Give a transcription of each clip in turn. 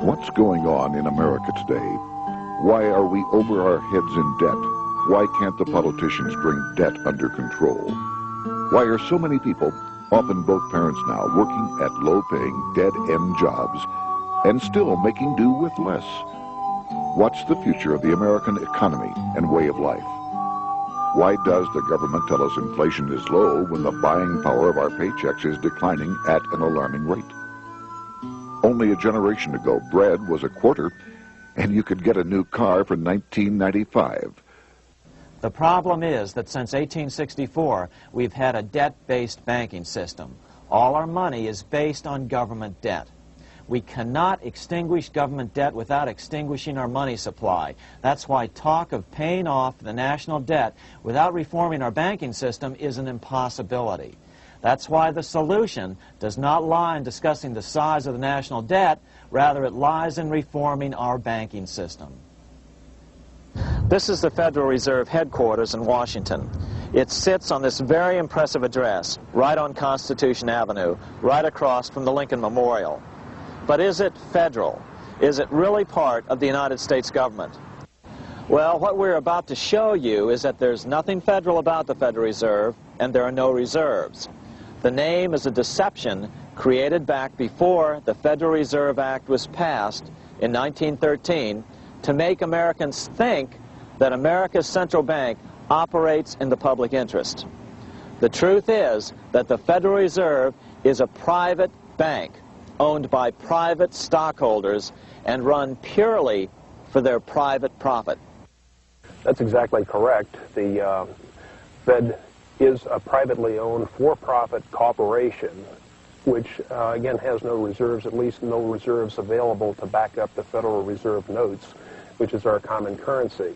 What's going on in America today? Why are we over our heads in debt? Why can't the politicians bring debt under control? Why are so many people, often both parents now, working at low-paying, dead-end jobs and still making do with less? What's the future of the American economy and way of life? Why does the government tell us inflation is low when the buying power of our paychecks is declining at an alarming rate? Only a generation ago, bread was a quarter, and you could get a new car for $19.95. The problem is that since 1864, we've had a debt-based banking system. All our money is based on government debt. We cannot extinguish government debt without extinguishing our money supply. That's why talk of paying off the national debt without reforming our banking system is an impossibility. That's why the solution does not lie in discussing the size of the national debt, rather it lies in reforming our banking system. This is the Federal Reserve headquarters in Washington. It sits on this very impressive address, right on Constitution Avenue, right across from the Lincoln Memorial. But is it federal? Is it really part of the United States government? Well, what we're about to show you is that there's nothing federal about the Federal Reserve, and there are no reserves. The name is a deception created back before the Federal Reserve Act was passed in 1913 to make Americans think that America's central bank operates in the public interest. The truth is that the Federal Reserve is a private bank owned by private stockholders and run purely for their private profit. That's exactly correct. The Fed is a privately owned for-profit corporation which, again, has no reserves, at least no reserves available to back up the Federal Reserve notes, which is our common currency.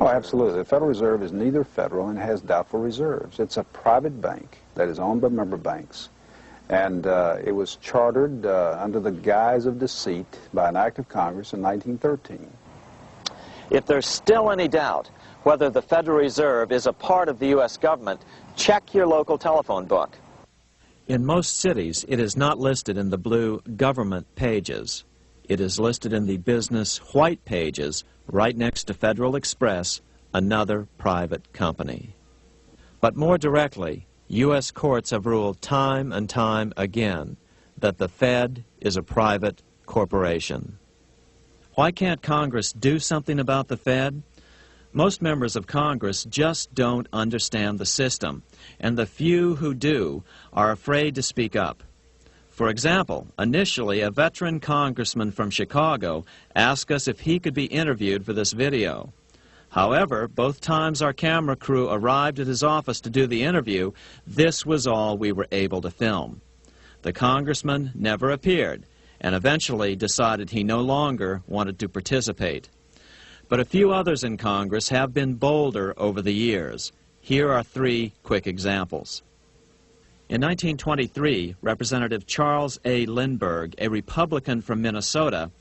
Oh, absolutely. The Federal Reserve is neither federal and has doubtful reserves. It's a private bank that is owned by member banks. And it was chartered under the guise of deceit by an act of Congress in 1913. If there's still any doubt whether the Federal Reserve is a part of the U.S. government, check your local telephone book. In most cities, it is not listed in the blue government pages. It is listed in the business white pages right next to Federal Express, another private company. But more directly, U.S. courts have ruled time and time again that the Fed is a private corporation. Why can't Congress do something about the Fed? Most members of Congress just don't understand the system, and the few who do are afraid to speak up. For example, initially a veteran congressman from Chicago asked us if he could be interviewed for this video. However, both times our camera crew arrived at his office to do the interview, this was all we were able to film. The congressman never appeared and eventually decided he no longer wanted to participate. But a few others in Congress have been bolder over the years. Here are three quick examples. In 1923, Representative Charles A. Lindbergh, a Republican from Minnesota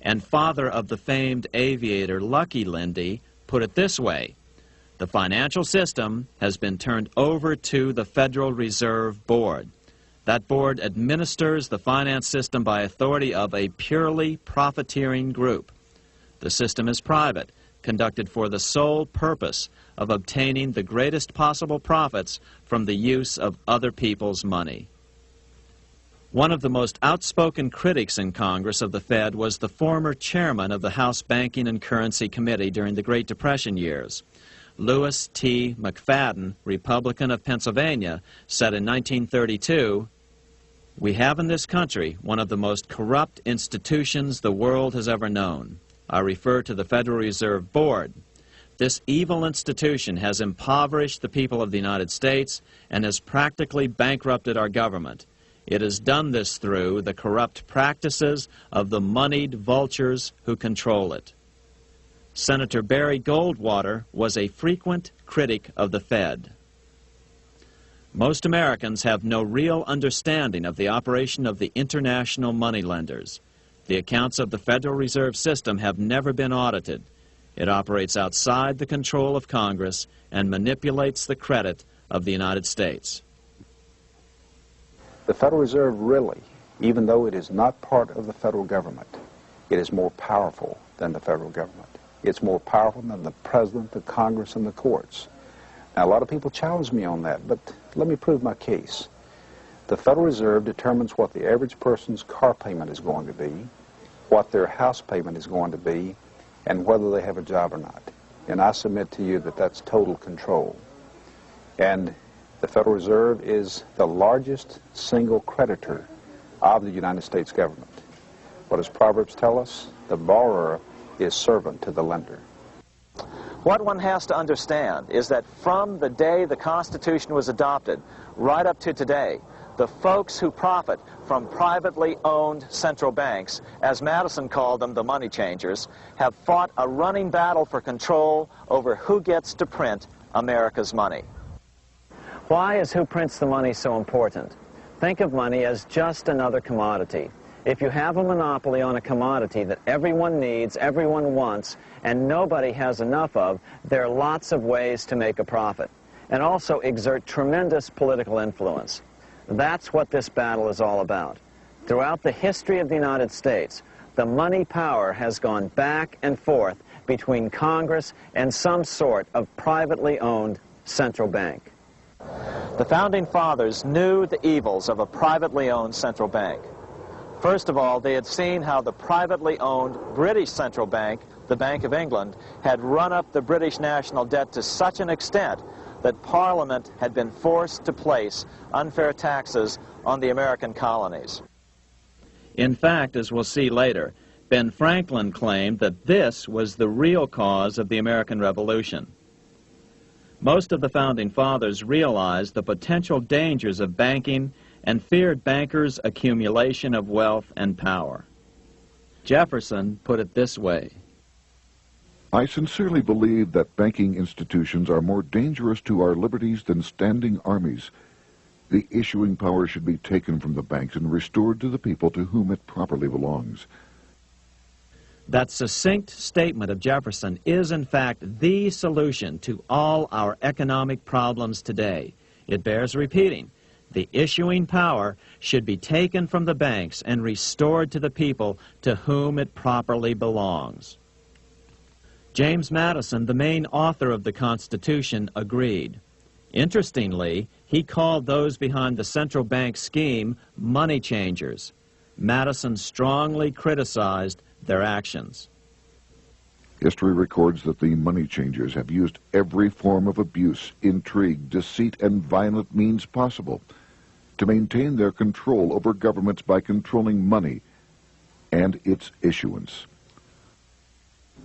and father of the famed aviator Lucky Lindy, put it this way: the financial system has been turned over to the Federal Reserve Board. That board administers the finance system by authority of a purely profiteering group. The system is private, conducted for the sole purpose of obtaining the greatest possible profits from the use of other people's money. One of the most outspoken critics in Congress of the Fed was the former chairman of the House Banking and Currency Committee during the Great Depression years. Lewis T. McFadden, Republican of Pennsylvania, said in 1932, "We have in this country one of the most corrupt institutions the world has ever known. I refer to the Federal Reserve Board. This evil institution has impoverished the people of the United States and has practically bankrupted our government. It has done this through the corrupt practices of the moneyed vultures who control it." Senator Barry Goldwater was a frequent critic of the Fed. Most Americans have no real understanding of the operation of the international moneylenders. The accounts of the Federal Reserve System have never been audited. It operates outside the control of Congress and manipulates the credit of the United States. The Federal Reserve really even though it is not part of the federal government, it is more powerful than the federal government. It's more powerful than the president, the Congress, and the courts. Now, a lot of people challenge me on that, but let me prove my case. The Federal Reserve determines what the average person's car payment is going to be, what their house payment is going to be, and whether they have a job or not. And I submit to you that that's total control. And the Federal Reserve is the largest single creditor of the United States government. What does Proverbs tell us? The borrower is servant to the lender. What one has to understand is that from the day the Constitution was adopted right up to today, the folks who profit from privately owned central banks, as Madison called them, the money changers, have fought a running battle for control over who gets to print America's money. Why is who prints the money so important? Think of money as just another commodity. If you have a monopoly on a commodity that everyone needs, everyone wants, and nobody has enough of, there are lots of ways to make a profit, and also exert tremendous political influence. That's what this battle is all about. Throughout the history of the United States, the money power has gone back and forth between Congress and some sort of privately owned central bank. The Founding Fathers knew the evils of a privately owned central bank. First of all, they had seen how the privately owned British central bank, the Bank of England, had run up the British national debt to such an extent that Parliament had been forced to place unfair taxes on the American colonies. In fact, as we'll see later, Ben Franklin claimed that this was the real cause of the American Revolution. Most of the Founding Fathers realized the potential dangers of banking and feared bankers' accumulation of wealth and power. Jefferson put it this way: I sincerely believe that banking institutions are more dangerous to our liberties than standing armies. The issuing power should be taken from the banks and restored to the people to whom it properly belongs. That succinct statement of Jefferson is, in fact, the solution to all our economic problems today. It bears repeating. The issuing power should be taken from the banks and restored to the people to whom it properly belongs. James Madison, the main author of the Constitution, agreed. Interestingly, he called those behind the central bank scheme money changers. Madison strongly criticized their actions. History records that the money changers have used every form of abuse, intrigue, deceit, and violent means possible to maintain their control over governments by controlling money and its issuance.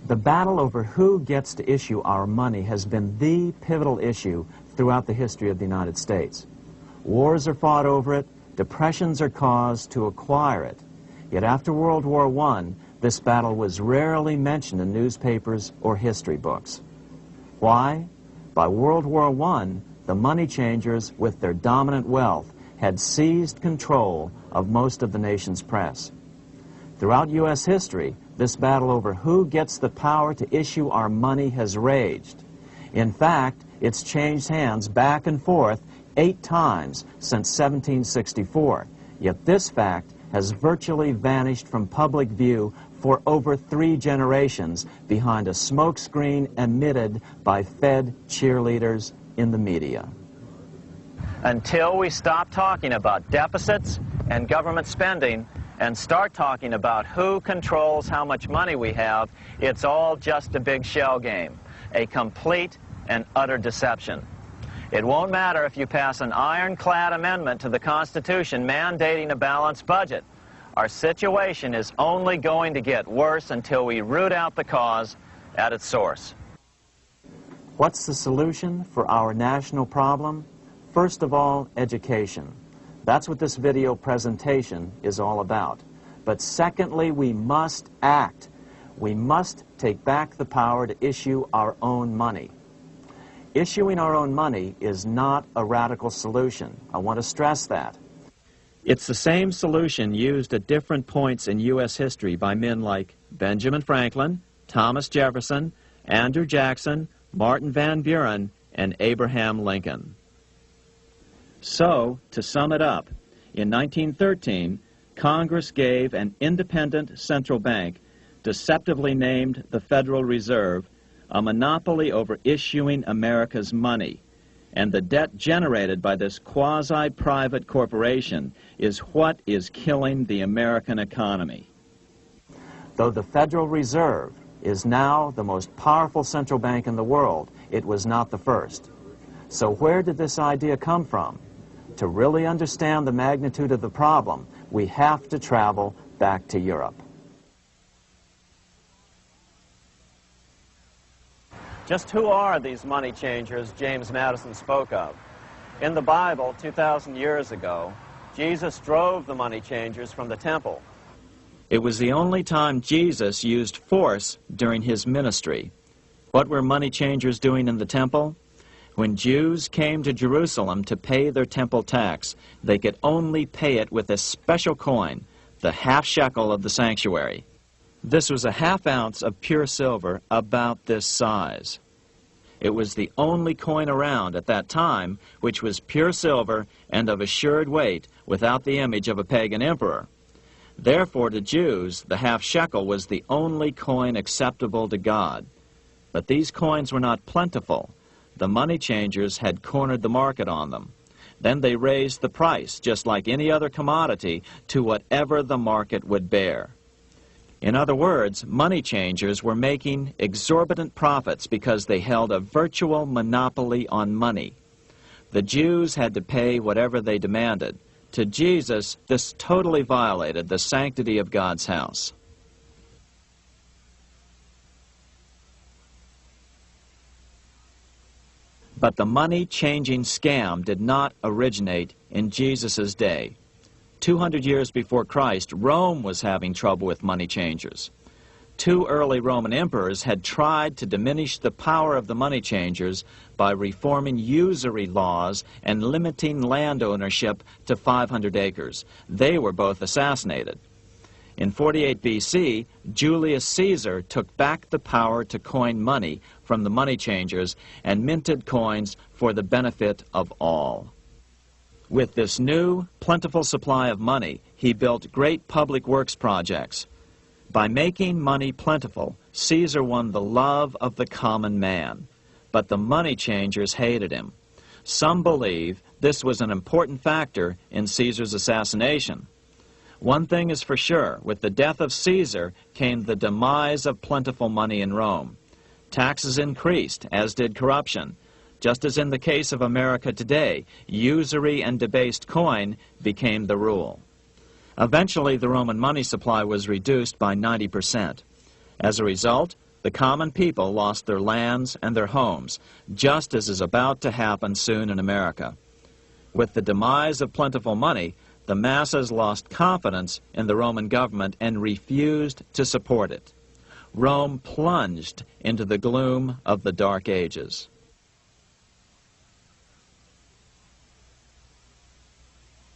The battle over who gets to issue our money has been the pivotal issue throughout the history of the United States. Wars are fought over it, depressions are caused to acquire it. Yet after World War I, this battle was rarely mentioned in newspapers or history books. Why? By World War I, the money changers, with their dominant wealth, had seized control of most of the nation's press. Throughout U.S. history, this battle over who gets the power to issue our money has raged. In fact, it's changed hands back and forth 8 times since 1764. Yet this fact has virtually vanished from public view for over 3 generations behind a smokescreen emitted by Fed cheerleaders in the media. Until we stop talking about deficits and government spending and start talking about who controls how much money we have, it's all just a big shell game, a complete and utter deception. It won't matter if you pass an ironclad amendment to the Constitution mandating a balanced budget. Our situation is only going to get worse until we root out the cause at its source. What's the solution for our national problem? First of all, education. That's what this video presentation is all about. But secondly, we must act. We must take back the power to issue our own money. Issuing our own money is not a radical solution. I want to stress that. It's the same solution used at different points in U.S. history by men like Benjamin Franklin, Thomas Jefferson, Andrew Jackson, Martin Van Buren, and Abraham Lincoln. So, to sum it up, in 1913, Congress gave an independent central bank, deceptively named the Federal Reserve, a monopoly over issuing America's money. And the debt generated by this quasi-private corporation is what is killing the American economy. Though the Federal Reserve is now the most powerful central bank in the world, it was not the first. So where did this idea come from? To really understand the magnitude of the problem, we have to travel back to Europe. Just who are these money changers James Madison spoke of? In the Bible, 2,000 years ago, Jesus drove the money changers from the temple. It was the only time Jesus used force during his ministry. What were money changers doing in the temple? When Jews came to Jerusalem to pay their temple tax, they could only pay it with a special coin, the half shekel of the sanctuary. This was a half ounce of pure silver about this size. It was the only coin around at that time which was pure silver and of assured weight without the image of a pagan emperor. Therefore, to Jews, the half shekel was the only coin acceptable to God. But these coins were not plentiful. The money changers had cornered the market on them. Then they raised the price, just like any other commodity, to whatever the market would bear. In other words, money changers were making exorbitant profits because they held a virtual monopoly on money. The Jews had to pay whatever they demanded. To Jesus, this totally violated the sanctity of God's house. But the money-changing scam did not originate in Jesus' day. 200 years before Christ, Rome was having trouble with money changers. 2 early Roman emperors had tried to diminish the power of the money changers by reforming usury laws and limiting land ownership to 500 acres. They were both assassinated. In 48 BC, Julius Caesar took back the power to coin money from the money changers and minted coins for the benefit of all. With this new, plentiful supply of money, he built great public works projects. By making money plentiful, Caesar won the love of the common man. But the money changers hated him. Some believe this was an important factor in Caesar's assassination. One thing is for sure, with the death of Caesar came the demise of plentiful money in Rome. Taxes increased, as did corruption. Just as in the case of America today, usury and debased coin became the rule. Eventually, the Roman money supply was reduced by 90%. As a result, the common people lost their lands and their homes, just as is about to happen soon in America. With the demise of plentiful money, the masses lost confidence in the Roman government and refused to support it. Rome plunged into the gloom of the Dark Ages.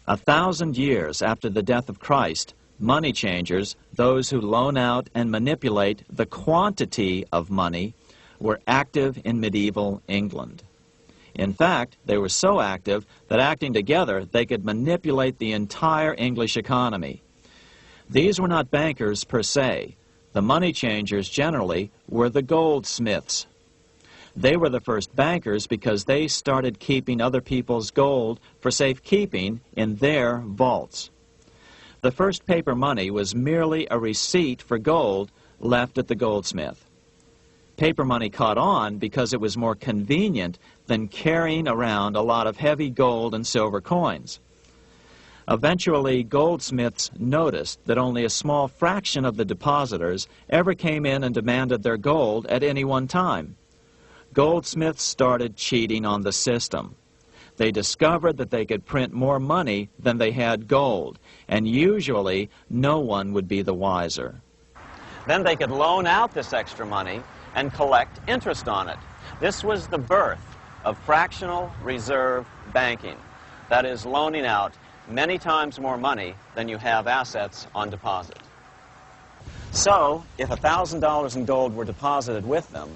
A 1,000 years after the death of Christ, money changers, those who loan out and manipulate the quantity of money, were active in medieval England. In fact, they were so active that acting together, they could manipulate the entire English economy. These were not bankers per se. The money changers generally were the goldsmiths. They were the first bankers because they started keeping other people's gold for safekeeping in their vaults. The first paper money was merely a receipt for gold left at the goldsmith. Paper money caught on because it was more convenient than carrying around a lot of heavy gold and silver coins. Eventually, goldsmiths noticed that only a small fraction of the depositors ever came in and demanded their gold at any one time. Goldsmiths started cheating on the system. They discovered that they could print more money than they had gold, and usually no one would be the wiser. Then they could loan out this extra money and collect interest on it. This was the birth of fractional reserve banking. That is, loaning out many times more money than you have assets on deposit. So, if $1,000 in gold were deposited with them,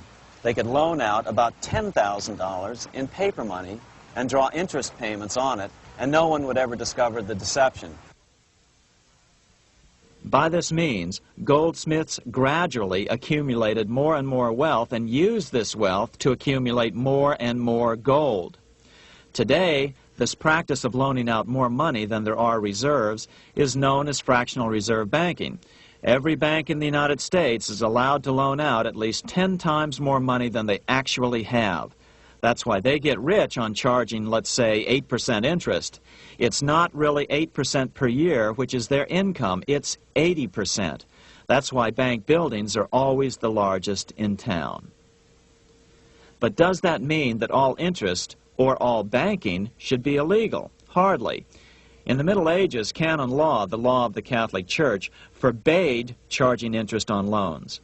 they could loan out about $10,000 in paper money and draw interest payments on it, and no one would ever discover the deception. By this means, goldsmiths gradually accumulated more and more wealth and used this wealth to accumulate more and more gold. Today, this practice of loaning out more money than there are reserves is known as fractional reserve banking. Every bank in the United States is allowed to loan out at least 10 times more money than they actually have. That's why they get rich on charging, let's say, 8% interest. It's not really 8% per year, which is their income. It's 80%. That's why bank buildings are always the largest in town. But does that mean that all interest or all banking should be illegal? Hardly. In the Middle Ages, canon law, the law of the Catholic Church, forbade charging interest on loans.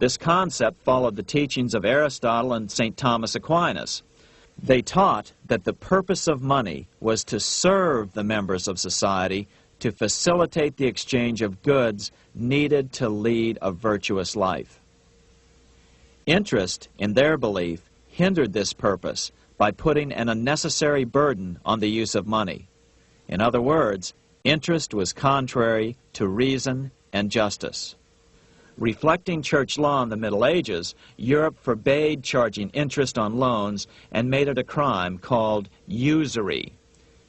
This concept followed the teachings of Aristotle and St. Thomas Aquinas. They taught that the purpose of money was to serve the members of society, to facilitate the exchange of goods needed to lead a virtuous life. Interest, in their belief, hindered this purpose by putting an unnecessary burden on the use of money. In other words, interest was contrary to reason and justice. Reflecting church law in the Middle Ages, Europe forbade charging interest on loans and made it a crime called usury.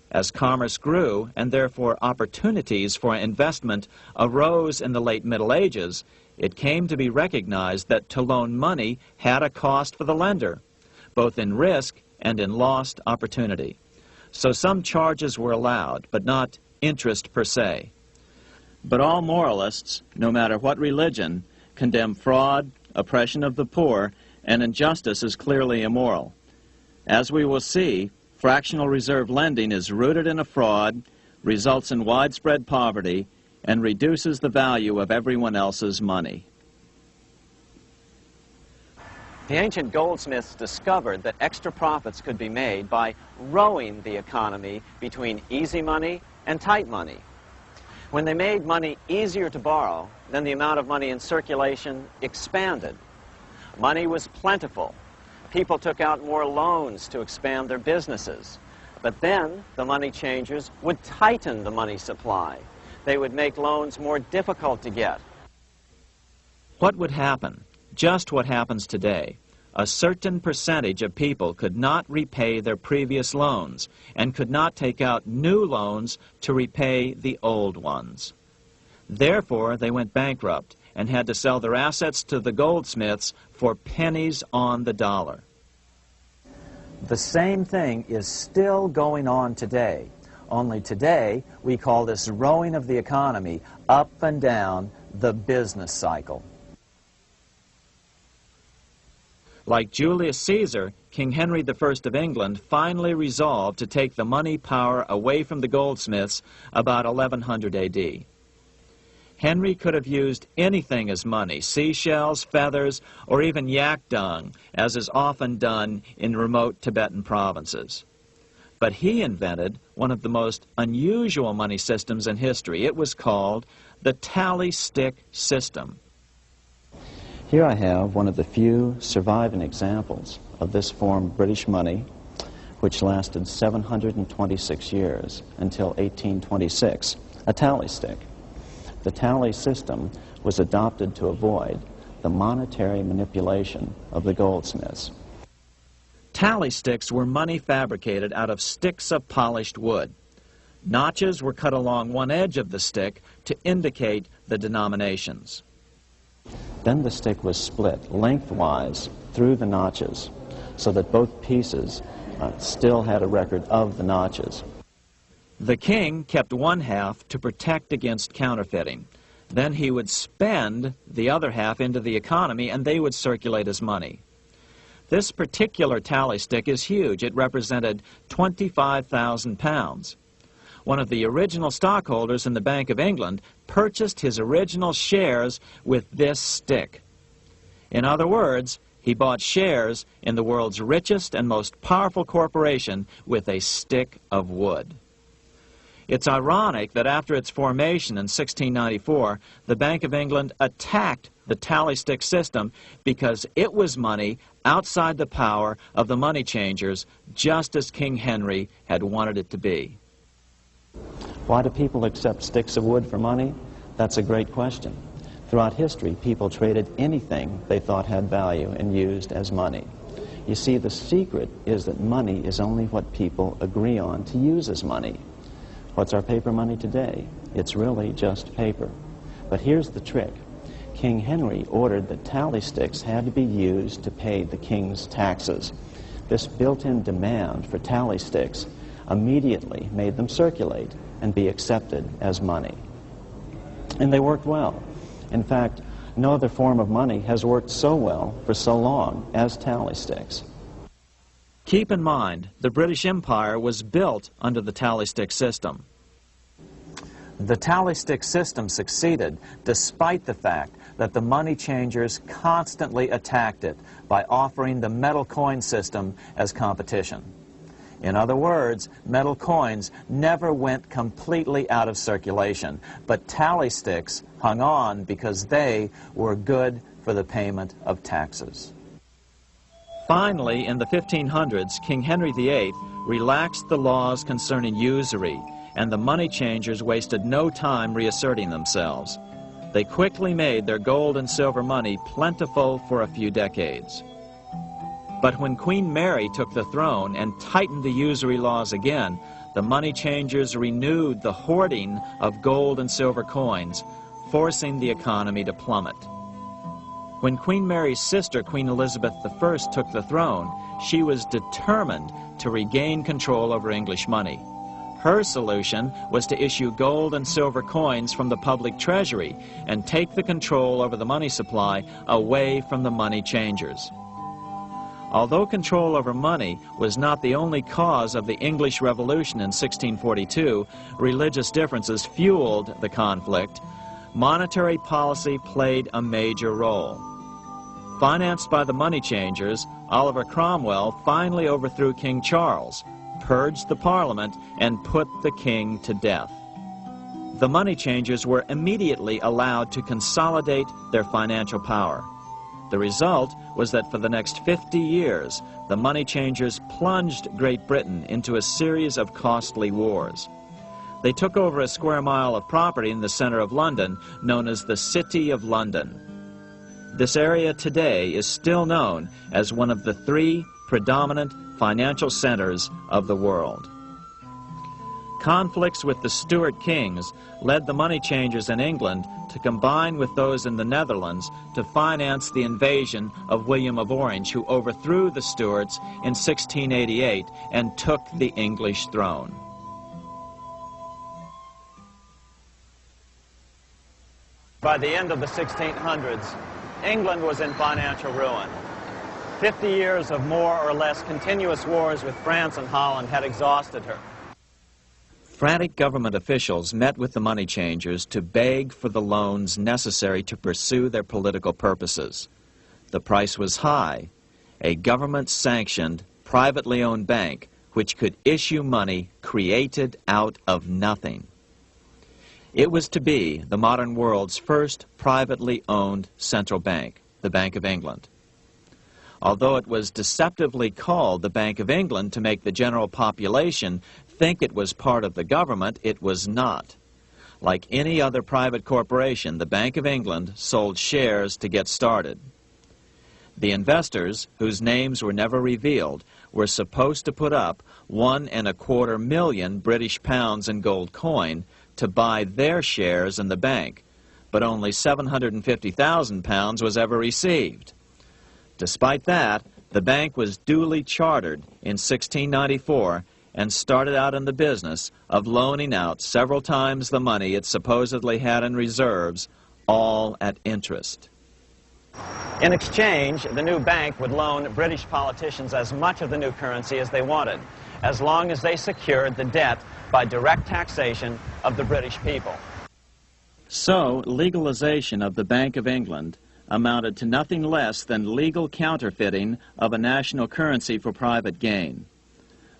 As commerce grew, and therefore opportunities for investment arose in the late Middle Ages, it came to be recognized that to loan money had a cost for the lender, both in risk and in lost opportunity. So some charges were allowed, but not interest per se. But all moralists, no matter what religion, condemn fraud, oppression of the poor, and injustice as clearly immoral. As we will see, fractional reserve lending is rooted in a fraud, results in widespread poverty, and reduces the value of everyone else's money. The ancient goldsmiths discovered that extra profits could be made by rowing the economy between easy money and tight money. When they made money easier to borrow, then the amount of money in circulation expanded. Money was plentiful. People took out more loans to expand their businesses. But then the money changers would tighten the money supply. They would make loans more difficult to get. What would happen? Just what happens today. A certain percentage of people could not repay their previous loans and could not take out new loans to repay the old ones. Therefore, they went bankrupt and had to sell their assets to the goldsmiths for pennies on the dollar. The same thing is still going on today. Only today, we call this rowing of the economy up and down the business cycle. Like Julius Caesar, King Henry I of England finally resolved to take the money power away from the goldsmiths about 1100 AD. Henry could have used anything as money, seashells, feathers, or even yak dung, as is often done in remote Tibetan provinces. But he invented one of the most unusual money systems in history. It was called the tally stick system. Here I have one of the few surviving examples of this form of British money, which lasted 726 years until 1826, a tally stick. The tally system was adopted to avoid the monetary manipulation of the goldsmiths. Tally sticks were money fabricated out of sticks of polished wood. Notches were cut along one edge of the stick to indicate the denominations. Then the stick was split lengthwise through the notches so that both pieces still had a record of the notches. The king kept one half to protect against counterfeiting. Then he would spend the other half into the economy and they would circulate as money. This particular tally stick is huge. It represented 25,000 pounds. One of the original stockholders in the Bank of England purchased his original shares with this stick. In other words, he bought shares in the world's richest and most powerful corporation with a stick of wood. It's ironic that after its formation in 1694, the Bank of England attacked the tally stick system because it was money outside the power of the money changers, just as King Henry had wanted it to be. Why do people accept sticks of wood for money? That's a great question. Throughout history, people traded anything they thought had value and used as money. You see, the secret is that money is only what people agree on to use as money. What's our paper money today? It's really just paper. But here's the trick. King Henry ordered that tally sticks had to be used to pay the king's taxes. This built-in demand for tally sticks immediately made them circulate and be accepted as money. And they worked well. In fact, no other form of money has worked so well for so long as tally sticks. Keep in mind, the British Empire was built under the tally stick system. The tally stick system succeeded despite the fact that the money changers constantly attacked it by offering the metal coin system as competition. In other words, metal coins never went completely out of circulation, but tally sticks hung on because they were good for the payment of taxes. Finally, in the 1500s, King Henry VIII relaxed the laws concerning usury, and the money changers wasted no time reasserting themselves. They quickly made their gold and silver money plentiful for a few decades. But when Queen Mary took the throne and tightened the usury laws again, the money changers renewed the hoarding of gold and silver coins, forcing the economy to plummet. When Queen Mary's sister, Queen Elizabeth I, took the throne, she was determined to regain control over English money. Her solution was to issue gold and silver coins from the public treasury and take the control over the money supply away from the money changers. Although control over money was not the only cause of the English Revolution in 1642, religious differences fueled the conflict. Monetary policy played a major role. Financed by the money changers, Oliver Cromwell finally overthrew King Charles, purged the Parliament, and put the king to death. The money changers were immediately allowed to consolidate their financial power. The result was that for the next 50 years, the money changers plunged Great Britain into a series of costly wars. They took over a square mile of property in the center of London, known as the City of London. This area today is still known as one of the 3 predominant financial centers of the world. Conflicts with the Stuart kings led the money changers in England to combine with those in the Netherlands to finance the invasion of William of Orange, who overthrew the Stuarts in 1688 and took the English throne. By the end of the 1600s, England was in financial ruin. 50 years of more or less continuous wars with France and Holland had exhausted her. Frantic government officials met with the money changers to beg for the loans necessary to pursue their political purposes. The price was high: a government-sanctioned, privately owned bank which could issue money created out of nothing. It was to be the modern world's first privately owned central bank, the Bank of England. Although it was deceptively called the Bank of England to make the general population think it was part of the government, it was not. Like any other private corporation, the Bank of England sold shares to get started. The investors, whose names were never revealed, were supposed to put up £1.25 million British pounds in gold coin to buy their shares in the bank, but only £750,000 was ever received. Despite that, the bank was duly chartered in 1694 and started out in the business of loaning out several times the money it supposedly had in reserves, all at interest. In exchange, the new bank would loan British politicians as much of the new currency as they wanted, as long as they secured the debt by direct taxation of the British people. So, legalization of the Bank of England amounted to nothing less than legal counterfeiting of a national currency for private gain.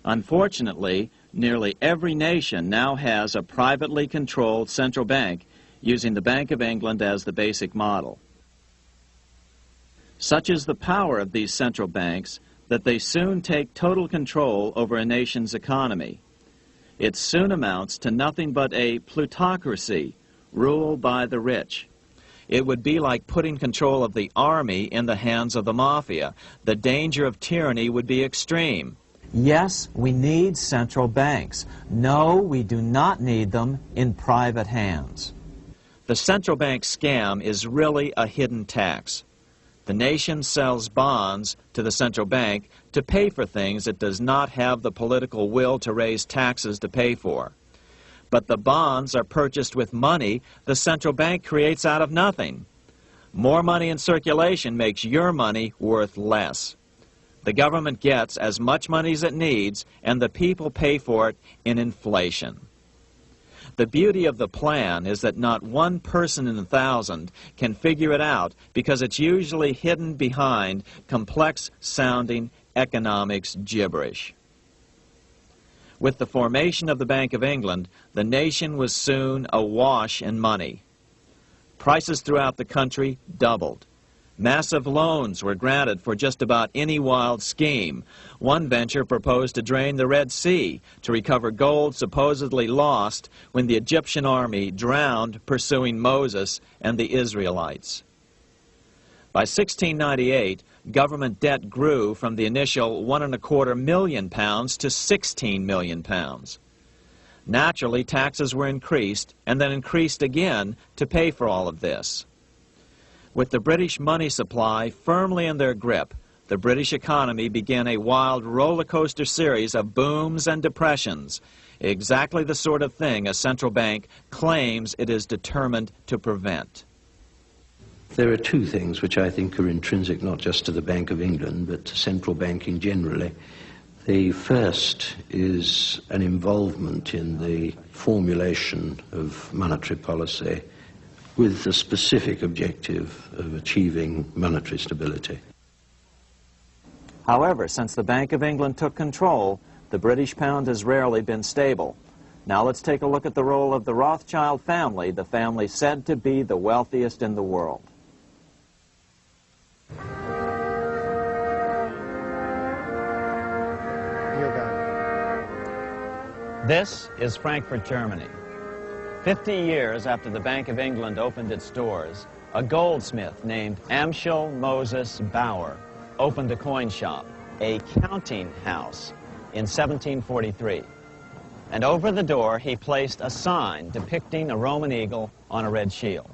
Unfortunately, nearly every nation now has a privately controlled central bank using the Bank of England as the basic model. Such is the power of these central banks that they soon take total control over a nation's economy. It soon amounts to nothing but a plutocracy rule by the rich. It would be like putting control of the army in the hands of the mafia. The danger of tyranny would be extreme. Yes, we need central banks. No, we do not need them in private hands. The central bank scam is really a hidden tax. The nation sells bonds to the central bank to pay for things it does not have the political will to raise taxes to pay for. But the bonds are purchased with money the central bank creates out of nothing. More money in circulation makes your money worth less. The government gets as much money as it needs, and the people pay for it in inflation. The beauty of the plan is that not one person in 1,000 can figure it out because it's usually hidden behind complex-sounding economics gibberish. With the formation of the Bank of England, the nation was soon awash in money. Prices throughout the country doubled. Massive loans were granted for just about any wild scheme. One venture proposed to drain the Red Sea to recover gold supposedly lost when the Egyptian army drowned pursuing Moses and the Israelites. By 1698, government debt grew from the initial £1.25 million to £16 million. Naturally, taxes were increased and then increased again to pay for all of this. With the British money supply firmly in their grip, the British economy began a wild roller coaster series of booms and depressions, exactly the sort of thing a central bank claims it is determined to prevent. There are two things which I think are intrinsic not just to the Bank of England but to central banking generally. The first is an involvement in the formulation of monetary policy with the specific objective of achieving monetary stability. However, since the Bank of England took control, the British pound has rarely been stable. Now let's take a look at the role of the Rothschild family, the family said to be the wealthiest in the world. This is Frankfurt, Germany. 50 years after the Bank of England opened its doors, a goldsmith named Amschel Moses Bauer opened a coin shop, a counting house, in 1743. And over the door he placed a sign depicting a Roman eagle on a red shield.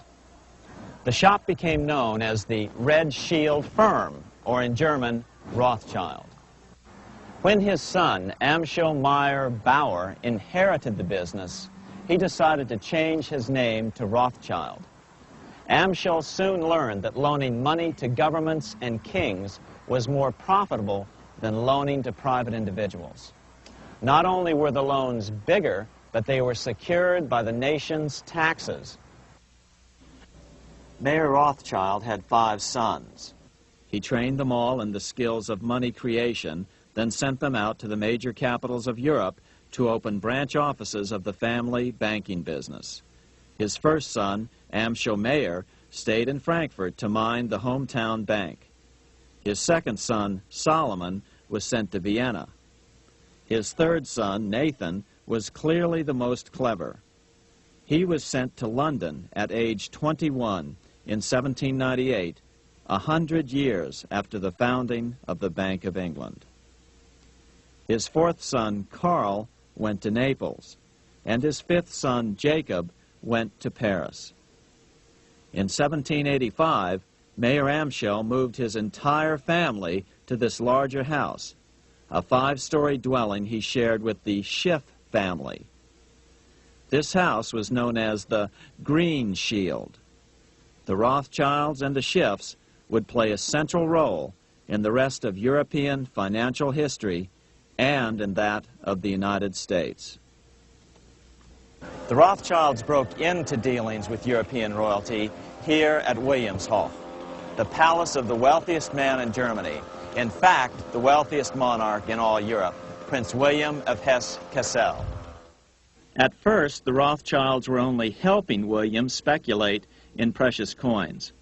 The shop became known as the Red Shield Firm, or in German, Rothschild. When his son, Amschel Meyer Bauer, inherited the business, he decided to change his name to Rothschild. Amschel soon learned that loaning money to governments and kings was more profitable than loaning to private individuals. Not only were the loans bigger, but they were secured by the nation's taxes. Mayer Rothschild had 5 sons. He trained them all in the skills of money creation, then sent them out to the major capitals of Europe to open branch offices of the family banking business. His first son, Amschel Meyer, stayed in Frankfurt to mind the hometown bank. His second son, Solomon, was sent to Vienna. His third son, Nathan, was clearly the most clever. He was sent to London at age 21 in 1798, 100 years after the founding of the Bank of England. His fourth son, Karl, went to Naples, and his fifth son, Jacob, went to Paris. In 1785, Mayer Amschel moved his entire family to this larger house, a 5-story dwelling he shared with the Schiff family. This house was known as the Green Shield. The Rothschilds and the Schiffs would play a central role in the rest of European financial history and in that of the United States. The Rothschilds broke into dealings with European royalty here at Wilhelmshof, the palace of the wealthiest man in Germany. In fact, the wealthiest monarch in all Europe, Prince William of Hesse-Kassel. At first, the Rothschilds were only helping William speculate in precious coins.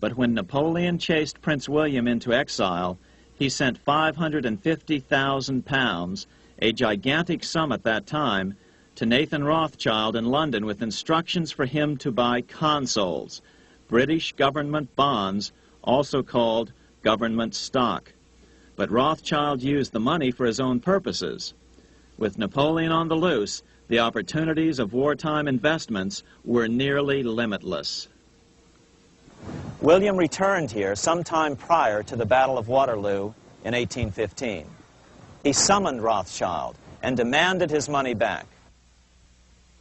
But when Napoleon chased Prince William into exile, he sent £550,000, a gigantic sum at that time, to Nathan Rothschild in London with instructions for him to buy consols, British government bonds, also called government stock. But Rothschild used the money for his own purposes. With Napoleon on the loose, the opportunities of wartime investments were nearly limitless. William returned here sometime prior to the Battle of Waterloo in 1815. He summoned Rothschild and demanded his money back.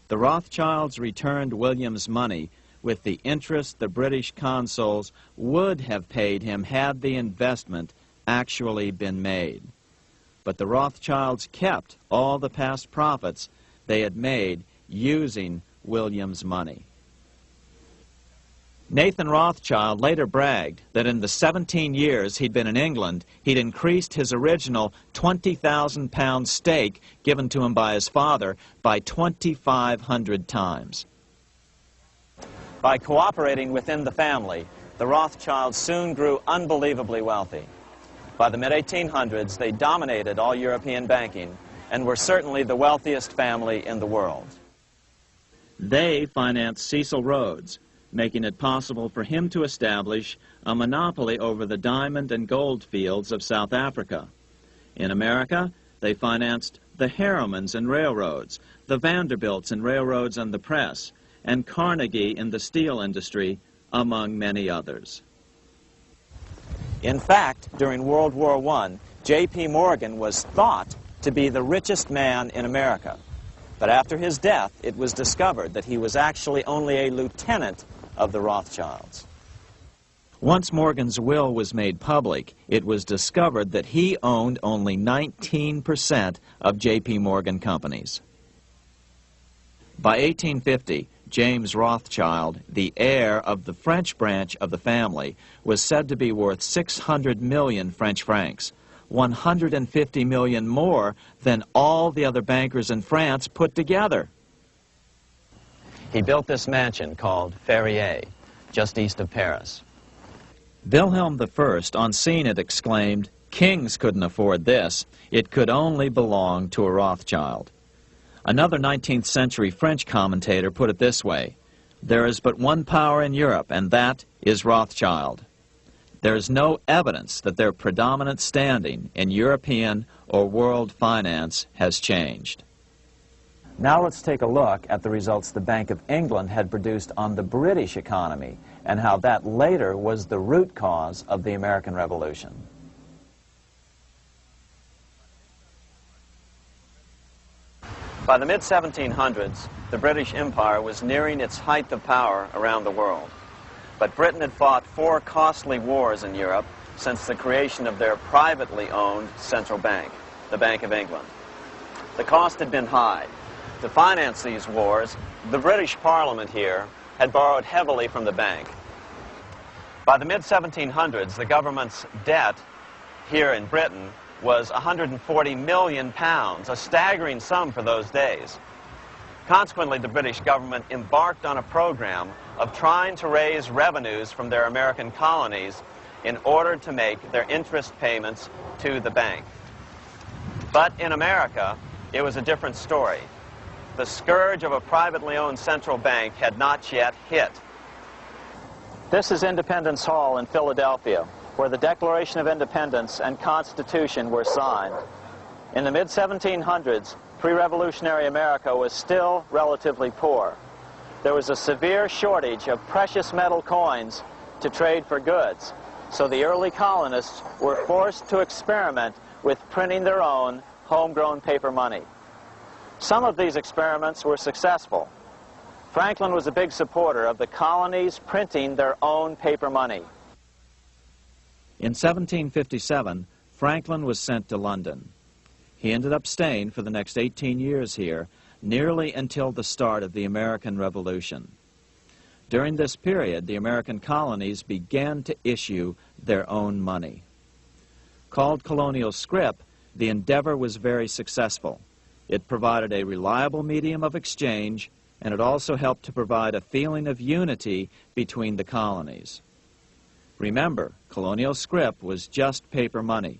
The Rothschilds returned William's money with the interest the British consuls would have paid him had the investment actually been made. But the Rothschilds kept all the past profits they had made using William's money. Nathan Rothschild later bragged that in the 17 years he'd been in England, he'd increased his original £20,000 stake given to him by his father by 2,500 times. By cooperating within the family, the Rothschilds soon grew unbelievably wealthy. By the mid-1800s, they dominated all European banking and were certainly the wealthiest family in the world. They financed Cecil Rhodes, making it possible for him to establish a monopoly over the diamond and gold fields of South Africa. In America, they financed the Harrimans and railroads, the Vanderbilts and railroads and the press, and Carnegie in the steel industry, among many others. In fact, during World War I, J.P. Morgan was thought to be the richest man in America. But after his death, it was discovered that he was actually only a lieutenant of the Rothschilds. Once Morgan's will was made public, it was discovered that he owned only 19% of J.P. Morgan companies. By 1850, James Rothschild, the heir of the French branch of the family, was said to be worth 600 million French francs, 150 million more than all the other bankers in France put together. He built this mansion called Ferrier, just east of Paris. Wilhelm I, on seeing it, exclaimed, "Kings couldn't afford this. It could only belong to a Rothschild." Another 19th century French commentator put it this way: "There is but one power in Europe, and that is Rothschild." There is no evidence that their predominant standing in European or world finance has changed. Now let's take a look at the results the Bank of England had produced on the British economy and how that later was the root cause of the American Revolution. By the mid-1700s, the British Empire was nearing its height of power around the world. But Britain had fought 4 costly wars in Europe since the creation of their privately owned central bank, the Bank of England. The cost had been high. To finance these wars, the British Parliament here had borrowed heavily from the bank. By the mid-1700s, the government's debt here in Britain was £140 million, a staggering sum for those days. Consequently, the British government embarked on a program of trying to raise revenues from their American colonies in order to make their interest payments to the bank. But in America, it was a different story. The scourge of a privately owned central bank had not yet hit. This is Independence Hall in Philadelphia, where the Declaration of Independence and Constitution were signed. In the mid-1700s, pre-revolutionary America was still relatively poor. There was a severe shortage of precious metal coins to trade for goods, so the early colonists were forced to experiment with printing their own homegrown paper money. Some of these experiments were successful. Franklin was a big supporter of the colonies printing their own paper money. In 1757, Franklin was sent to London. He ended up staying for the next 18 years here, nearly until the start of the American Revolution. During this period, the American colonies began to issue their own money. Called colonial scrip, the endeavor was very successful. It provided a reliable medium of exchange, and it also helped to provide a feeling of unity between the colonies. Remember, colonial scrip was just paper money,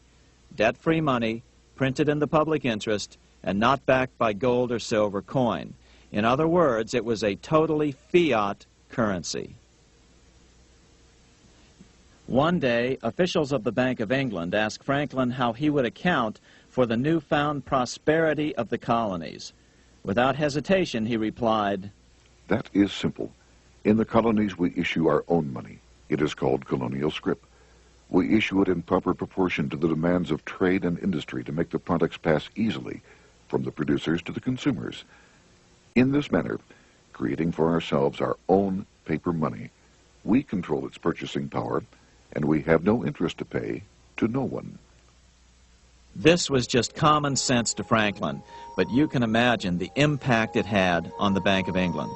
debt-free money, printed in the public interest, and not backed by gold or silver coin. In other words, it was a totally fiat currency. One day, officials of the Bank of England asked Franklin how he would account for the newfound prosperity of the colonies. Without hesitation, he replied, "That is simple. In the colonies, we issue our own money. It is called colonial scrip. We issue it in proper proportion to the demands of trade and industry to make the products pass easily from the producers to the consumers. In this manner, creating for ourselves our own paper money, we control its purchasing power, and we have no interest to pay to no one." This was just common sense to Franklin, but you can imagine the impact it had on the Bank of England.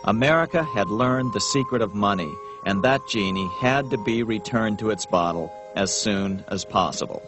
America had learned the secret of money, and that genie had to be returned to its bottle as soon as possible.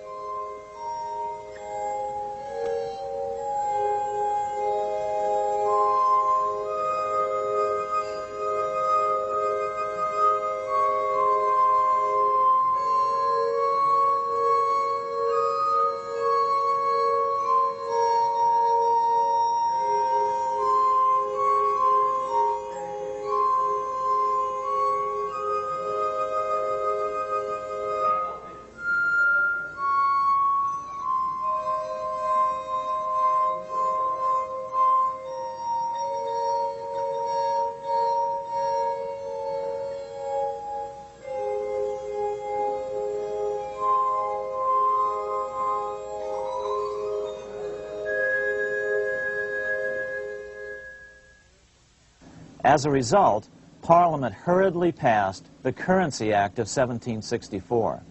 As a result, Parliament hurriedly passed the Currency Act of 1764.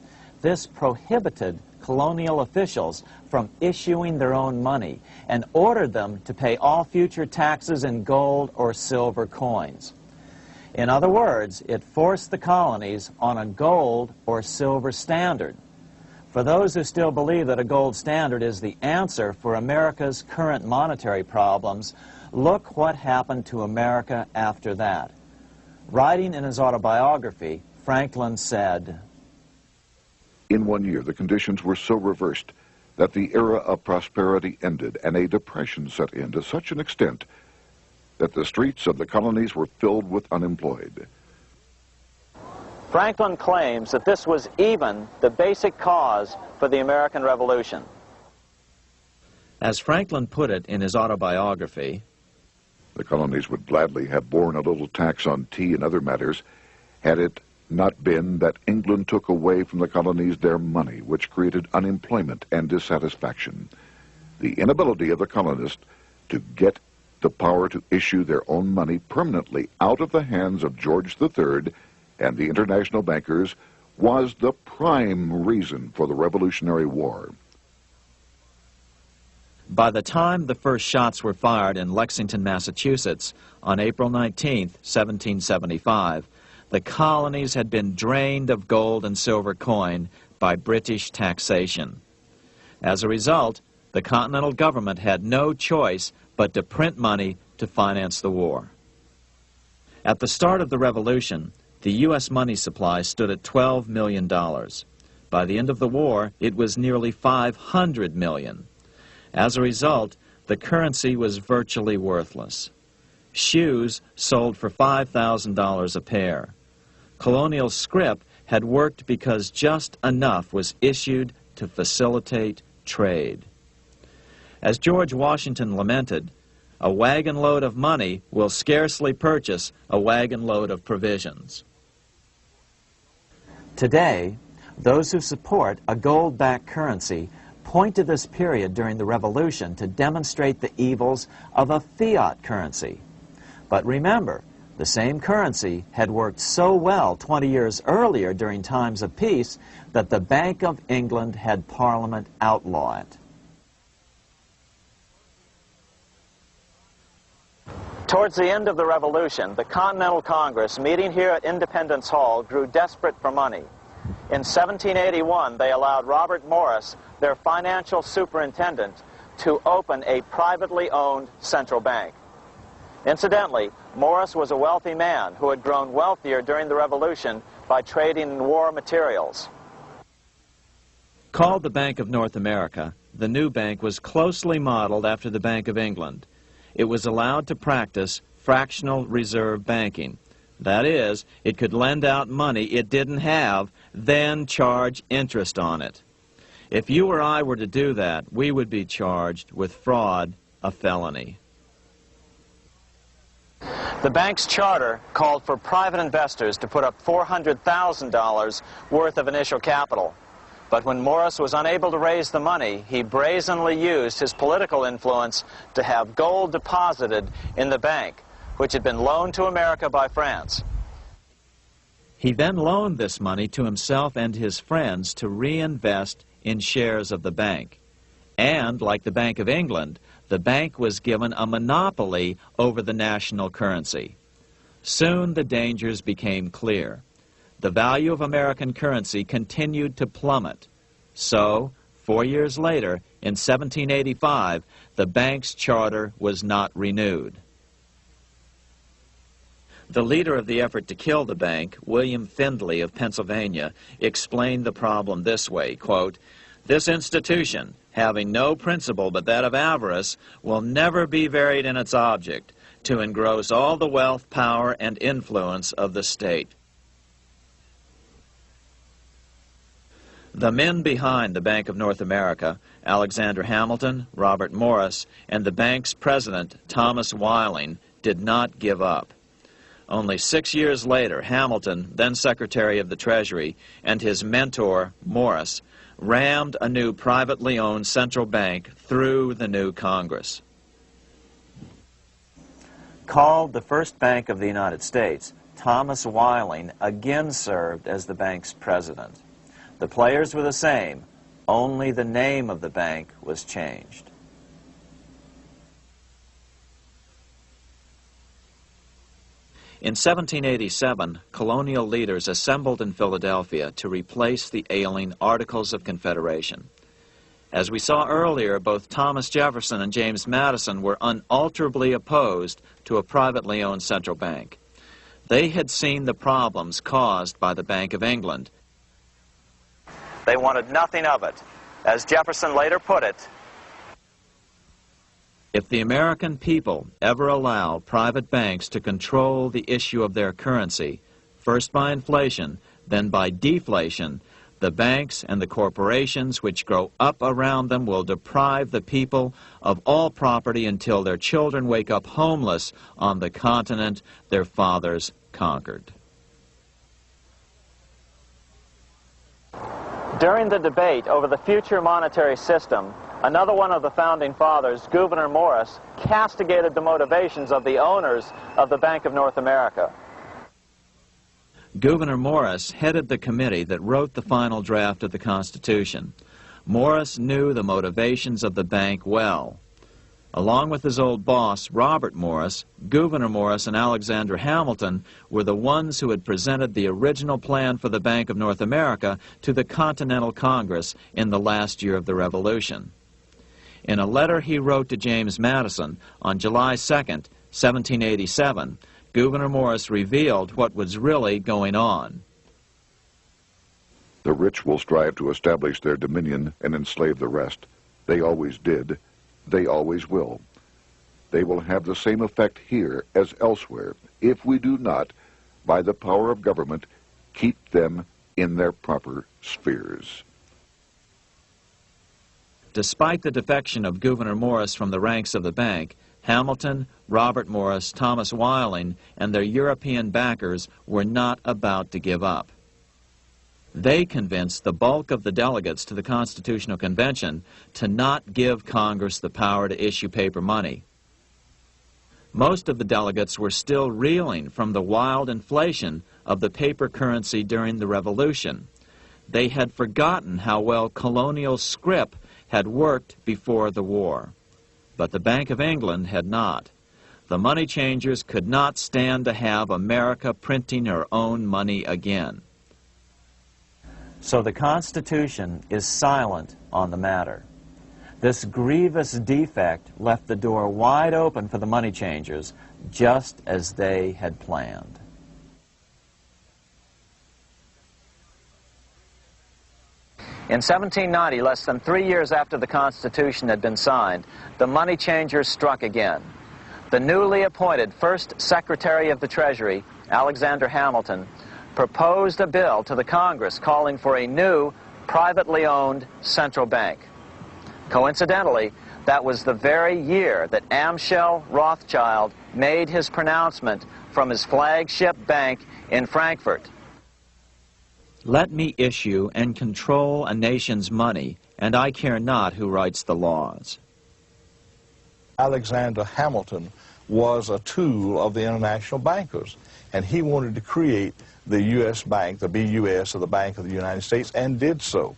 This prohibited colonial officials from issuing their own money and ordered them to pay all future taxes in gold or silver coins. In other words, it forced the colonies on a gold or silver standard. For those who still believe that a gold standard is the answer for America's current monetary problems, look what happened to America after that. Writing in his autobiography, Franklin said, "In 1 year, the conditions were so reversed that the era of prosperity ended and a depression set in to such an extent that the streets of the colonies were filled with unemployed." Franklin claims that this was even the basic cause for the American Revolution. As Franklin put it in his autobiography, The colonies would gladly have borne a little tax on tea and other matters had it not been that England took away from the colonies their money, which created unemployment and dissatisfaction. The inability of the colonists to get the power to issue their own money permanently out of the hands of George III and the international bankers was the prime reason for the Revolutionary War. by the time the first shots were fired in Lexington, Massachusetts, on April 19, 1775, the colonies had been drained of gold and silver coin by British taxation. As a result, the Continental government had no choice but to print money to finance the war. At the start of the Revolution, the U.S. money supply stood at $12 million. By the end of the war, it was nearly $500 million. As a result, the currency was virtually worthless. Shoes sold for $5,000 a pair. Colonial scrip had worked because just enough was issued to facilitate trade. As George Washington lamented, a wagon load of money will scarcely purchase a wagon load of provisions. Today, those who support a gold-backed currency point to this period during the Revolution to demonstrate the evils of a fiat currency. But remember, the same currency had worked so well 20 years earlier during times of peace that the Bank of England had Parliament outlaw it. Towards the end of the Revolution, the Continental Congress, meeting here at Independence Hall, grew desperate for money. In 1781, they allowed Robert Morris, their financial superintendent, to open a privately owned central bank. Incidentally, Morris was a wealthy man who had grown wealthier during the Revolution by trading in war materials. Called the Bank of North America, the new bank was closely modeled after the Bank of England. It was allowed to practice fractional reserve banking. That is, it could lend out money it didn't have, then charge interest on it. If you or I were to do that, we would be charged with fraud, a felony. The bank's charter called for private investors to put up $400,000 worth of initial capital. But when Morris was unable to raise the money, he brazenly used his political influence to have gold deposited in the bank, which had been loaned to America by France. He then loaned this money to himself and his friends to reinvest in shares of the bank. And, like the Bank of England, the bank was given a monopoly over the national currency. Soon the dangers became clear. The value of American currency continued to plummet. So, 4 years later, in 1785, the bank's charter was not renewed. The leader of the effort to kill the bank, William Findley of Pennsylvania, explained the problem this way, quote, "This institution, having no principle but that of avarice, will never be varied in its object, to engross all the wealth, power, and influence of the state." The men behind the Bank of North America, Alexander Hamilton, Robert Morris, and the bank's president, Thomas Whiling, did not give up. Only 6 years later, Hamilton, then Secretary of the Treasury, and his mentor, Morris, rammed a new privately owned central bank through the new Congress. Called the first bank of the United States, Thomas Whiling again served as the bank's president. The players were the same, only the name of the bank was changed. In 1787, colonial leaders assembled in Philadelphia to replace the ailing Articles of Confederation. As we saw earlier, both Thomas Jefferson and James Madison were unalterably opposed to a privately owned central bank. They had seen the problems caused by the Bank of England. They wanted nothing of it. As Jefferson later put it, If the American people ever allow private banks to control the issue of their currency, first by inflation, then by deflation, the banks and the corporations which grow up around them will deprive the people of all property until their children wake up homeless on the continent their fathers conquered. during the debate over the future monetary system, another one of the founding fathers, Gouverneur Morris, castigated the motivations of the owners of the Bank of North America. Gouverneur Morris headed the committee that wrote the final draft of the Constitution. Morris knew the motivations of the bank well. Along with his old boss, Robert Morris, Gouverneur Morris and Alexander Hamilton were the ones who had presented the original plan for the Bank of North America to the Continental Congress in the last year of the Revolution. In a letter he wrote to James Madison on July 2nd, 1787, Gouverneur Morris revealed what was really going on. The rich will strive to establish their dominion and enslave the rest. They always did. They always will. They will have the same effect here as elsewhere if we do not, by the power of government, keep them in their proper spheres. Despite the defection of Gouverneur Morris from the ranks of the bank, Hamilton, Robert Morris, Thomas Whiling, and their European backers were not about to give up. They convinced the bulk of the delegates to the Constitutional Convention to not give Congress the power to issue paper money. Most of the delegates were still reeling from the wild inflation of the paper currency during the Revolution. They had forgotten how well colonial scrip had worked before the war. But the Bank of England had not. The money changers could not stand to have America printing her own money again. So the Constitution is silent on the matter. This grievous defect left the door wide open for the money changers, just as they had planned. In 1790, less than 3 years after the Constitution had been signed, the money changers struck again. The newly appointed first Secretary of the Treasury, Alexander Hamilton, proposed a bill to the Congress calling for a new, privately owned central bank. Coincidentally, that was the very year that Amschel Rothschild made his pronouncement from his flagship bank in Frankfurt. Let me issue and control a nation's money, and I care not who writes the laws. Alexander Hamilton was a tool of the international bankers, and he wanted to create the U.S. Bank, the BUS, or the Bank of the United States, and did so.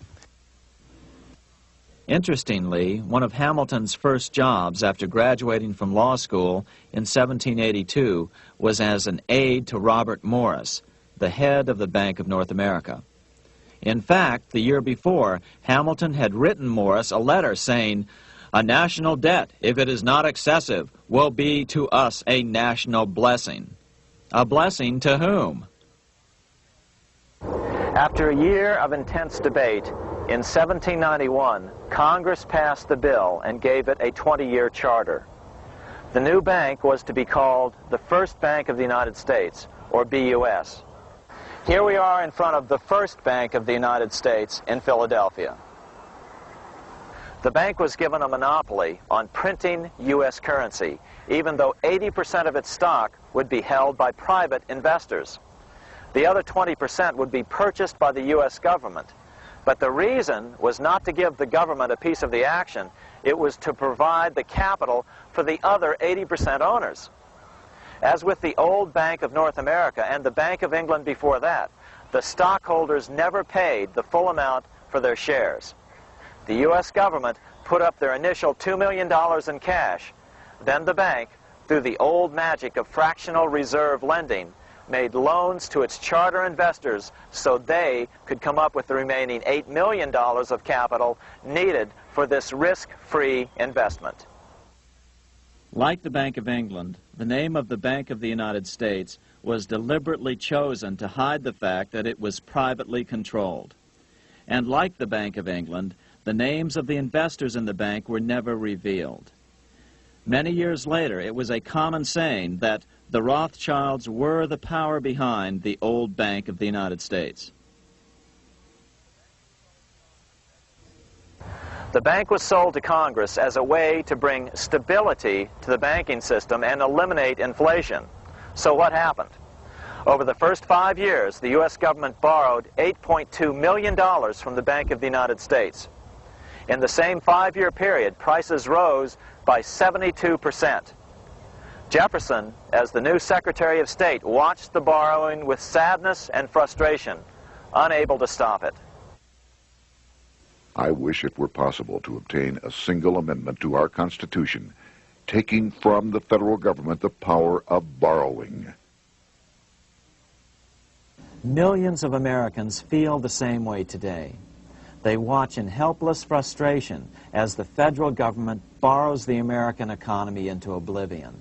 Interestingly, one of Hamilton's first jobs after graduating from law school in 1782 was as an aide to Robert Morris, the head of the Bank of North America. In fact, the year before, Hamilton had written Morris a letter saying, "A national debt, if it is not excessive, will be to us a national blessing." A blessing to whom? After a year of intense debate, in 1791, Congress passed the bill and gave it a 20-year charter. The new bank was to be called the First Bank of the United States, or BUS. Here we are in front of the First Bank of the United States in Philadelphia. The bank was given a monopoly on printing U.S. currency, even though 80% of its stock would be held by private investors. The other 20% would be purchased by the U.S. government. But the reason was not to give the government a piece of the action. It was to provide the capital for the other 80% owners. As with the old Bank of North America and the Bank of England before that, the stockholders never paid the full amount for their shares. The U.S. government put up their initial $2 million in cash. Then the bank, through the old magic of fractional reserve lending, made loans to its charter investors so they could come up with the remaining $8 million of capital needed for this risk-free investment. Like the Bank of England, the name of the Bank of the United States was deliberately chosen to hide the fact that it was privately controlled. And like the Bank of England, the names of the investors in the bank were never revealed. Many years later, it was a common saying that the Rothschilds were the power behind the old Bank of the United States. The bank was sold to Congress as a way to bring stability to the banking system and eliminate inflation. So what happened? Over the first 5 years, the U.S. government borrowed $8.2 million from the Bank of the United States. In the same 5-year period, prices rose by 72%. Jefferson, as the new Secretary of State, watched the borrowing with sadness and frustration, unable to stop it. I wish it were possible to obtain a single amendment to our Constitution, taking from the federal government the power of borrowing. Millions of Americans feel the same way today. They watch in helpless frustration as the federal government borrows the American economy into oblivion.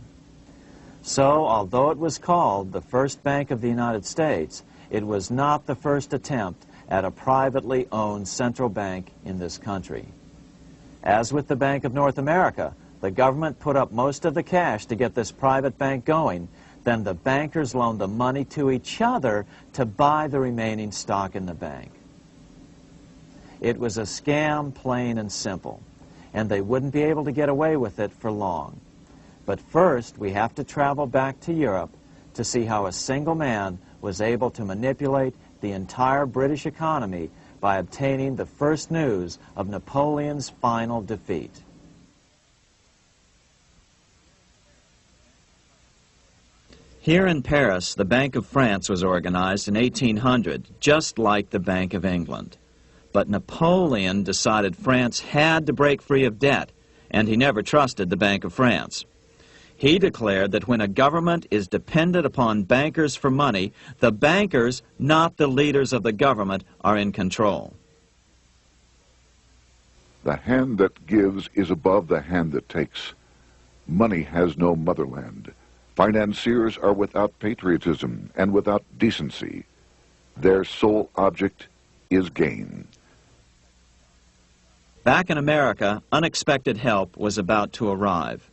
So, although it was called the First Bank of the United States, it was not the first attempt at a privately owned central bank in this country. As with the Bank of North America, the government put up most of the cash to get this private bank going, then the bankers loaned the money to each other to buy the remaining stock in the bank. It was a scam, plain and simple, and they wouldn't be able to get away with it for long. But first, we have to travel back to Europe to see how a single man was able to manipulate the entire British economy by obtaining the first news of Napoleon's final defeat. Here in Paris, the Bank of France was organized in 1800, just like the Bank of England. But Napoleon decided France had to break free of debt, and he never trusted the Bank of France. He declared that when a government is dependent upon bankers for money, the bankers, not the leaders of the government, are in control. The hand that gives is above the hand that takes. Money has no motherland. Financiers are without patriotism and without decency. Their sole object is gain. Back in America, unexpected help was about to arrive.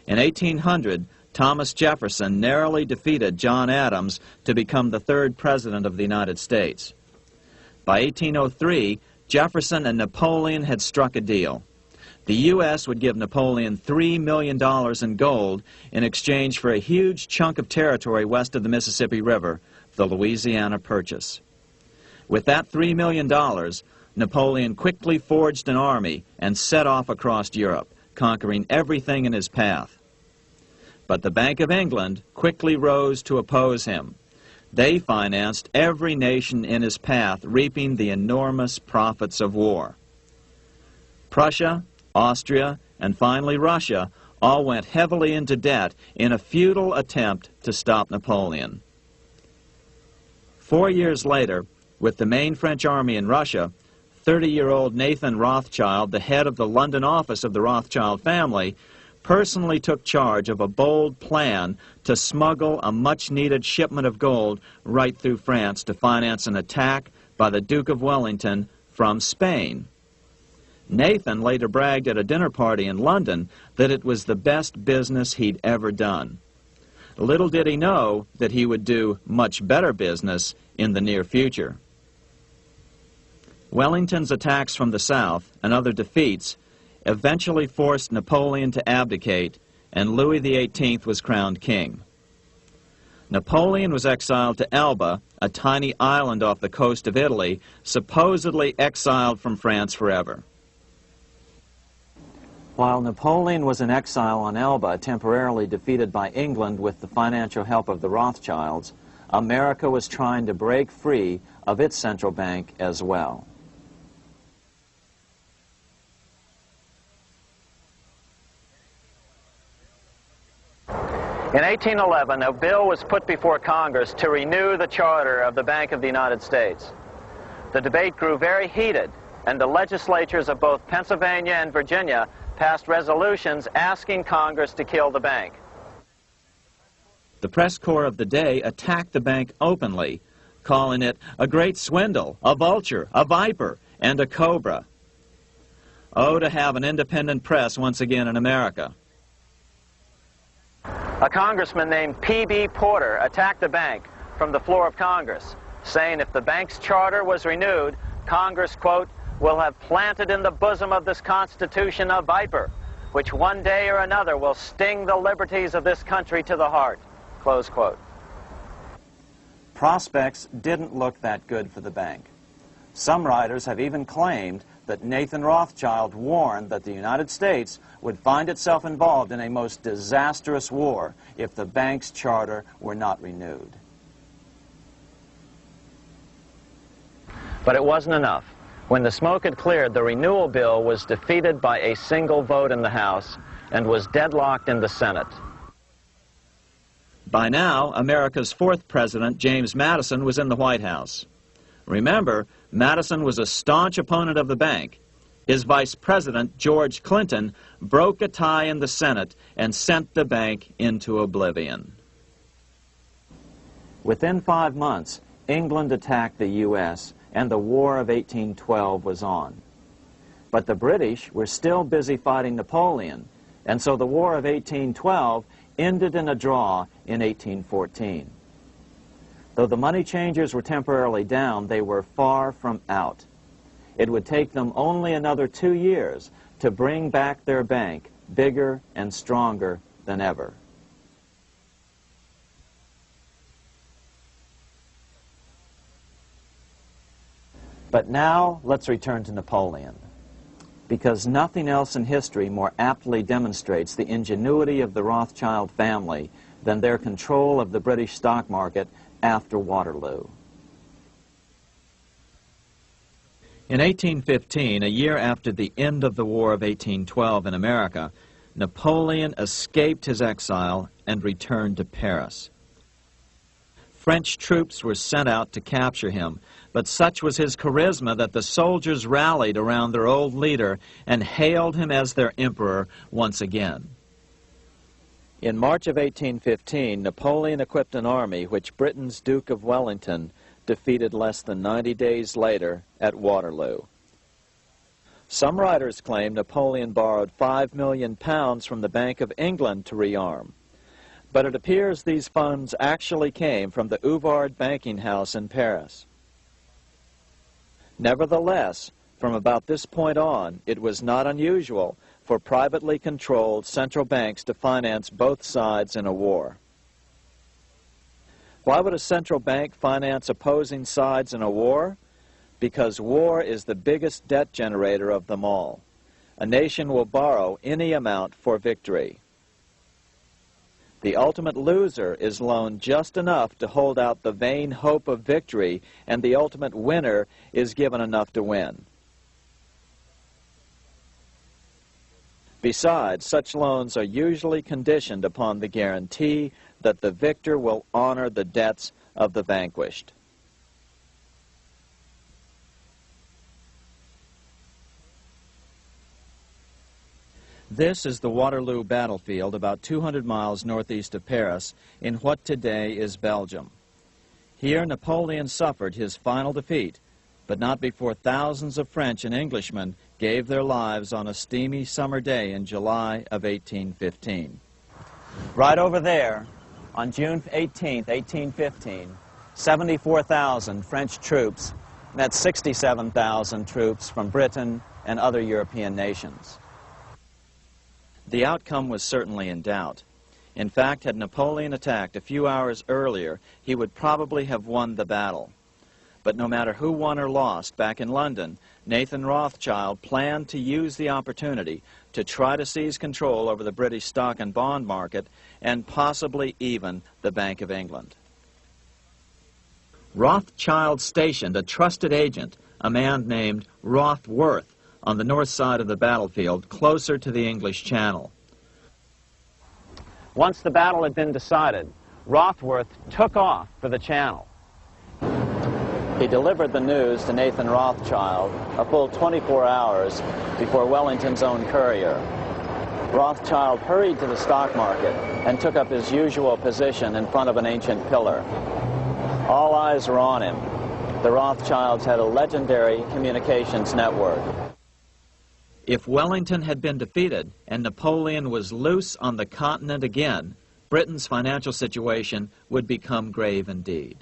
In 1800, Thomas Jefferson narrowly defeated John Adams to become the third president of the United States. By 1803, Jefferson and Napoleon had struck a deal. The U.S. would give Napoleon $3 million in gold in exchange for a huge chunk of territory west of the Mississippi River, the Louisiana Purchase. With that $3 million, Napoleon quickly forged an army and set off across Europe, conquering everything in his path. But the Bank of England quickly rose to oppose him. They financed every nation in his path, reaping the enormous profits of war. Prussia, Austria, and finally Russia all went heavily into debt in a futile attempt to stop Napoleon. 4 years later, with the main French army in Russia, 30-year-old Nathan Rothschild, the head of the London office of the Rothschild family, personally took charge of a bold plan to smuggle a much-needed shipment of gold right through France to finance an attack by the Duke of Wellington from Spain. Nathan later bragged at a dinner party in London that it was the best business he'd ever done. Little did he know that he would do much better business in the near future. Wellington's attacks from the south and other defeats eventually forced Napoleon to abdicate, and Louis XVIII was crowned king. Napoleon was exiled to Elba, a tiny island off the coast of Italy, supposedly exiled from France forever. While Napoleon was in exile on Elba, temporarily defeated by England with the financial help of the Rothschilds, America was trying to break free of its central bank as well. In 1811, a bill was put before Congress to renew the charter of the Bank of the United States. The debate grew very heated, and the legislatures of both Pennsylvania and Virginia passed resolutions asking Congress to kill the bank. The press corps of the day attacked the bank openly, calling it a great swindle, a vulture, a viper, and a cobra. Oh, to have an independent press once again in America. A congressman named P.B. Porter attacked the bank from the floor of Congress, saying if the bank's charter was renewed, Congress, quote, will have planted in the bosom of this Constitution a viper, which one day or another will sting the liberties of this country to the heart, close quote. Prospects didn't look that good for the bank. Some writers have even claimed that Nathan Rothschild warned that the United States would find itself involved in a most disastrous war if the bank's charter were not renewed. But it wasn't enough. When the smoke had cleared, the renewal bill was defeated by a single vote in the House and was deadlocked in the Senate. By now, America's fourth president, James Madison, was in the White House. Remember, Madison was a staunch opponent of the bank. His vice president, George Clinton, broke a tie in the Senate and sent the bank into oblivion. Within 5 months, England attacked the U.S., and the War of 1812 was on. But the British were still busy fighting Napoleon, and so the War of 1812 ended in a draw in 1814. Though the money changers were temporarily down, they were far from out. It would take them only another 2 years to bring back their bank bigger and stronger than ever. But now, let's return to Napoleon, because nothing else in history more aptly demonstrates the ingenuity of the Rothschild family than their control of the British stock market after Waterloo. In 1815, a year after the end of the War of 1812 in America, Napoleon escaped his exile and returned to Paris. French troops were sent out to capture him, but such was his charisma that the soldiers rallied around their old leader and hailed him as their emperor once again. In March of 1815, Napoleon equipped an army which Britain's Duke of Wellington defeated less than 90 days later at Waterloo. Some writers claim Napoleon borrowed £5 million from the Bank of England to rearm. But it appears these funds actually came from the Ouvard banking house in Paris. Nevertheless, from about this point on, it was not unusual for privately controlled central banks to finance both sides in a war. Why would a central bank finance opposing sides in a war? Because war is the biggest debt generator of them all. A nation will borrow any amount for victory. The ultimate loser is loaned just enough to hold out the vain hope of victory, and the ultimate winner is given enough to win. Besides, such loans are usually conditioned upon the guarantee that the victor will honor the debts of the vanquished. This is the Waterloo battlefield about 200 miles northeast of Paris in what today is Belgium. Here Napoleon suffered his final defeat, but not before thousands of French and Englishmen gave their lives on a steamy summer day in July of 1815. Right over there, on June 18, 1815, 74,000 French troops met 67,000 troops from Britain and other European nations. The outcome was certainly in doubt. In fact, had Napoleon attacked a few hours earlier, he would probably have won the battle. But no matter who won or lost, back in London, Nathan Rothschild planned to use the opportunity to try to seize control over the British stock and bond market and possibly even the Bank of England. Rothschild stationed a trusted agent, a man named Rothworth, on the north side of the battlefield, closer to the English Channel. Once the battle had been decided, Rothworth took off for the Channel. He delivered the news to Nathan Rothschild a full 24 hours before Wellington's own courier. Rothschild hurried to the stock market and took up his usual position in front of an ancient pillar. All eyes were on him. The Rothschilds had a legendary communications network. If Wellington had been defeated and Napoleon was loose on the continent again, Britain's financial situation would become grave indeed.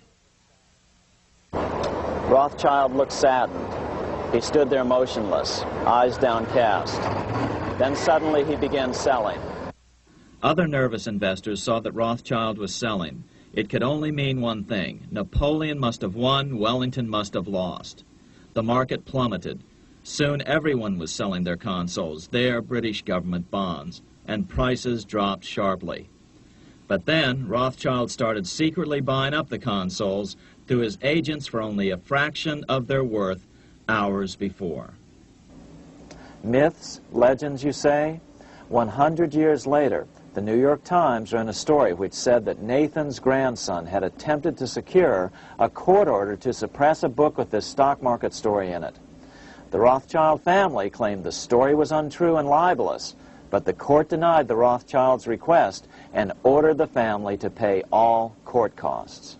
Rothschild looked saddened. He stood there motionless, eyes downcast. Then suddenly he began selling. Other nervous investors saw that Rothschild was selling. It could only mean one thing. Napoleon must have won, Wellington must have lost. The market plummeted. Soon everyone was selling their consols, their British government bonds, and prices dropped sharply. But then Rothschild started secretly buying up the consols through his agents for only a fraction of their worth hours before. Myths, legends, you say? 100 years later, the New York Times ran a story which said that Nathan's grandson had attempted to secure a court order to suppress a book with this stock market story in it. The Rothschild family claimed the story was untrue and libelous, but the court denied the Rothschilds' request and ordered the family to pay all court costs.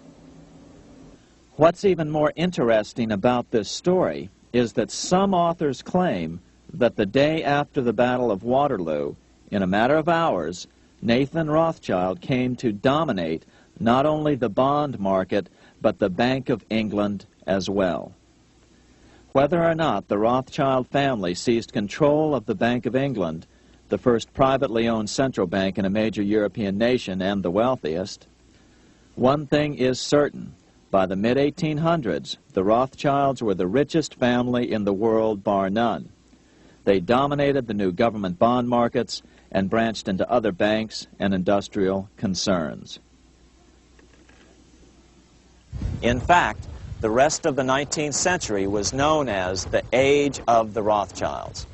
What's even more interesting about this story is that some authors claim that the day after the Battle of Waterloo, in a matter of hours, Nathan Rothschild came to dominate not only the bond market, but the Bank of England as well. Whether or not the Rothschild family seized control of the Bank of England, the first privately owned central bank in a major European nation and the wealthiest, one thing is certain. By the mid-1800s, the Rothschilds were the richest family in the world, bar none. They dominated the new government bond markets and branched into other banks and industrial concerns. In fact, the rest of the 19th century was known as the Age of the Rothschilds.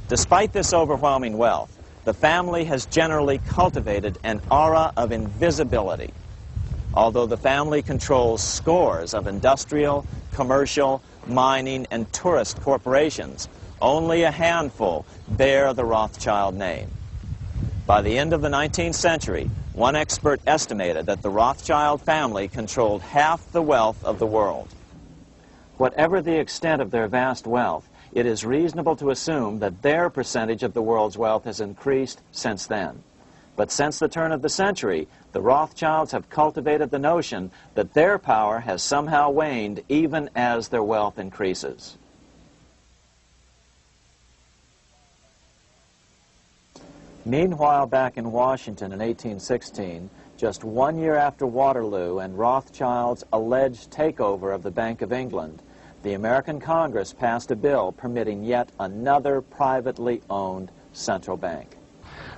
Despite this overwhelming wealth, the family has generally cultivated an aura of invisibility. Although the family controls scores of industrial, commercial, mining, and tourist corporations, only a handful bear the Rothschild name. By the end of the 19th century, one expert estimated that the Rothschild family controlled half the wealth of the world. Whatever the extent of their vast wealth, it is reasonable to assume that their percentage of the world's wealth has increased since then. But since the turn of the century, the Rothschilds have cultivated the notion that their power has somehow waned even as their wealth increases. Meanwhile, back in Washington in 1816, just 1 year after Waterloo and Rothschild's alleged takeover of the Bank of England, the American Congress passed a bill permitting yet another privately owned central bank.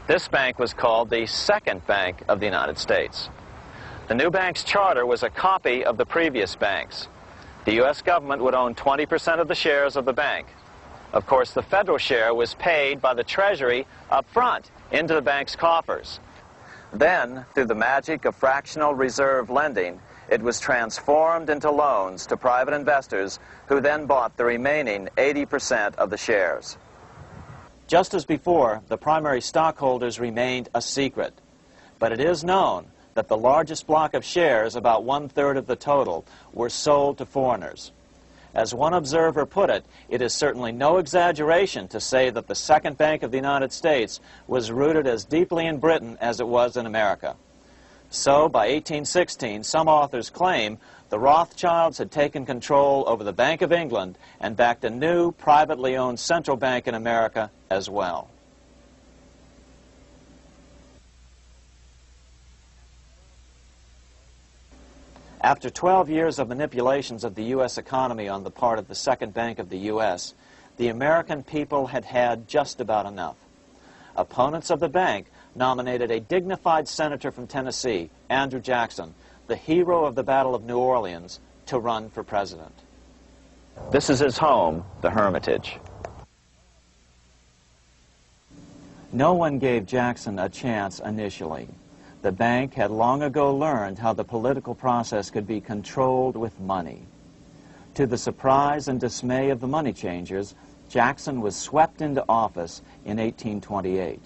This bank was called the Second Bank of the United States. The new bank's charter was a copy of the previous banks. The U.S. government would own 20% of the shares of the bank. Of course, the federal share was paid by the Treasury up front into the bank's coffers. Then, through the magic of fractional reserve lending, it was transformed into loans to private investors who then bought the remaining 80% of the shares. Just as before, the primary stockholders remained a secret. But it is known that the largest block of shares, about 1/3 of the total, were sold to foreigners. As one observer put it, it is certainly no exaggeration to say that the Second Bank of the United States was rooted as deeply in Britain as it was in America. So, by 1816, some authors claim the Rothschilds had taken control over the Bank of England and backed a new privately owned central bank in America as well. After 12 years of manipulations of the U.S. economy on the part of the Second Bank of the U.S., the American people had had just about enough. Opponents of the bank nominated a dignified senator from Tennessee, Andrew Jackson, the hero of the Battle of New Orleans, to run for president. This is his home, the Hermitage. No one gave Jackson a chance initially. The bank had long ago learned how the political process could be controlled with money. To the surprise and dismay of the money changers, Jackson was swept into office in 1828.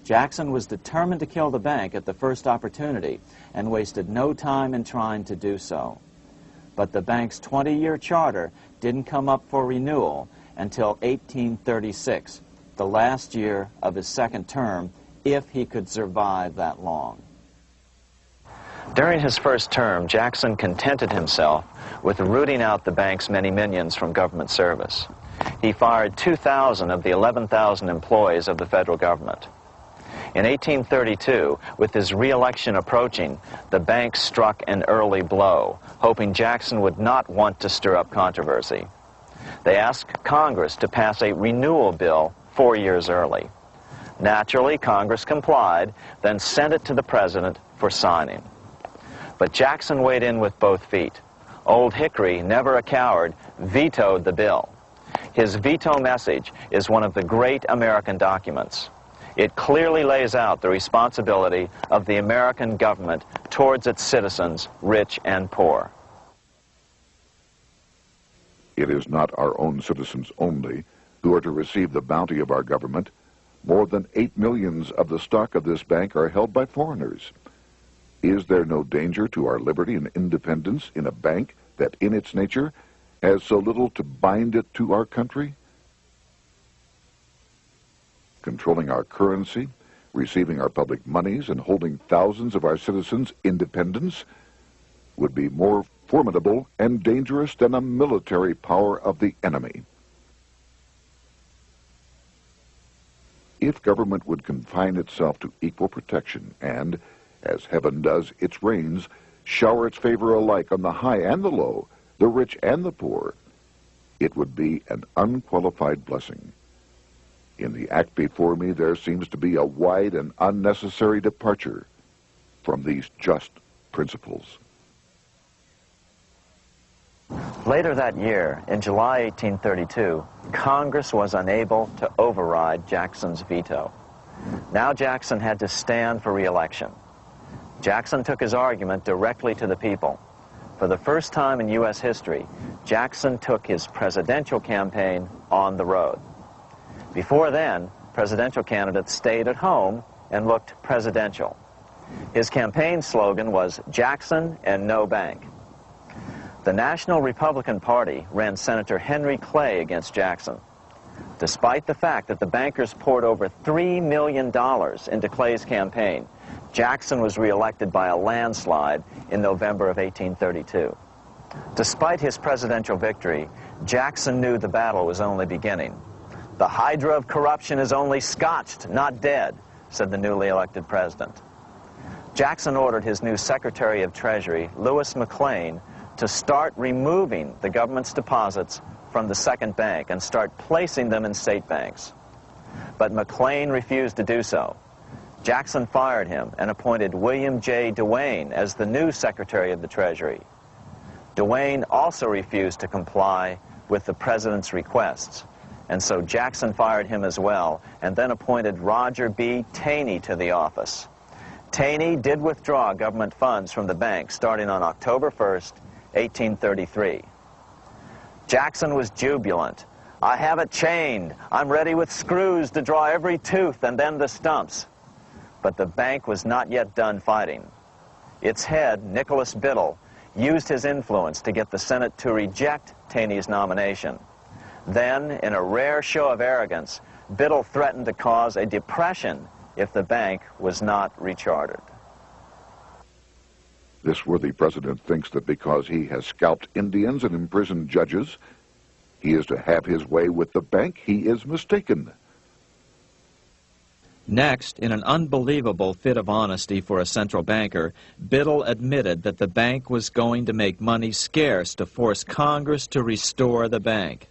Jackson was determined to kill the bank at the first opportunity and wasted no time in trying to do so. But the bank's 20-year charter didn't come up for renewal until 1836, the last year of his second term, if he could survive that long. During his first term, Jackson contented himself with rooting out the bank's many minions from government service. He fired 2,000 of the 11,000 employees of the federal government. In 1832, with his re-election approaching, the bank struck an early blow, hoping Jackson would not want to stir up controversy. They asked Congress to pass a renewal bill 4 years early. Naturally, Congress complied, then sent it to the president for signing. But Jackson weighed in with both feet. Old Hickory, never a coward, vetoed the bill. His veto message is one of the great American documents. It clearly lays out the responsibility of the American government towards its citizens, rich and poor. It is not our own citizens only who are to receive the bounty of our government. More than 8 millions of the stock of this bank are held by foreigners. Is there no danger to our liberty and independence in a bank that in its nature has so little to bind it to our country? Controlling our currency, receiving our public monies, and holding thousands of our citizens' independence would be more formidable and dangerous than a military power of the enemy. If government would confine itself to equal protection and, as heaven does its rains, shower its favor alike on the high and the low, the rich and the poor, it would be an unqualified blessing. In the act before me, there seems to be a wide and unnecessary departure from these just principles. Later that year, in July 1832, Congress was unable to override Jackson's veto. Now Jackson had to stand for re-election. Jackson took his argument directly to the people. For the first time in U.S. history, Jackson took his presidential campaign on the road. Before then, presidential candidates stayed at home and looked presidential. His campaign slogan was "Jackson and no bank." The National Republican Party ran Senator Henry Clay against Jackson. Despite the fact that the bankers poured over $3 million into Clay's campaign, Jackson was reelected by a landslide in November of 1832. Despite his presidential victory, Jackson knew the battle was only beginning. "The hydra of corruption is only scotched, not dead," said the newly elected president. Jackson ordered his new Secretary of Treasury, Lewis McLean, to start removing the government's deposits from the second bank and start placing them in state banks. But McLean refused to do so. Jackson fired him and appointed William J. Duane as the new Secretary of the Treasury. Duane also refused to comply with the president's requests, and so Jackson fired him as well and then appointed Roger B. Taney to the office. Taney did withdraw government funds from the bank starting on October 1st, 1833. Jackson was jubilant. "I have it chained. I'm ready with screws to draw every tooth and then the stumps." But the bank was not yet done fighting. Its head, Nicholas Biddle, used his influence to get the Senate to reject Taney's nomination. Then, in a rare show of arrogance, Biddle threatened to cause a depression if the bank was not rechartered. This worthy president thinks that because he has scalped Indians and imprisoned judges, he is to have his way with the bank. He is mistaken. Next, in an unbelievable fit of honesty for a central banker, Biddle admitted that the bank was going to make money scarce to force Congress to restore the bank.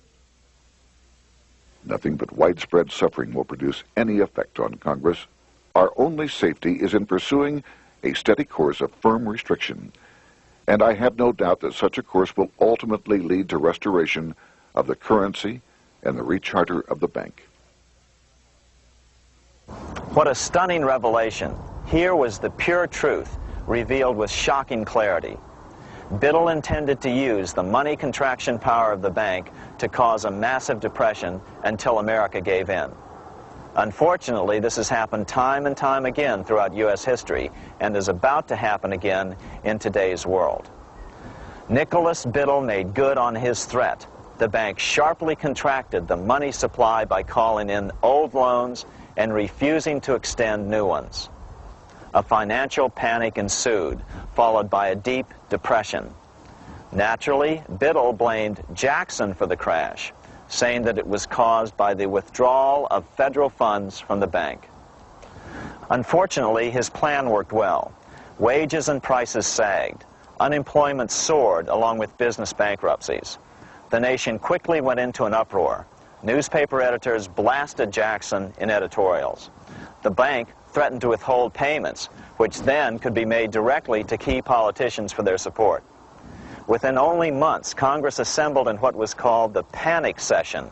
Nothing but widespread suffering will produce any effect on Congress. Our only safety is in pursuing a steady course of firm restriction, and I have no doubt that such a course will ultimately lead to restoration of the currency and the recharter of the bank. What a stunning revelation. Here was the pure truth, revealed with shocking clarity. Biddle intended to use the money contraction power of the bank to cause a massive depression until America gave in. Unfortunately, this has happened time and time again throughout U.S. history and is about to happen again in today's world. Nicholas Biddle made good on his threat. The bank sharply contracted the money supply by calling in old loans and refusing to extend new ones. A financial panic ensued, followed by a deep depression. Naturally, Biddle blamed Jackson for the crash, saying that it was caused by the withdrawal of federal funds from the bank. Unfortunately, his plan worked well. Wages and prices sagged. Unemployment soared along with business bankruptcies. The nation quickly went into an uproar. Newspaper editors blasted Jackson in editorials. The bank threatened to withhold payments, which then could be made directly to key politicians for their support. Within only months, Congress assembled in what was called the panic session.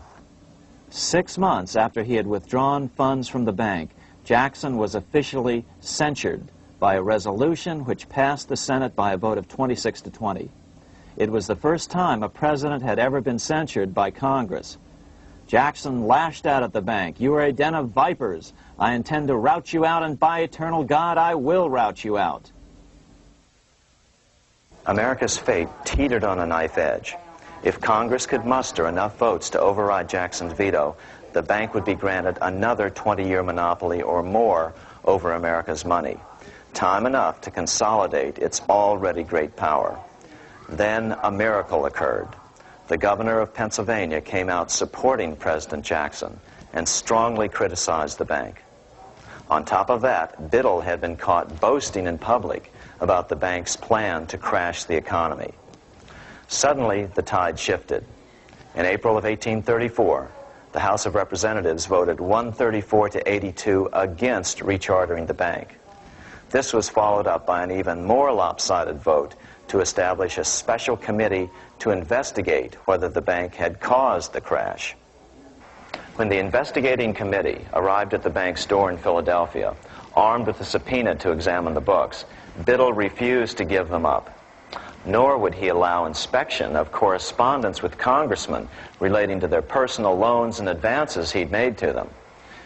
6 months after he had withdrawn funds from the bank, Jackson was officially censured by a resolution which passed the Senate by a vote of 26 to 20. It was the first time a president had ever been censured by Congress. Jackson lashed out at the bank. "You are a den of vipers. I intend to rout you out, and by eternal God, I will rout you out." America's fate teetered on a knife edge. If Congress could muster enough votes to override Jackson's veto, the bank would be granted another 20-year monopoly or more over America's money, time enough to consolidate its already great power. Then a miracle occurred. The governor of Pennsylvania came out supporting President Jackson and strongly criticized the bank. On top of that, Biddle had been caught boasting in public about the bank's plan to crash the economy. Suddenly, the tide shifted. In April of 1834, the House of Representatives voted 134 to 82 against rechartering the bank. This was followed up by an even more lopsided vote to establish a special committee to investigate whether the bank had caused the crash. When the investigating committee arrived at the bank's door in Philadelphia, armed with a subpoena to examine the books, Biddle refused to give them up. Nor would he allow inspection of correspondence with congressmen relating to their personal loans and advances he'd made to them.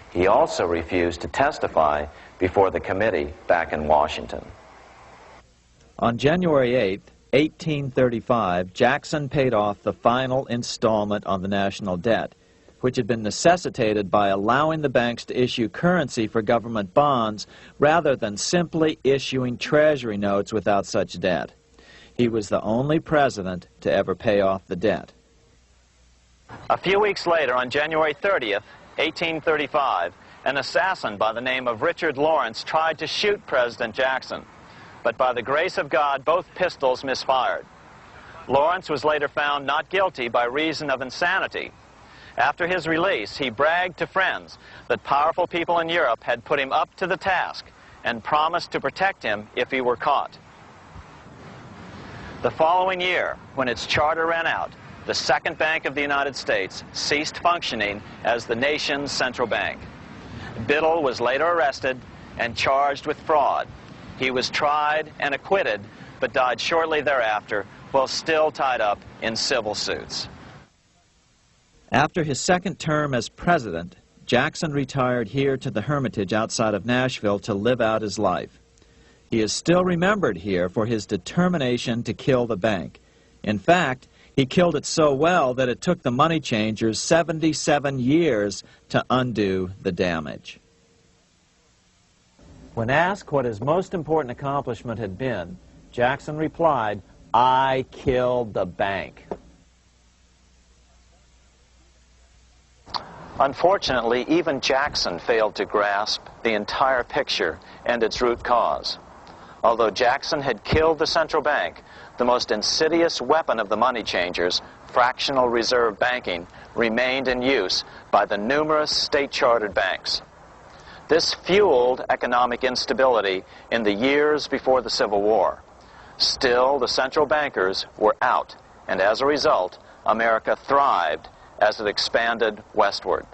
He also refused to testify before the committee back in Washington. On January 8th, 1835, Jackson paid off the final installment on the national debt, which had been necessitated by allowing the banks to issue currency for government bonds rather than simply issuing treasury notes without such debt. He was the only president to ever pay off the debt. A few weeks later, on January 30th, 1835, an assassin by the name of Richard Lawrence tried to shoot President Jackson, but by the grace of God, both pistols misfired. Lawrence was later found not guilty by reason of insanity. After his release, he bragged to friends that powerful people in Europe had put him up to the task and promised to protect him if he were caught. The following year, when its charter ran out, the Second Bank of the United States ceased functioning as the nation's central bank. Biddle was later arrested and charged with fraud. He was tried and acquitted, but died shortly thereafter while still tied up in civil suits. After his second term as president, Jackson retired here to the Hermitage outside of Nashville to live out his life. He is still remembered here for his determination to kill the bank. In fact, he killed it so well that it took the money changers 77 years to undo the damage. When asked what his most important accomplishment had been, Jackson replied, "I killed the bank." Unfortunately, even Jackson failed to grasp the entire picture and its root cause. Although Jackson had killed the central bank, the most insidious weapon of the money changers, fractional reserve banking, remained in use by the numerous state-chartered banks. This fueled economic instability in the years before the Civil War. Still, the central bankers were out, and as a result, America thrived as it expanded westward.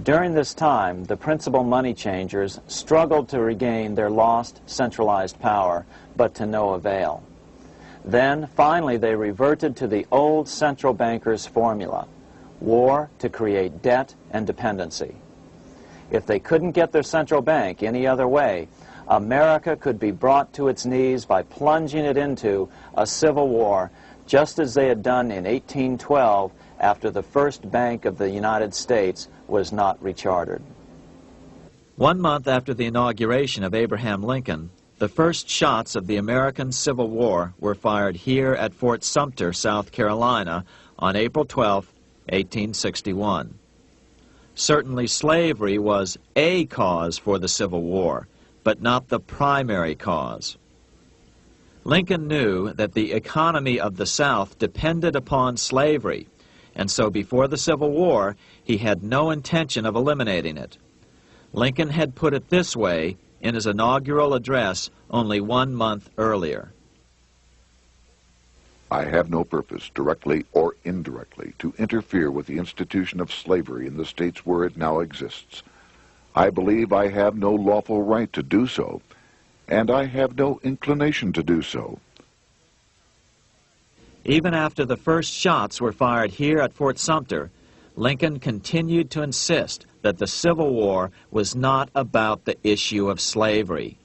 During this time, the principal money changers struggled to regain their lost centralized power, but to no avail. Then, finally, they reverted to the old central bankers' formula: war to create debt and dependency. If they couldn't get their central bank any other way, America could be brought to its knees by plunging it into a civil war, just as they had done in 1812 after the first Bank of the United States was not rechartered. 1 month after the inauguration of Abraham Lincoln, the first shots of the American Civil War were fired here at Fort Sumter, South Carolina, on April 12, 1861. Certainly slavery was a cause for the Civil War, but not the primary cause. Lincoln knew that the economy of the South depended upon slavery, and so before the Civil War, he had no intention of eliminating it. Lincoln had put it this way in his inaugural address only 1 month earlier. I have no purpose, directly or indirectly, to interfere with the institution of slavery in the states where it now exists. I believe I have no lawful right to do so, and I have no inclination to do so. Even after the first shots were fired here at Fort Sumter, Lincoln continued to insist that the Civil War was not about the issue of slavery.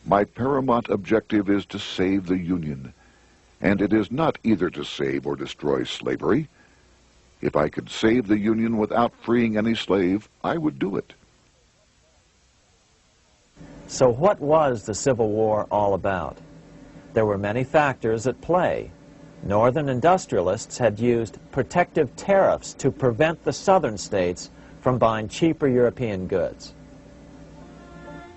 My paramount objective is to save the Union, and it is not either to save or destroy slavery. If I could save the Union without freeing any slave, I would do it. So what was the Civil War all about? There were many factors at play. Northern industrialists had used protective tariffs to prevent the southern states from buying cheaper European goods.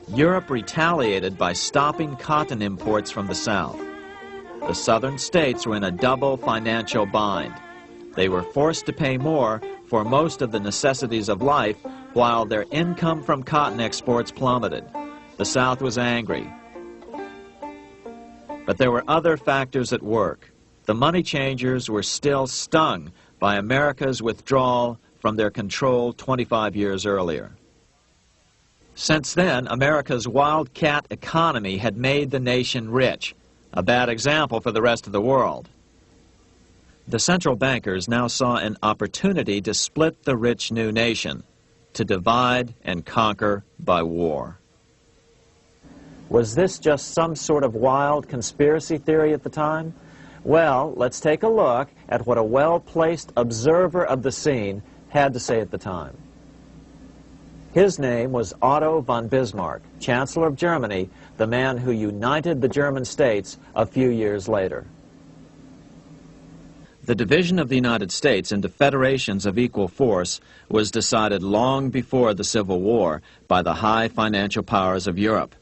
Europe retaliated by stopping cotton imports from the South. The southern states were in a double financial bind. They were forced to pay more for most of the necessities of life, while their income from cotton exports plummeted. The South was angry. But there were other factors at work. The money changers were still stung by America's withdrawal from their control 25 years earlier. Since then, America's wildcat economy had made the nation rich, a bad example for the rest of the world. The central bankers now saw an opportunity to split the rich new nation, to divide and conquer by war. Was this just some sort of wild conspiracy theory at the time? Well, let's take a look at what a well-placed observer of the scene had to say at the time. His name was Otto von Bismarck, Chancellor of Germany, the man who united the German states a few years later. The division of the United States into federations of equal force was decided long before the Civil War by the high financial powers of Europe.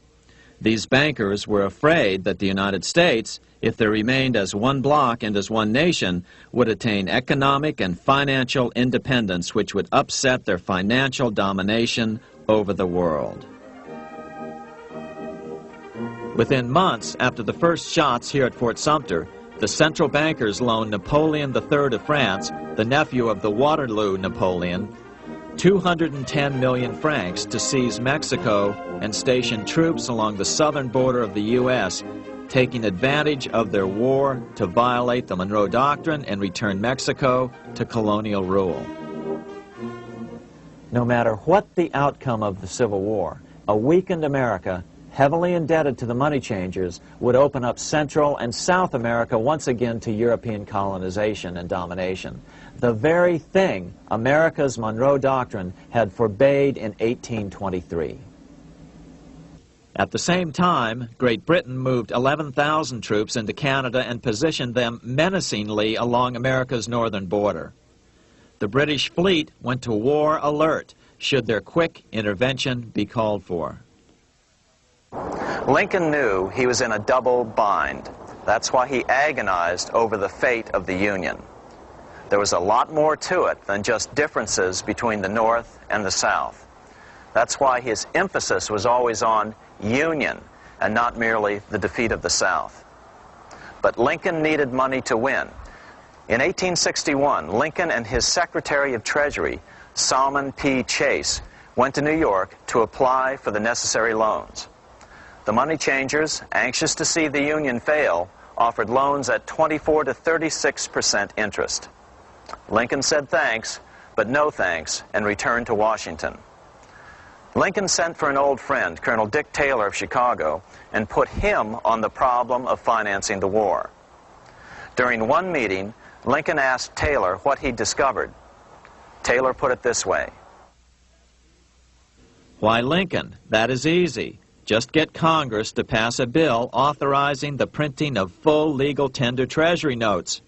These bankers were afraid that the United States, if they remained as one bloc and as one nation, would attain economic and financial independence which would upset their financial domination over the world. Within months after the first shots here at Fort Sumter, the central bankers loaned Napoleon III of France, the nephew of the Waterloo Napoleon, 210 million francs to seize Mexico and station troops along the southern border of the U.S., taking advantage of their war to violate the Monroe Doctrine and return Mexico to colonial rule. No matter what the outcome of the Civil War, a weakened America, heavily indebted to the money changers, would open up Central and South America once again to European colonization and domination. The very thing America's Monroe Doctrine had forbade in 1823. At the same time, Great Britain moved 11,000 troops into Canada and positioned them menacingly along America's northern border. The British fleet went to war alert should their quick intervention be called for. Lincoln knew he was in a double bind. That's why he agonized over the fate of the Union. There was a lot more to it than just differences between the North and the South. That's why his emphasis was always on union and not merely the defeat of the South. But Lincoln needed money to win. In 1861, Lincoln and his Secretary of Treasury, Salmon P. Chase, went to New York to apply for the necessary loans. The money changers, anxious to see the Union fail, offered loans at 24 to 36% interest. Lincoln said thanks, but no thanks, and returned to Washington. Lincoln sent for an old friend, Colonel Dick Taylor of Chicago, and put him on the problem of financing the war. During one meeting, Lincoln asked Taylor what he'd discovered. Taylor put it this way. Why, Lincoln, that is easy. Just get Congress to pass a bill authorizing the printing of full legal tender Treasury notes,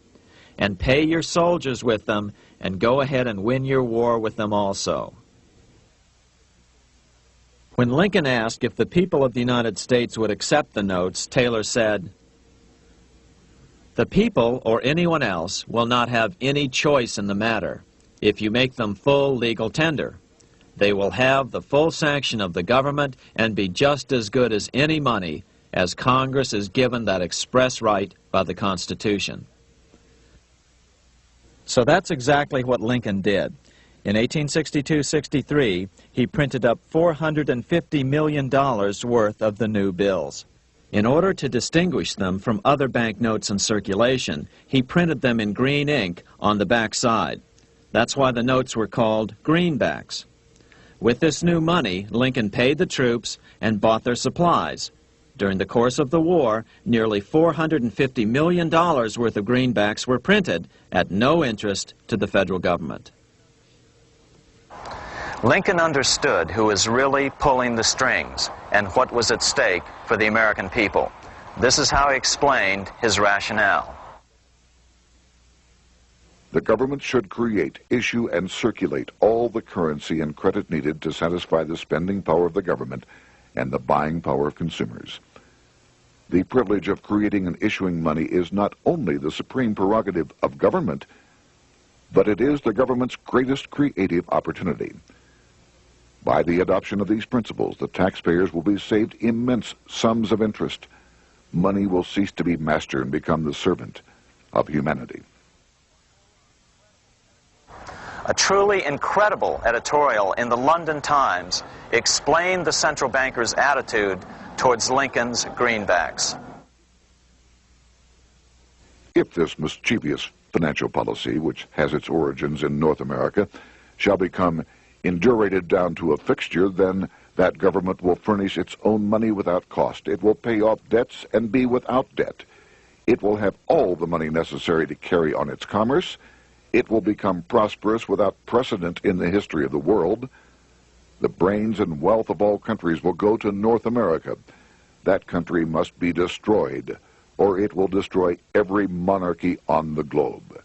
and pay your soldiers with them, and go ahead and win your war with them also. When Lincoln asked if the people of the United States would accept the notes, Taylor said, "The people, or anyone else, will not have any choice in the matter if you make them full legal tender. They will have the full sanction of the government and be just as good as any money, as Congress is given that express right by the Constitution." So that's exactly what Lincoln did. In 1862-63, he printed up $450 million worth of the new bills. In order to distinguish them from other banknotes in circulation, he printed them in green ink on the back side. That's why the notes were called greenbacks. With this new money, Lincoln paid the troops and bought their supplies. During the course of the war, nearly $450 million worth of greenbacks were printed at no interest to the federal government. Lincoln understood who was really pulling the strings and what was at stake for the American people. This is how he explained his rationale. The government should create, issue, and circulate all the currency and credit needed to satisfy the spending power of the government and the buying power of consumers. The privilege of creating and issuing money is not only the supreme prerogative of government, but it is the government's greatest creative opportunity. By the adoption of these principles, the taxpayers will be saved immense sums of interest. Money will cease to be master and become the servant of humanity. A truly incredible editorial in the London Times explained the central banker's attitude towards Lincoln's greenbacks. If this mischievous financial policy, which has its origins in North America, shall become indurated down to a fixture, then That government will furnish its own money without cost. It will pay off debts and be without debt. It will have all the money necessary to carry on its commerce. It will become prosperous without precedent in the history of the world. The brains and wealth of all countries will go to North America. That country must be destroyed, or it will destroy every monarchy on the globe.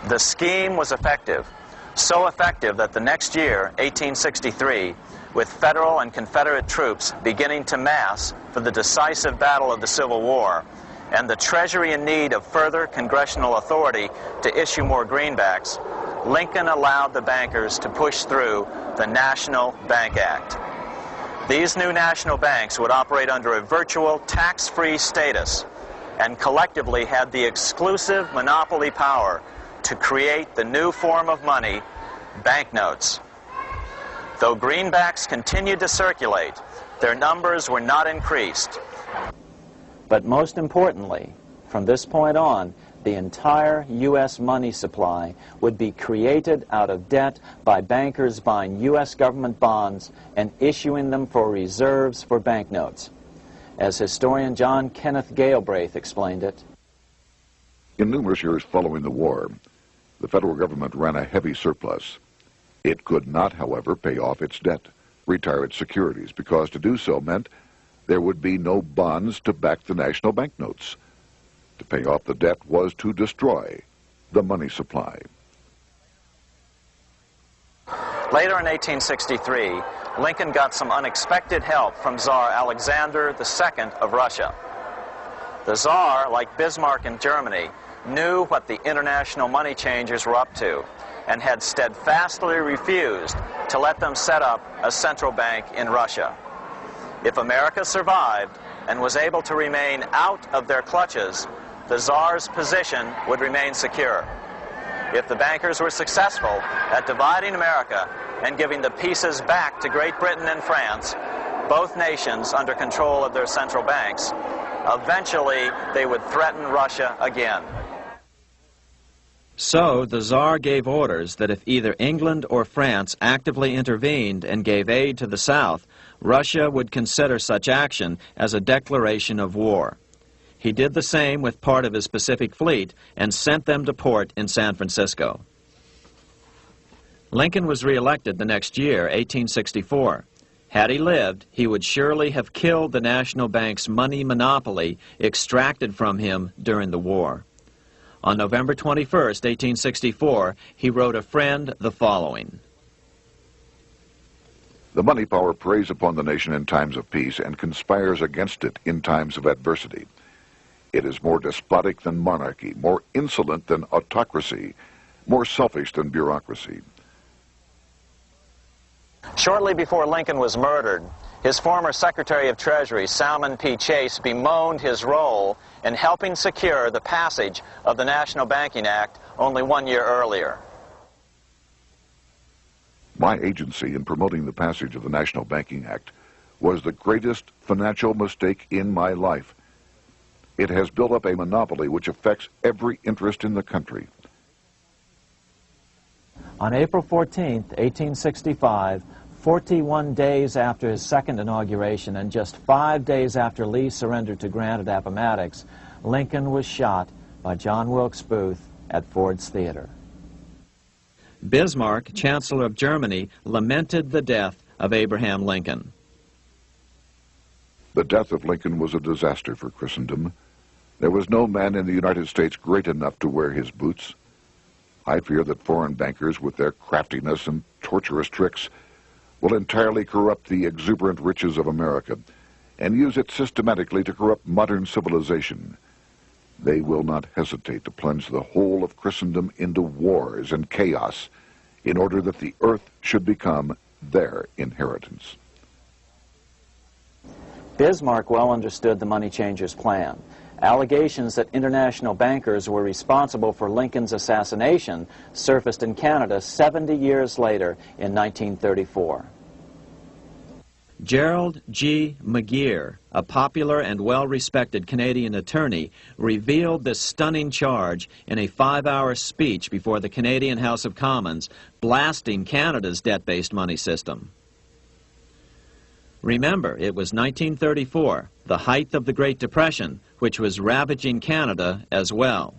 The scheme was effective, so effective that the next year, 1863, with Federal and Confederate troops beginning to mass for the decisive battle of the Civil War, and the Treasury in need of further congressional authority to issue more greenbacks, Lincoln allowed the bankers to push through the National Bank Act. These new national banks would operate under a virtual tax-free status and collectively had the exclusive monopoly power to create the new form of money, banknotes. Though greenbacks continued to circulate, their numbers were not increased. But most importantly, from this point on, the entire U.S. money supply would be created out of debt by bankers buying U.S. government bonds and issuing them for reserves for banknotes. As historian John Kenneth Galbraith explained it, in numerous years following the war, the federal government ran a heavy surplus. It could not, however, pay off its debt, retire its securities, because to do so meant there would be no bonds to back the national banknotes. To pay off the debt was to destroy the money supply. later in 1863, Lincoln got some unexpected help from Tsar Alexander II of Russia. The Tsar, like Bismarck in Germany, knew what the international money changers were up to and had steadfastly refused to let them set up a central bank in Russia. If America survived and was able to remain out of their clutches, the Tsar's position would remain secure. If the bankers were successful at dividing America and giving the pieces back to Great Britain and France, both nations under control of their central banks, eventually they would threaten Russia again. So the Tsar gave orders that if either England or France actively intervened and gave aid to the South, Russia would consider such action as a declaration of war. He did the same with part of his Pacific Fleet and sent them to port in San Francisco. Lincoln was reelected the next year, 1864. Had he lived, he would surely have killed the national bank's money monopoly extracted from him during the war. On November 21st, 1864, he wrote a friend the following. The money power preys upon the nation in times of peace and conspires against it in times of adversity. It is more despotic than monarchy, more insolent than autocracy, more selfish than bureaucracy. Shortly before Lincoln was murdered, his former Secretary of Treasury, Salmon P. Chase, bemoaned his role in helping secure the passage of the National Banking Act only 1 year earlier. My agency in promoting the passage of the National Banking Act was the greatest financial mistake in my life. It has built up a monopoly which affects every interest in the country. On April 14th, 1865, 41 days after his second inauguration and just 5 days after Lee surrendered to Grant at Appomattox, Lincoln was shot by John Wilkes Booth at Ford's Theater. Bismarck, Chancellor of Germany, lamented the death of Abraham Lincoln. The death of Lincoln was a disaster for Christendom. There was no man in the United States great enough to wear his boots. I fear that foreign bankers, with their craftiness and tortuous tricks, will entirely corrupt the exuberant riches of America and use it systematically to corrupt modern civilization. They will not hesitate to plunge the whole of Christendom into wars and chaos in order that the earth should become their inheritance. Bismarck well understood the money changers' plan. Allegations that international bankers were responsible for Lincoln's assassination surfaced in Canada 70 years later in 1934. Gerald G. McGeer, a popular and well-respected Canadian attorney, revealed this stunning charge in a 5-hour speech before the Canadian House of Commons, blasting Canada's debt-based money system. Remember, it was 1934, the height of the Great Depression, which was ravaging Canada as well.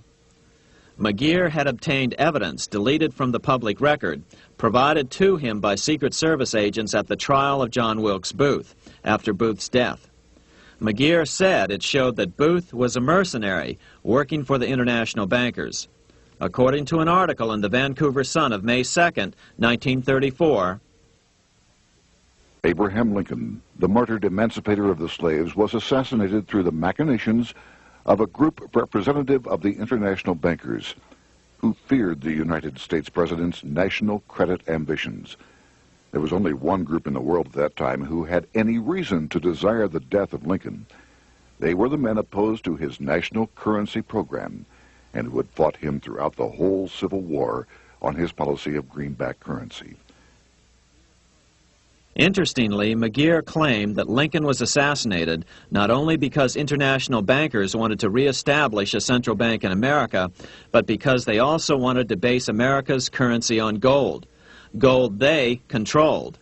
McGeer had obtained evidence deleted from the public record, provided to him by Secret Service agents at the trial of John Wilkes Booth after Booth's death. McGeer said it showed that Booth was a mercenary working for the international bankers. According to an article in the Vancouver Sun of May 2nd, 1934, Abraham Lincoln, the martyred emancipator of the slaves, was assassinated through the machinations of a group representative of the international bankers who feared the United States president's national credit ambitions. There was only one group in the world at that time who had any reason to desire the death of Lincoln. They were the men opposed to his national currency program and who had fought him throughout the whole Civil War on his policy of greenback currency. Interestingly, McGeer claimed that Lincoln was assassinated not only because international bankers wanted to reestablish a central bank in America, but because they also wanted to base America's currency on gold. Gold they controlled.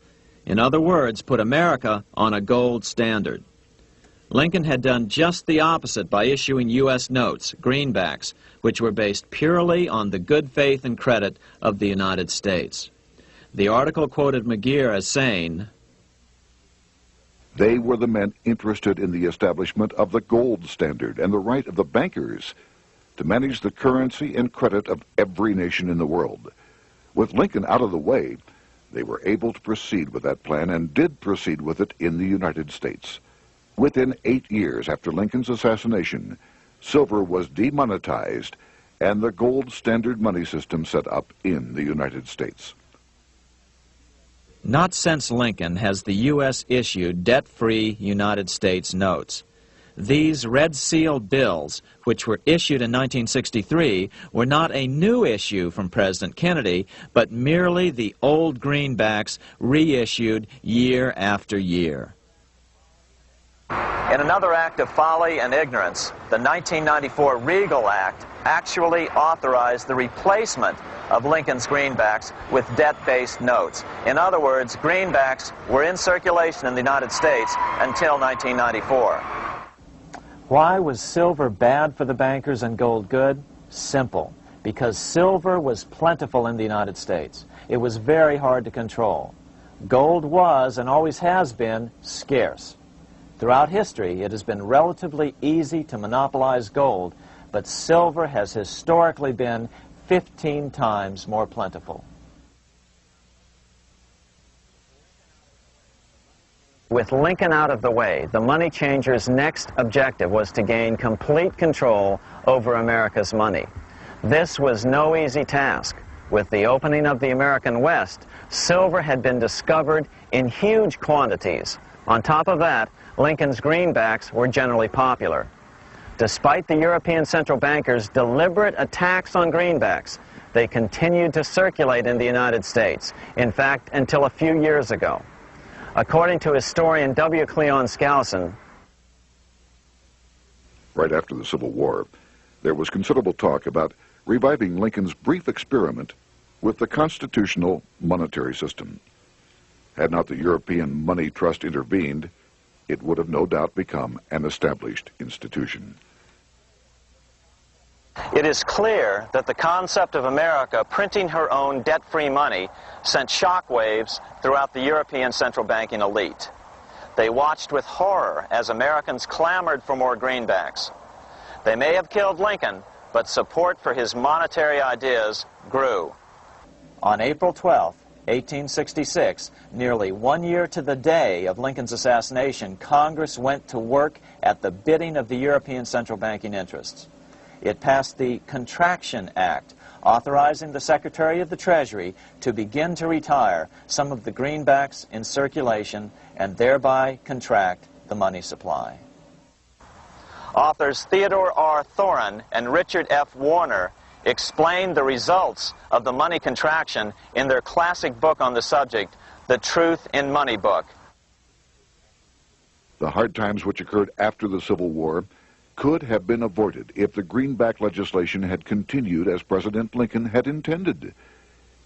In other words, put America on a gold standard. Lincoln had done just the opposite by issuing U.S. notes, greenbacks, which were based purely on the good faith and credit of the United States. The article quoted McGeer as saying, "They were the men interested in the establishment of the gold standard and the right of the bankers to manage the currency and credit of every nation in the world. With Lincoln out of the way, they were able to proceed with that plan and did proceed with it in the United States. Within 8 years after Lincoln's assassination, silver was demonetized and the gold standard money system set up in the United States." Not since Lincoln has the U.S. issued debt-free United States notes. These red seal bills, which were issued in 1963, were not a new issue from President Kennedy, but merely the old greenbacks reissued year after year. In another act of folly and ignorance, the 1994 Regal Act actually authorized the replacement of Lincoln's greenbacks with debt-based notes. In other words, greenbacks were in circulation in the United States until 1994. Why was silver bad for the bankers and gold good? Simple. Because silver was plentiful in the United States. It was very hard to control. Gold was, and always has been, scarce. Throughout history, it has been relatively easy to monopolize gold, but silver has historically been 15 times more plentiful. With Lincoln out of the way, the money changers' next objective was to gain complete control over America's money. This was no easy task. With the opening of the American West, silver had been discovered in huge quantities. On top of that, Lincoln's greenbacks were generally popular. Despite the European central bankers' deliberate attacks on greenbacks, they continued to circulate in the United States, in fact, until a few years ago. According to historian W. Cleon Skousen, right after the Civil War, there was considerable talk about reviving Lincoln's brief experiment with the constitutional monetary system. Had not the European Money Trust intervened, it would have no doubt become an established institution. it is clear that the concept of America printing her own debt-free money sent shockwaves throughout the European central banking elite. They watched with horror as Americans clamored for more greenbacks. They may have killed Lincoln, but support for his monetary ideas grew. On April 12, 1866, nearly 1 year to the day of Lincoln's assassination, Congress went to work at the bidding of the European central banking interests. It passed the Contraction Act, authorizing the Secretary of the Treasury to begin to retire some of the greenbacks in circulation and thereby contract the money supply. Authors Theodore R. Thorin and Richard F. Warner explained the results of the money contraction in their classic book on the subject, The Truth in Money Book. The hard times which occurred after the Civil War could have been avoided if the greenback legislation had continued as President Lincoln had intended.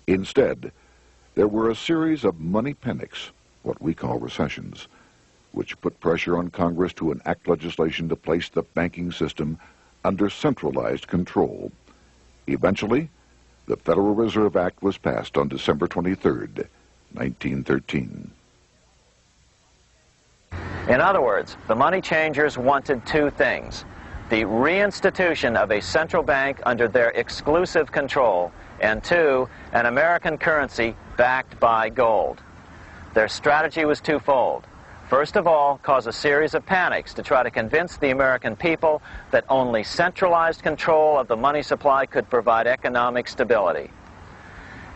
Instead, there were a series of money panics, what we call recessions, which put pressure on Congress to enact legislation to place the banking system under centralized control. Eventually, the Federal Reserve Act was passed on December 23, 1913. In other words, the money changers wanted two things: the reinstitution of a central bank under their exclusive control, and two, an American currency backed by gold. Their strategy was twofold. First of all, cause a series of panics to try to convince the American people that only centralized control of the money supply could provide economic stability.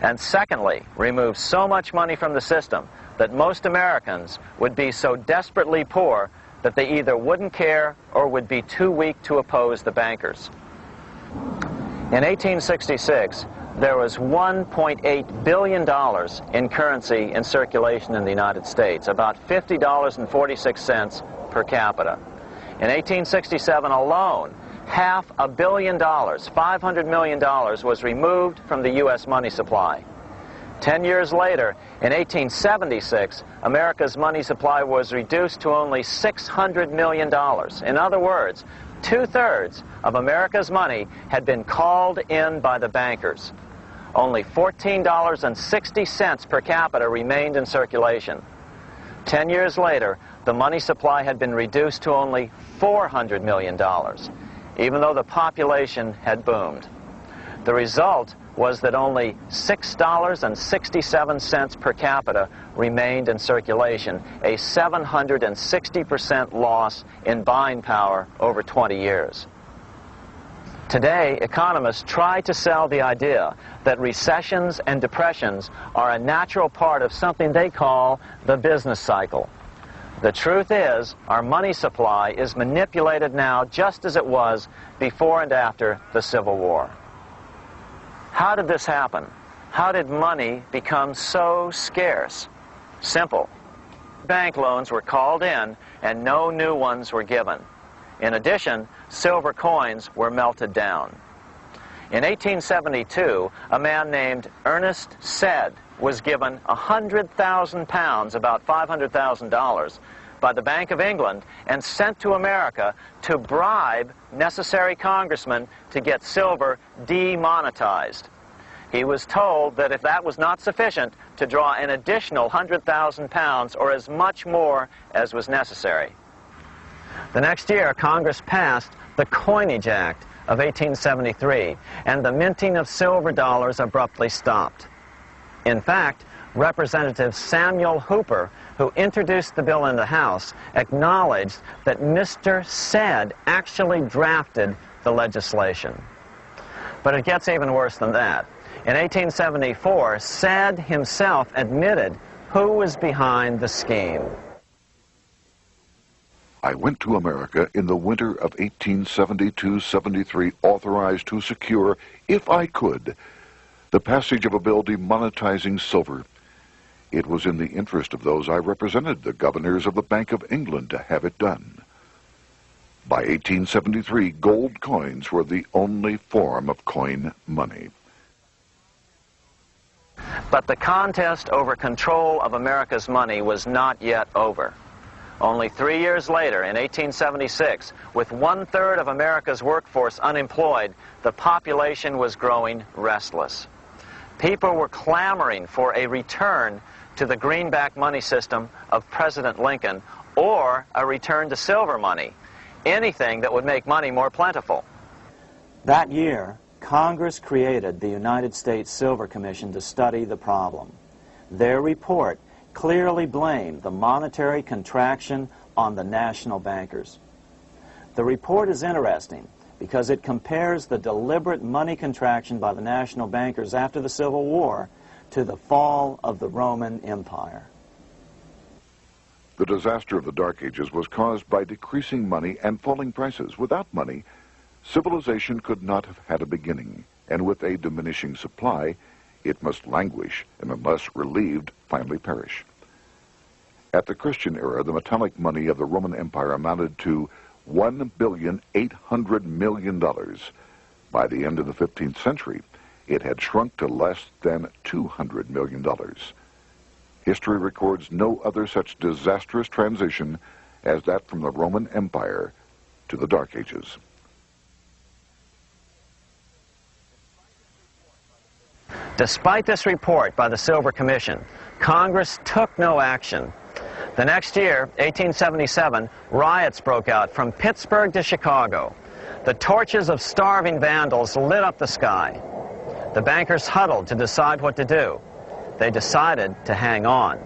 And secondly, remove so much money from the system that most Americans would be so desperately poor that they either wouldn't care or would be too weak to oppose the bankers. In 1866, there was $1.8 billion in currency in circulation in the United States, about $50.46 per capita. In 1867 alone, $500 million, $500 million was removed from the U.S. money supply. 10 years later, in 1876, America's money supply was reduced to only $600 million. In other words, 2/3 of America's money had been called in by the bankers. Only $14.60 per capita remained in circulation. 10 years later, the money supply had been reduced to only $400 million, even though the population had boomed. The result was that only $6.67 per capita remained in circulation, a 760% loss in buying power over 20 years. Today, economists try to sell the idea that recessions and depressions are a natural part of something they call the business cycle. The truth is, our money supply is manipulated now just as it was before and after the Civil War. How did this happen? How did money become so scarce? Simple. Bank loans were called in and no new ones were given. In addition, silver coins were melted down. In 1872, a man named Ernest Sed was given 100,000 pounds, about $500,000, by the Bank of England and sent to America to bribe necessary congressmen to get silver demonetized. He was told that if that was not sufficient, to draw an additional 100,000 pounds or as much more as was necessary. The next year, Congress passed the Coinage Act of 1873, and the minting of silver dollars abruptly stopped. In fact, Representative Samuel Hooper, who introduced the bill in the House, acknowledged that Mr. Sed actually drafted the legislation. But it gets even worse than that. In 1874, Sed himself admitted who was behind the scheme. I went to America in the winter of 1872-73, authorized to secure, if I could, the passage of a bill demonetizing silver. It was in the interest of those I represented, the governors of the Bank of England, to have it done. By 1873, gold coins were the only form of coin money. But the contest over control of America's money was not yet over. Only 3 years later, in 1876, with 1/3 of America's workforce unemployed, the population was growing restless. People were clamoring for a return to the greenback money system of President Lincoln or a return to silver money, anything that would make money more plentiful. That year, Congress created the United States Silver Commission to study the problem. Their report clearly blamed the monetary contraction on the national bankers. The report is interesting because it compares the deliberate money contraction by the national bankers after the Civil War to the fall of the Roman Empire. The disaster of the Dark Ages was caused by decreasing money and falling prices. Without money, civilization could not have had a beginning, and with a diminishing supply, it must languish and unless relieved, finally perish. At the Christian era, the metallic money of the Roman Empire amounted to $1,800,000,000. By the end of the 15th century, it had shrunk to less than $200 million. History records no other such disastrous transition as that from the Roman Empire to the Dark Ages. Despite this report by the Silver Commission, Congress took no action. The next year, 1877, riots broke out from Pittsburgh to Chicago. The torches of starving vandals lit up the sky. The bankers huddled to decide what to do. They decided to hang on.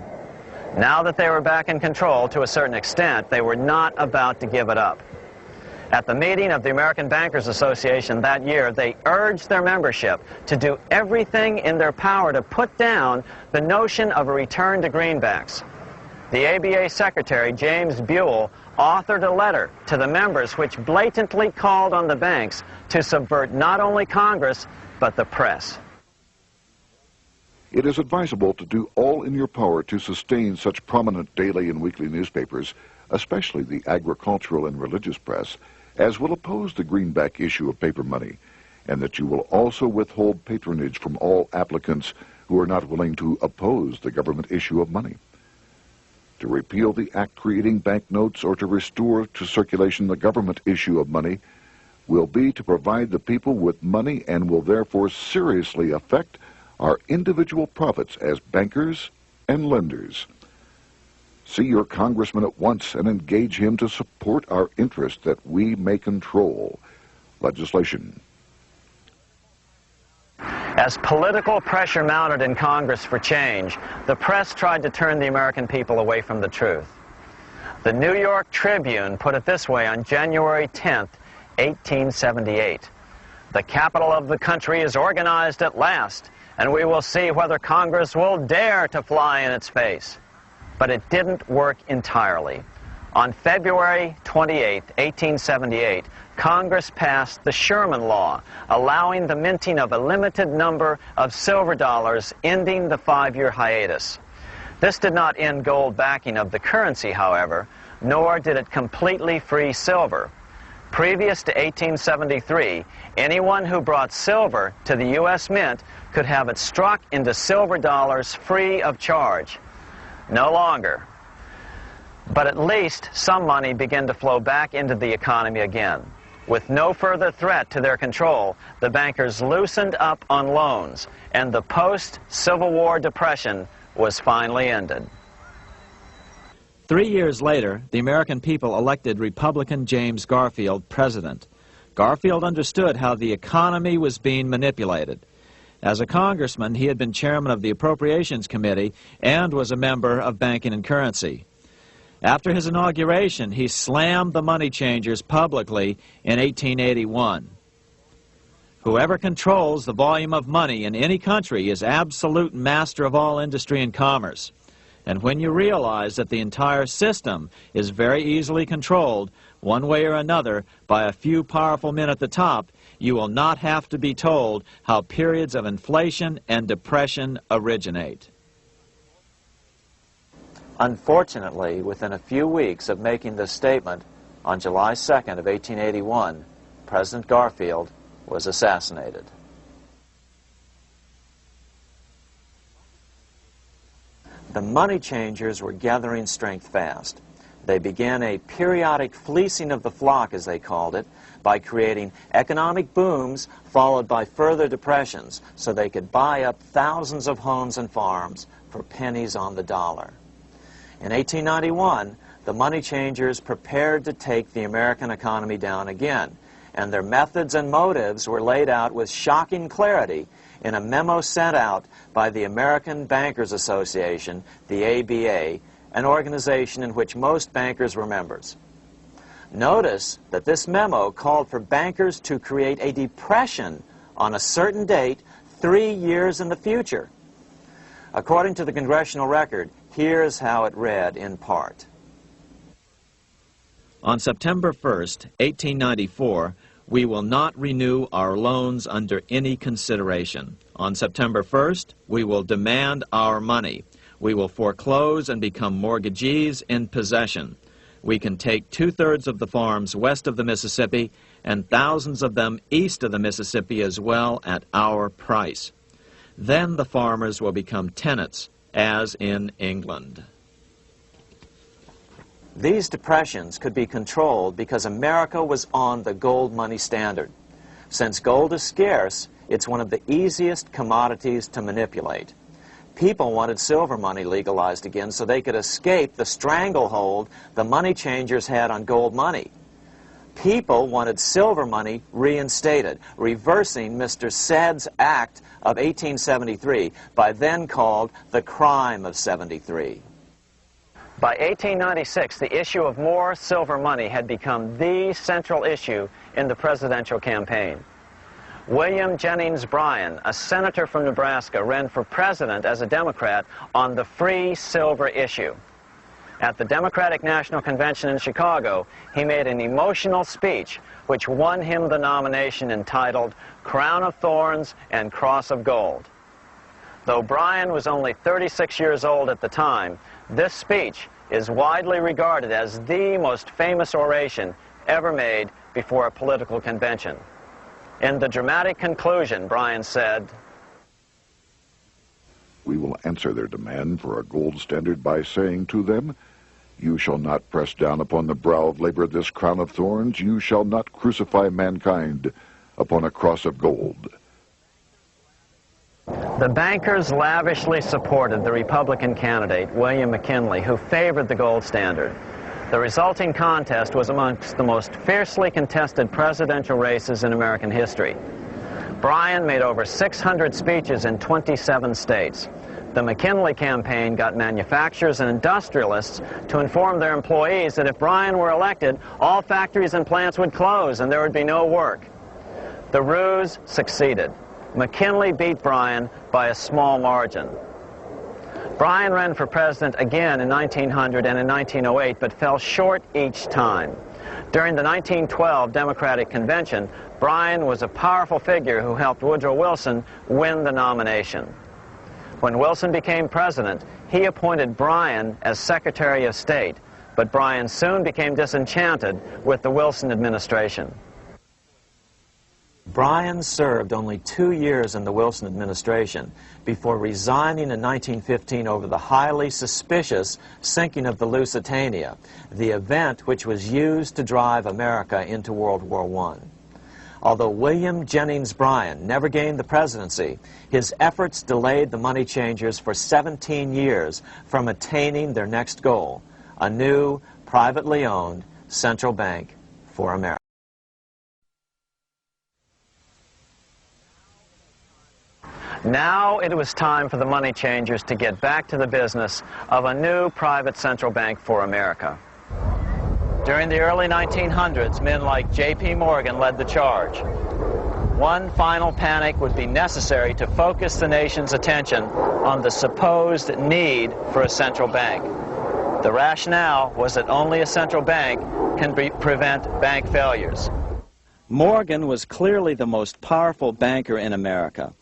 Now that they were back in control to a certain extent, they were not about to give it up. At the meeting of the American Bankers Association that year, they urged their membership to do everything in their power to put down the notion of a return to greenbacks. The ABA Secretary, James Buell, authored a letter to the members which blatantly called on the banks to subvert not only Congress, but the press. It is advisable to do all in your power to sustain such prominent daily and weekly newspapers, especially the agricultural and religious press, as will oppose the greenback issue of paper money, and that you will also withhold patronage from all applicants who are not willing to oppose the government issue of money. To repeal the act creating banknotes or to restore to circulation the government issue of money will be to provide the people with money and will therefore seriously affect our individual profits as bankers and lenders. See your congressman at once and engage him to support our interest that we may control legislation. As political pressure mounted in Congress for change, the press tried to turn the American people away from the truth. The New York Tribune put it this way on January 10th, 1878. "The capital of the country is organized at last, and we will see whether Congress will dare to fly in its face." But it didn't work entirely. On February 28, 1878, Congress passed the Sherman Law, allowing the minting of a limited number of silver dollars, ending the 5-year hiatus. This did not end gold backing of the currency, however, nor did it completely free silver. Previous to 1873, anyone who brought silver to the U.S. Mint could have it struck into silver dollars free of charge. No longer. But at least some money began to flow back into the economy again. With no further threat to their control, the bankers loosened up on loans, and the post-Civil War depression was finally ended. 3 years later, the American people elected Republican James Garfield president. Garfield understood how the economy was being manipulated. As a congressman, he had been chairman of the Appropriations Committee and was a member of Banking and Currency. After his inauguration, he slammed the money changers publicly in 1881. Whoever controls the volume of money in any country is absolute master of all industry and commerce. And when you realize that the entire system is very easily controlled, one way or another, by a few powerful men at the top, you will not have to be told how periods of inflation and depression originate. Unfortunately, within a few weeks of making this statement, on July 2nd of 1881, President Garfield was assassinated. The money changers were gathering strength fast. They began a periodic fleecing of the flock, as they called it, by creating economic booms followed by further depressions so they could buy up thousands of homes and farms for pennies on the dollar. In 1891, the money changers prepared to take the American economy down again, and their methods and motives were laid out with shocking clarity in a memo sent out by the American Bankers Association, the ABA, an organization in which most bankers were members. Notice that this memo called for bankers to create a depression on a certain date 3 years in the future. According to the congressional record, here's how it read in part. On September 1st, 1894, we will not renew our loans under any consideration. On September 1st, we will demand our money. We will foreclose and become mortgagees in possession. We can take 2/3 of the farms west of the Mississippi and thousands of them east of the Mississippi as well at our price. Then the farmers will become tenants, as in England. These depressions could be controlled because America was on the gold money standard. Since gold is scarce, it's one of the easiest commodities to manipulate. People wanted silver money legalized again so they could escape the stranglehold the money changers had on gold money. People wanted silver money reinstated, reversing Mr. Said's Act of 1873, by then called the Crime of '73. By 1896, the issue of more silver money had become the central issue in the presidential campaign. William Jennings Bryan, a senator from Nebraska, ran for president as a Democrat on the free silver issue. At the Democratic National Convention in Chicago, he made an emotional speech which won him the nomination, entitled Crown of Thorns and Cross of Gold. Though Bryan was only 36 years old at the time, this speech is widely regarded as the most famous oration ever made before a political convention. In the dramatic conclusion, Bryan said, "We will answer their demand for a gold standard by saying to them, you shall not press down upon the brow of labor this crown of thorns. You shall not crucify mankind upon a cross of gold." The bankers lavishly supported the Republican candidate, William McKinley, who favored the gold standard. The resulting contest was amongst the most fiercely contested presidential races in American history. Bryan made over 600 speeches in 27 states. The McKinley campaign got manufacturers and industrialists to inform their employees that if Bryan were elected, all factories and plants would close and there would be no work. The ruse succeeded. McKinley beat Bryan by a small margin. Bryan ran for president again in 1900 and in 1908, but fell short each time. During the 1912 Democratic Convention, Bryan was a powerful figure who helped Woodrow Wilson win the nomination. When Wilson became president, he appointed Bryan as Secretary of State, but Bryan soon became disenchanted with the Wilson administration. Bryan served only 2 years in the Wilson administration before resigning in 1915 over the highly suspicious sinking of the Lusitania, the event which was used to drive America into World War I. Although William Jennings Bryan never gained the presidency, his efforts delayed the money changers for 17 years from attaining their next goal, a new, privately owned central bank for America. Now it was time for the money changers to get back to the business of a new private central bank for America. During the early 1900s, men like J.P. Morgan led the charge. One final panic would be necessary to focus the nation's attention on the supposed need for a central bank. The rationale was that only a central bank can prevent bank failures. Morgan was clearly the most powerful banker in America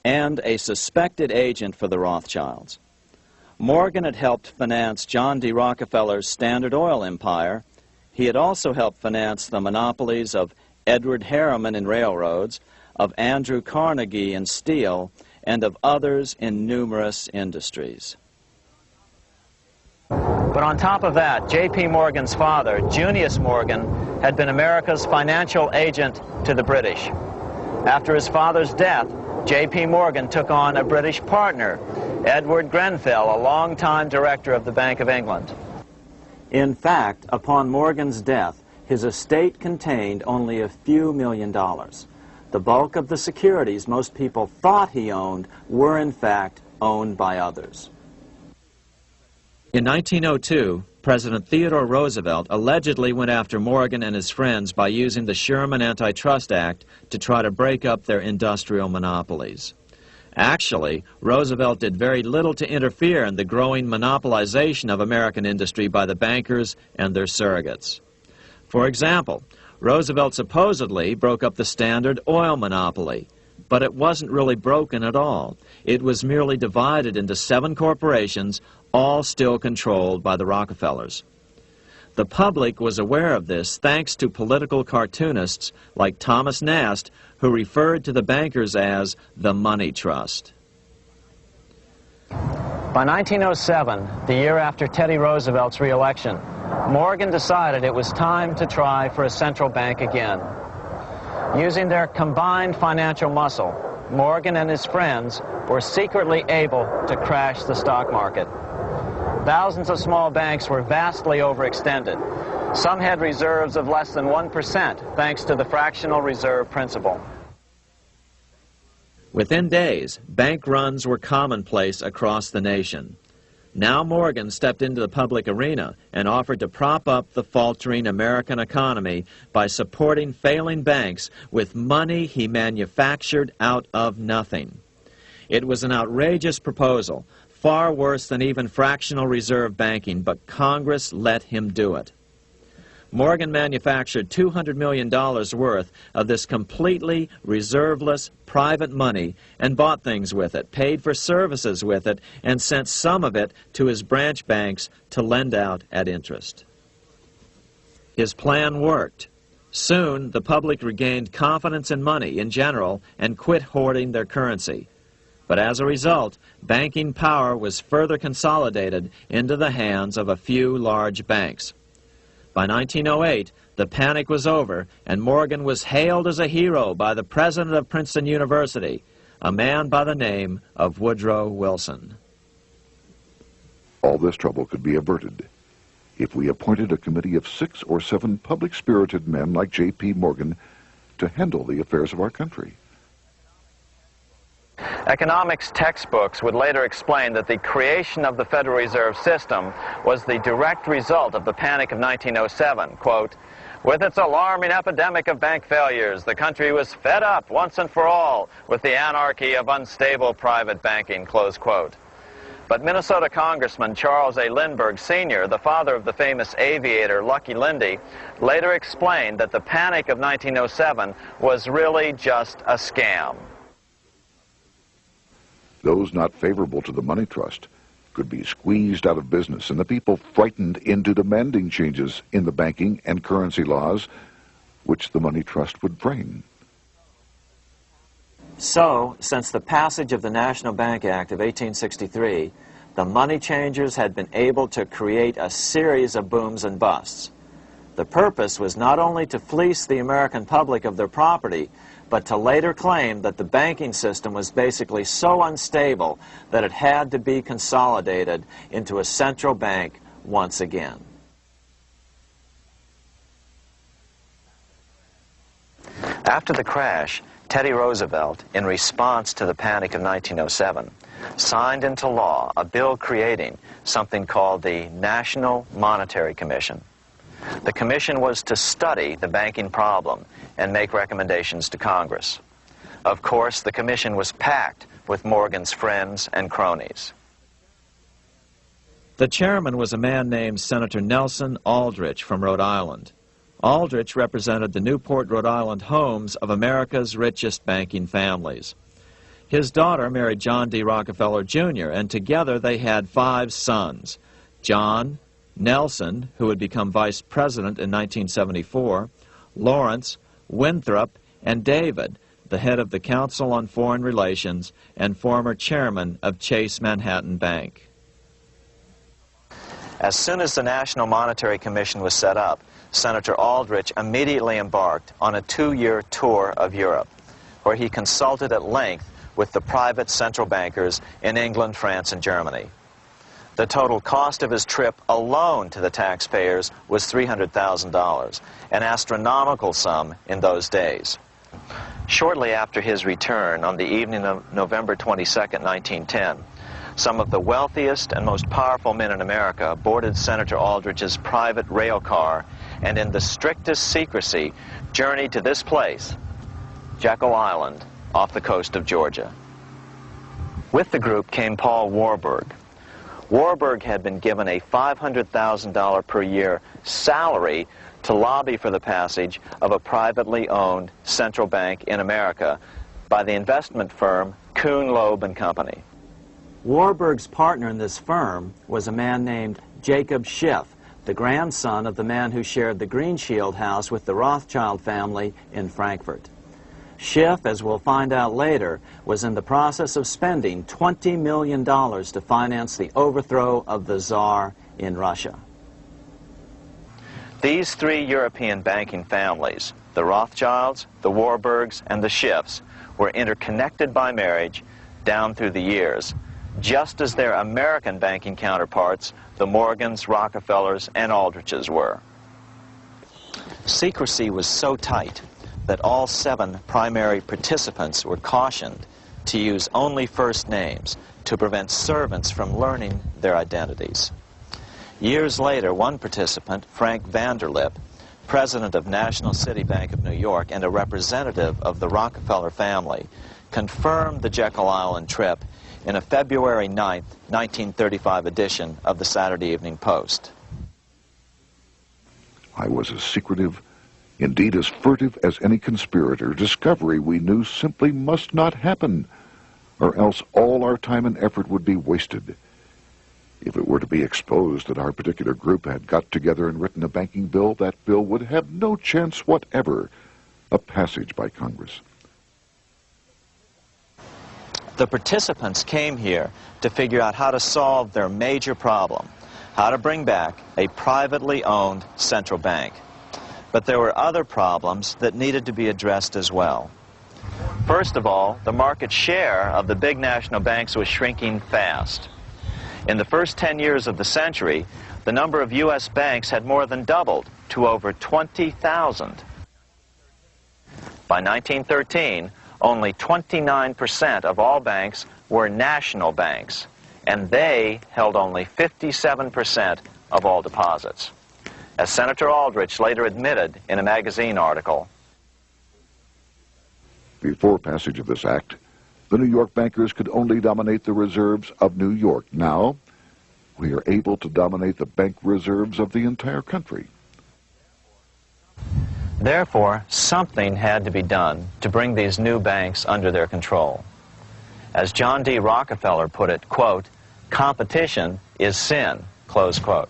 and a suspected agent for the Rothschilds. Morgan had helped finance John D. Rockefeller's Standard Oil empire. He had also helped finance the monopolies of Edward Harriman in railroads, of Andrew Carnegie in steel, and of others in numerous industries. But on top of that, J.P. Morgan's father, Junius Morgan, had been America's financial agent to the British. After his father's death, J.P. Morgan took on a British partner, Edward Grenfell, a longtime director of the Bank of England. In fact, upon Morgan's death, his estate contained only a few $1 million. The bulk of the securities most people thought he owned were, in fact, owned by others. In 1902, President Theodore Roosevelt allegedly went after Morgan and his friends by using the Sherman Antitrust Act to try to break up their industrial monopolies. Actually, Roosevelt did very little to interfere in the growing monopolization of American industry by the bankers and their surrogates. For example, Roosevelt supposedly broke up the Standard Oil monopoly, But it wasn't really broken at all. It was merely divided into 7 corporations, all still controlled by the Rockefellers. The public was aware of this thanks to political cartoonists like Thomas Nast, who referred to the bankers as the money trust. By 1907, the year after Teddy Roosevelt's re-election, Morgan decided it was time to try for a central bank again. Using their combined financial muscle, Morgan and his friends were secretly able to crash the stock market. Thousands of small banks were vastly overextended. Some had reserves of less than 1% thanks to the fractional reserve principle. Within days, bank runs were commonplace across the nation. Now Morgan stepped into the public arena and offered to prop up the faltering American economy by supporting failing banks with money he manufactured out of nothing. It was an outrageous proposal, far worse than even fractional reserve banking, but Congress let him do it. Morgan manufactured $200 million worth of this completely reserveless private money and bought things with it, paid for services with it, and sent some of it to his branch banks to lend out at interest. His plan worked. Soon, the public regained confidence in money in general and quit hoarding their currency. But as a result, banking power was further consolidated into the hands of a few large banks. By 1908, the panic was over, and Morgan was hailed as a hero by the president of Princeton University, a man by the name of Woodrow Wilson. All this trouble could be averted if we appointed a committee of 6 or 7 public-spirited men like J.P. Morgan to handle the affairs of our country. Economics textbooks would later explain that the creation of the Federal Reserve System was the direct result of the panic of 1907. Quote, "With its alarming epidemic of bank failures, the country was fed up once and for all with the anarchy of unstable private banking," close quote. But Minnesota Congressman Charles A. Lindbergh Sr., the father of the famous aviator Lucky Lindy, later explained that the panic of 1907 was really just a scam. Those not favorable to the money trust could be squeezed out of business, and the people frightened into demanding changes in the banking and currency laws which the money trust would frame. So, since the passage of the National Bank Act of 1863, the money changers had been able to create a series of booms and busts. The purpose was not only to fleece the American public of their property, but to later claim that the banking system was basically so unstable that it had to be consolidated into a central bank once again. After the crash, Teddy Roosevelt, in response to the panic of 1907, signed into law a bill creating something called the National Monetary Commission. The commission was to study the banking problem and make recommendations to Congress. Of course, the commission was packed with Morgan's friends and cronies. The chairman was a man named Senator Nelson Aldrich from Rhode Island. Aldrich represented the Newport, Rhode Island homes of America's richest banking families. His daughter married John D. Rockefeller, Jr., and together they had 5 sons: John, Nelson, who would become vice president in 1974, Lawrence, Winthrop, and David, the head of the Council on Foreign Relations and former chairman of Chase Manhattan Bank. As soon as the National Monetary Commission was set up, Senator Aldrich immediately embarked on a 2-year tour of Europe, where he consulted at length with the private central bankers in England, France, and Germany. The total cost of his trip alone to the taxpayers was $300,000, an astronomical sum in those days. Shortly after his return, on the evening of November 22nd, 1910, some of the wealthiest and most powerful men in America boarded Senator Aldrich's private rail car and in the strictest secrecy journeyed to this place, Jekyll Island, off the coast of Georgia. With the group came Paul Warburg. Warburg had been given a $500,000 per year salary to lobby for the passage of a privately owned central bank in America by the investment firm Kuhn, Loeb and Company. Warburg's partner in this firm was a man named Jacob Schiff, the grandson of the man who shared the Green Shield house with the Rothschild family in Frankfurt. Schiff, as we'll find out later, was in the process of spending $20 million to finance the overthrow of the Tsar in Russia. These three European banking families, the Rothschilds, the Warburgs, and the Schiffs, were interconnected by marriage down through the years, just as their American banking counterparts, the Morgans, Rockefellers, and Aldriches were. Secrecy was so tight that all 7 primary participants were cautioned to use only first names to prevent servants from learning their identities. Years later, one participant, Frank Vanderlip, president of National City Bank of New York and a representative of the Rockefeller family, confirmed the Jekyll Island trip in a February 9, 1935 edition of the Saturday Evening Post. I was as secretive, indeed as furtive as any conspirator. Discovery we knew simply must not happen, or else all our time and effort would be wasted. If it were to be exposed that our particular group had got together and written a banking bill, that bill would have no chance whatever of passage by Congress. The participants came here to figure out how to solve their major problem, how to bring back a privately owned central bank. But there were other problems that needed to be addressed as well. First of all, the market share of the big national banks was shrinking fast. In the first 10 years of the century, the number of U.S. banks had more than doubled to over 20,000. By 1913, only 29% of all banks were national banks, and they held only 57% of all deposits. As Senator Aldrich later admitted in a magazine article, Before passage of this act, the New York bankers could only dominate the reserves of New York. Now, we are able to dominate the bank reserves of the entire country. therefore, something had to be done to bring these new banks under their control. As John D. Rockefeller put it, quote, "Competition is sin," close quote.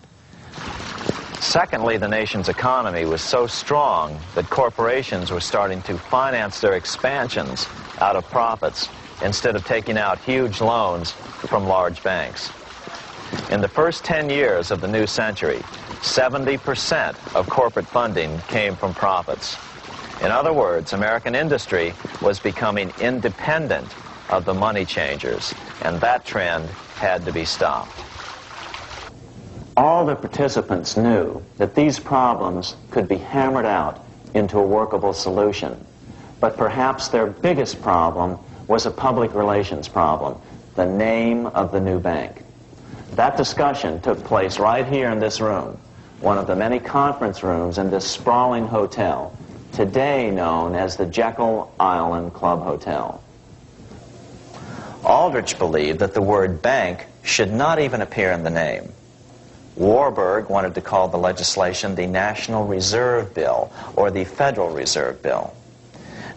Secondly, the nation's economy was so strong that corporations were starting to finance their expansions out of profits instead of taking out huge loans from large banks. In the first 10 years of the new century, 70% of corporate funding came from profits. In other words, American industry was becoming independent of the money changers, and that trend had to be stopped. All the participants knew that these problems could be hammered out into a workable solution, but perhaps their biggest problem was a public relations problem, the name of the new bank. That discussion took place right here in this room, one of the many conference rooms in this sprawling hotel, today known as the Jekyll Island Club Hotel. Aldrich believed that the word bank should not even appear in the name. Warburg wanted to call the legislation the National Reserve Bill or the Federal Reserve Bill.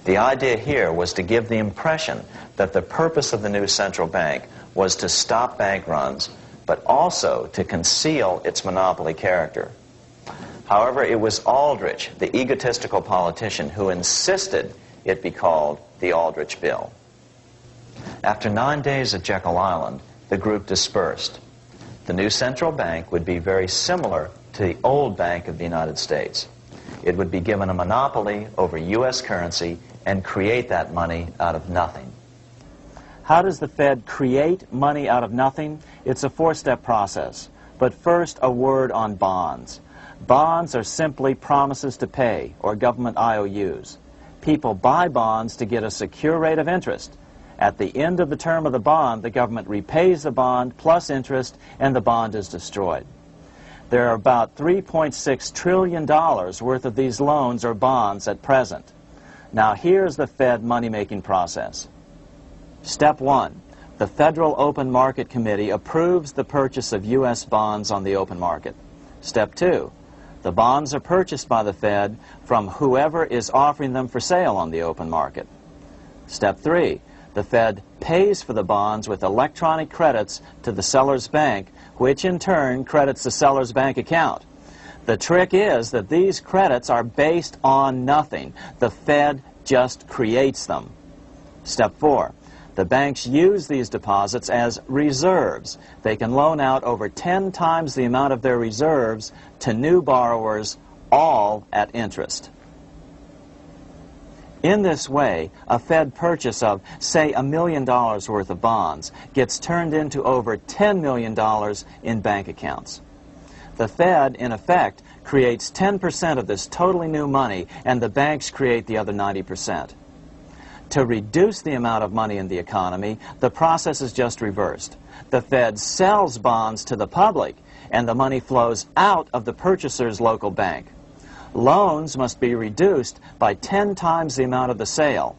The idea here was to give the impression that the purpose of the new central bank was to stop bank runs, but also to conceal its monopoly character. However, it was Aldrich, the egotistical politician, who insisted it be called the Aldrich Bill. After 9 days at Jekyll Island, the group dispersed. The new central bank would be very similar to the old Bank of the United States. It would be given a monopoly over U.S. currency and create that money out of nothing. How does the Fed create money out of nothing? It's a four-step process. But first, a word on bonds. Bonds are simply promises to pay, or government IOUs. People buy bonds to get a secure rate of interest. At the end of the term of the bond, the government repays the bond plus interest, and the bond is destroyed. There are about $3.6 trillion worth of these loans or bonds at present. Now here's the Fed money-making process. Step 1. The Federal Open Market Committee approves the purchase of U.S. bonds on the open market. Step 2. The bonds are purchased by the Fed from whoever is offering them for sale on the open market. Step 3, the Fed pays for the bonds with electronic credits to the seller's bank, which in turn credits the seller's bank account. The trick is that these credits are based on nothing. The Fed just creates them. Step 4, the banks use these deposits as reserves. They can loan out over 10 times the amount of their reserves to new borrowers, all at interest. In this way, a Fed purchase of, say, $1 million worth of bonds gets turned into over $10 million in bank accounts. The Fed, in effect, creates 10% of this totally new money, and the banks create the other 90%. To reduce the amount of money in the economy, the process is just reversed. The Fed sells bonds to the public, and the money flows out of the purchaser's local bank. Loans must be reduced by 10 times the amount of the sale.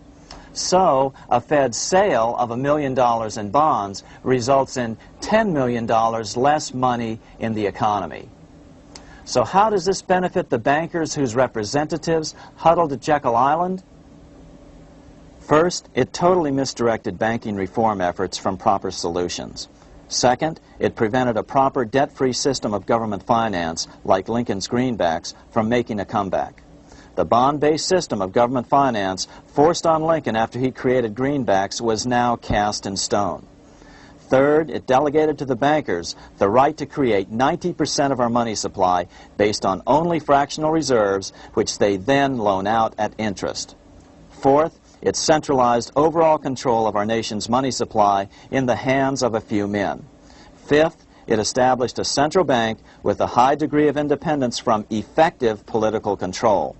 So, a Fed sale of $1 million in bonds results in $10 million less money in the economy. So how does this benefit the bankers whose representatives huddled at Jekyll Island? First, it totally misdirected banking reform efforts from proper solutions. Second, it prevented a proper debt-free system of government finance, like Lincoln's greenbacks, from making a comeback. The bond-based system of government finance forced on Lincoln after he created greenbacks was now cast in stone. Third, it delegated to the bankers the right to create 90% of our money supply based on only fractional reserves, which they then loan out at interest. Fourth, it centralized overall control of our nation's money supply in the hands of a few men. Fifth, it established a central bank with a high degree of independence from effective political control.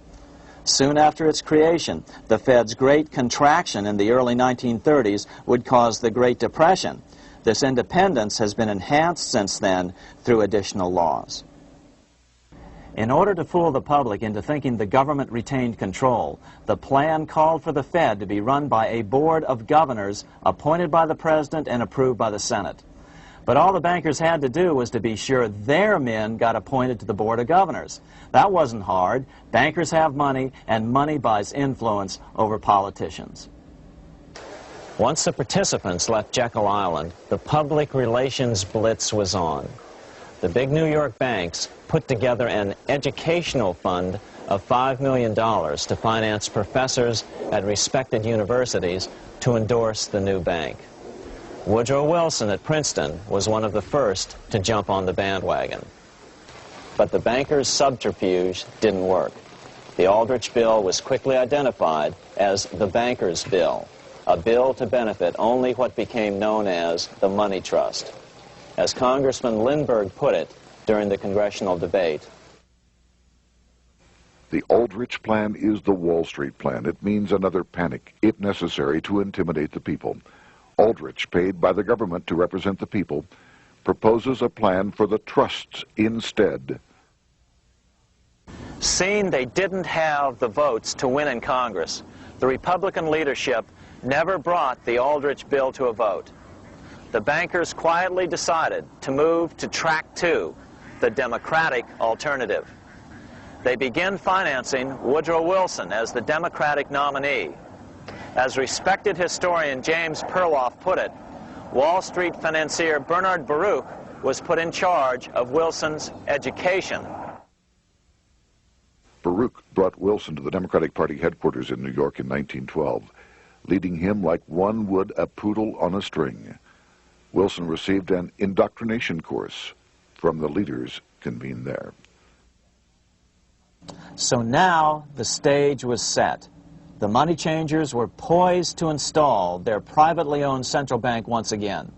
Soon after its creation, the Fed's great contraction in the early 1930s would cause the Great Depression. This independence has been enhanced since then through additional laws. In order to fool the public into thinking the government retained control, the plan called for the Fed to be run by a board of governors appointed by the President and approved by the Senate. But all the bankers had to do was to be sure their men got appointed to the board of governors. That wasn't hard. Bankers have money, and money buys influence over politicians. Once the participants left Jekyll Island, the public relations blitz was on. The big New York banks put together an educational fund of $5 million to finance professors at respected universities to endorse the new bank. Woodrow Wilson at Princeton was one of the first to jump on the bandwagon. But the bankers' subterfuge didn't work. The Aldrich Bill was quickly identified as the bankers' bill, a bill to benefit only what became known as the money trust. As Congressman Lindbergh put it during the congressional debate, the Aldrich Plan is the Wall Street Plan. It means another panic, if necessary, to intimidate the people. Aldrich, paid by the government to represent the people, proposes a plan for the trusts instead. seeing they didn't have the votes to win in Congress, the Republican leadership never brought the Aldrich bill to a vote. The bankers quietly decided to move to track 2, the Democratic alternative. They began financing Woodrow Wilson as the Democratic nominee. As respected historian James Perloff put it, Wall Street financier Bernard Baruch was put in charge of Wilson's education. Baruch brought Wilson to the Democratic Party headquarters in New York in 1912, leading him like one would a poodle on a string. Wilson received an indoctrination course from the leaders convened there. So now the stage was set. The money changers were poised to install their privately owned central bank once again.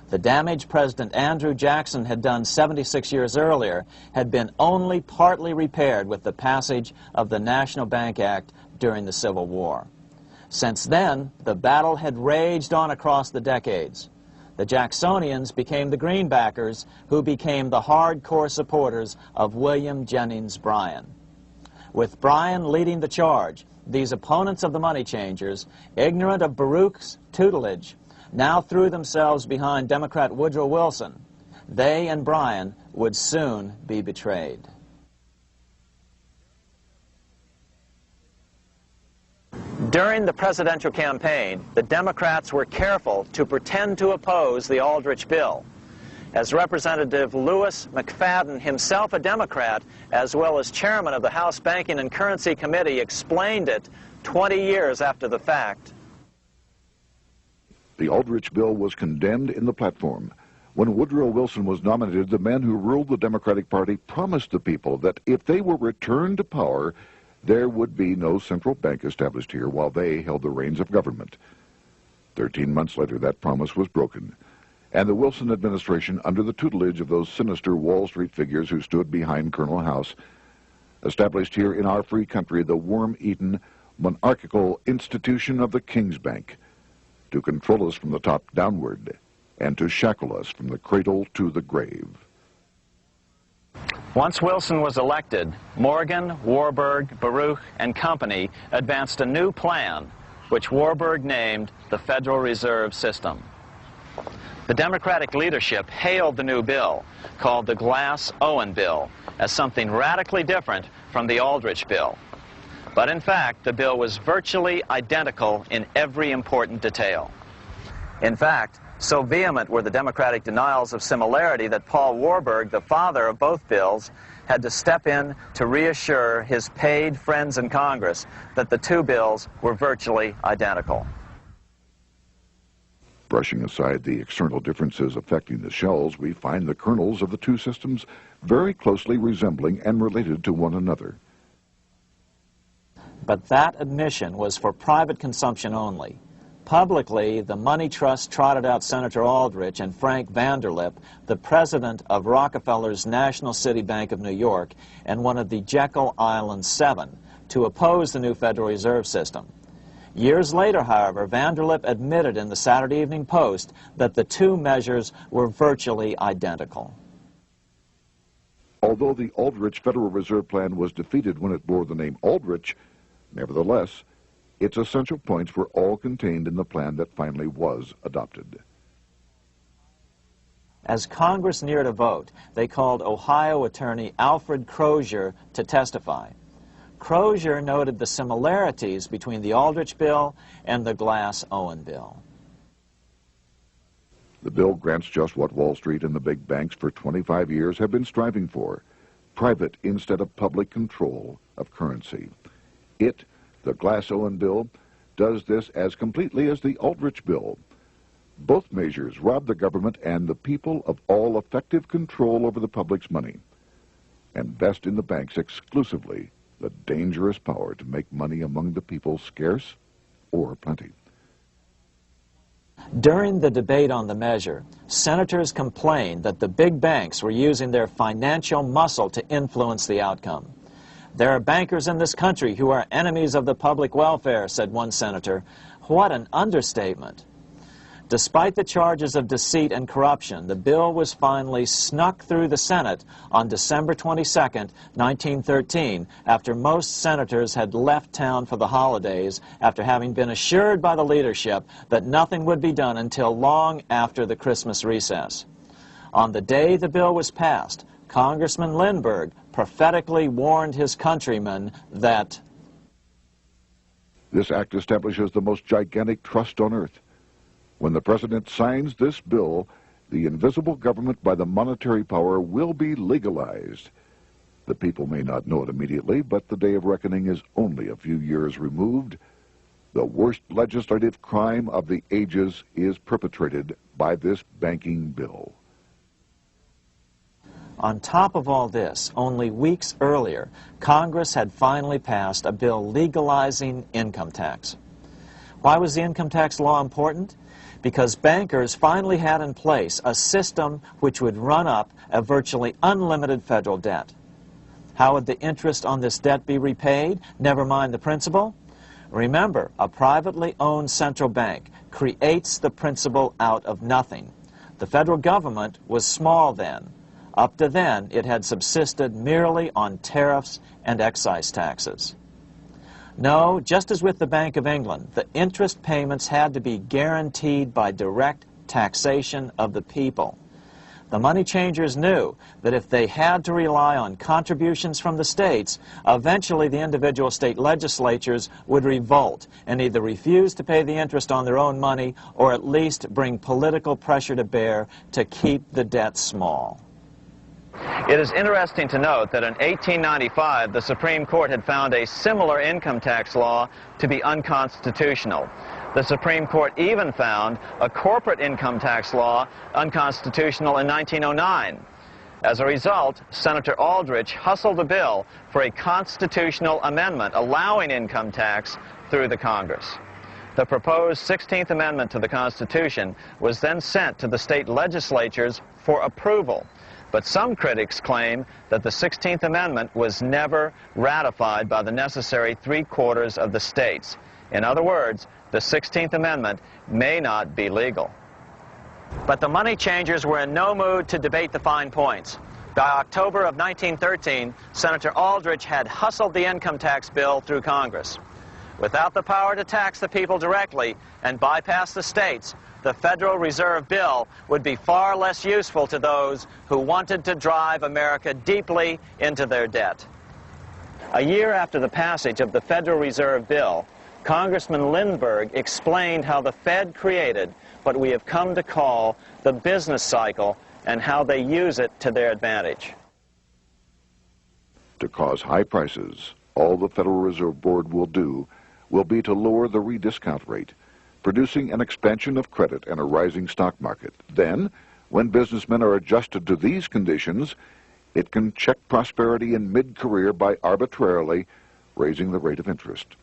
The damage President Andrew Jackson had done 76 years earlier had been only partly repaired with the passage of the National Bank Act during the Civil War. Since then, the battle had raged on across the decades. The Jacksonians became the greenbackers, who became the hardcore supporters of William Jennings Bryan. With Bryan leading the charge, these opponents of the money changers, ignorant of Baruch's tutelage, now threw themselves behind Democrat Woodrow Wilson. They and Bryan would soon be betrayed. During the presidential campaign, the Democrats were careful to pretend to oppose the Aldrich bill. As Representative Lewis McFadden, himself a Democrat, as well as chairman of the House Banking and Currency Committee, explained it 20 years after the fact. The Aldrich bill was condemned in the platform. When Woodrow Wilson was nominated, the men who ruled the Democratic Party promised the people that if they were returned to power, there would be no central bank established here while they held the reins of government. 13 months later, that promise was broken, and the Wilson administration, under the tutelage of those sinister Wall Street figures who stood behind Colonel House, established here in our free country the worm-eaten, monarchical institution of the King's Bank, to control us from the top downward and to shackle us from the cradle to the grave. Once Wilson was elected, Morgan, Warburg, Baruch, and company advanced a new plan, which Warburg named the Federal Reserve System. The Democratic leadership hailed the new bill, called the Glass-Owen bill, as something radically different from the Aldrich bill. But in fact, the bill was virtually identical in every important detail. In fact, so vehement were the Democratic denials of similarity that Paul Warburg, the father of both bills, had to step in to reassure his paid friends in Congress that the two bills were virtually identical. Brushing aside the external differences affecting the shells, we find the kernels of the two systems very closely resembling and related to one another. But that admission was for private consumption only. Publicly, the money trust trotted out Senator Aldrich and Frank Vanderlip, the president of Rockefeller's National City Bank of New York and one of the Jekyll Island Seven, to oppose the new Federal Reserve System. Years later, however, Vanderlip admitted in the Saturday Evening Post that the two measures were virtually identical. Although the Aldrich Federal Reserve Plan was defeated when it bore the name Aldrich, nevertheless, its essential points were all contained in the plan that finally was adopted. As Congress neared a vote, they called Ohio attorney Alfred Crozier to testify. Crozier noted the similarities between the Aldrich bill and the Glass-Owen bill. The bill grants just what Wall Street and the big banks for 25 years have been striving for: private instead of public control of currency. It, the Glass-Owen bill, does this as completely as the Aldrich bill. Both measures rob the government and the people of all effective control over the public's money, and vest in the banks exclusively the dangerous power to make money among the people scarce or plenty. During the debate on the measure, senators complained that the big banks were using their financial muscle to influence the outcome. "There are bankers in this country who are enemies of the public welfare," said one senator. What an understatement. Despite the charges of deceit and corruption, the bill was finally snuck through the Senate on December 22, 1913, after most senators had left town for the holidays, after having been assured by the leadership that nothing would be done until long after the Christmas recess. On the day the bill was passed, Congressman Lindbergh prophetically warned his countrymen that this act establishes the most gigantic trust on earth. When the president signs this bill, the invisible government by the monetary power will be legalized. The people may not know it immediately, but the day of reckoning is only a few years removed. The worst legislative crime of the ages is perpetrated by this banking bill. On top of all this, only weeks earlier, Congress had finally passed a bill legalizing income tax. Why was the income tax law important? Because bankers finally had in place a system which would run up a virtually unlimited federal debt. How would the interest on this debt be repaid? Never mind the principal. Remember, a privately owned central bank creates the principal out of nothing. The federal government was small then. Up to then, it had subsisted merely on tariffs and excise taxes. No, just as with the Bank of England, the interest payments had to be guaranteed by direct taxation of the people. The money changers knew that if they had to rely on contributions from the states, eventually the individual state legislatures would revolt and either refuse to pay the interest on their own money or at least bring political pressure to bear to keep the debt small. It is interesting to note that in 1895, the Supreme Court had found a similar income tax law to be unconstitutional. The Supreme Court even found a corporate income tax law unconstitutional in 1909. As a result, Senator Aldrich hustled a bill for a constitutional amendment allowing income tax through the Congress. The proposed 16th Amendment to the Constitution was then sent to the state legislatures for approval. But some critics claim that the 16th Amendment was never ratified by the necessary 3/4 of the states. In other words, the 16th Amendment may not be legal. But the money changers were in no mood to debate the fine points. By October of 1913, Senator Aldrich had hustled the income tax bill through Congress. Without the power to tax the people directly and bypass the states, the Federal Reserve Bill would be far less useful to those who wanted to drive America deeply into their debt. A year after the passage of the Federal Reserve Bill, Congressman Lindbergh explained how the Fed created what we have come to call the business cycle and how they use it to their advantage. To cause high prices, all the Federal Reserve Board will do will be to lower the rediscount rate, producing an expansion of credit and a rising stock market. Then, when businessmen are adjusted to these conditions, it can check prosperity in mid-career by arbitrarily raising the rate of interest.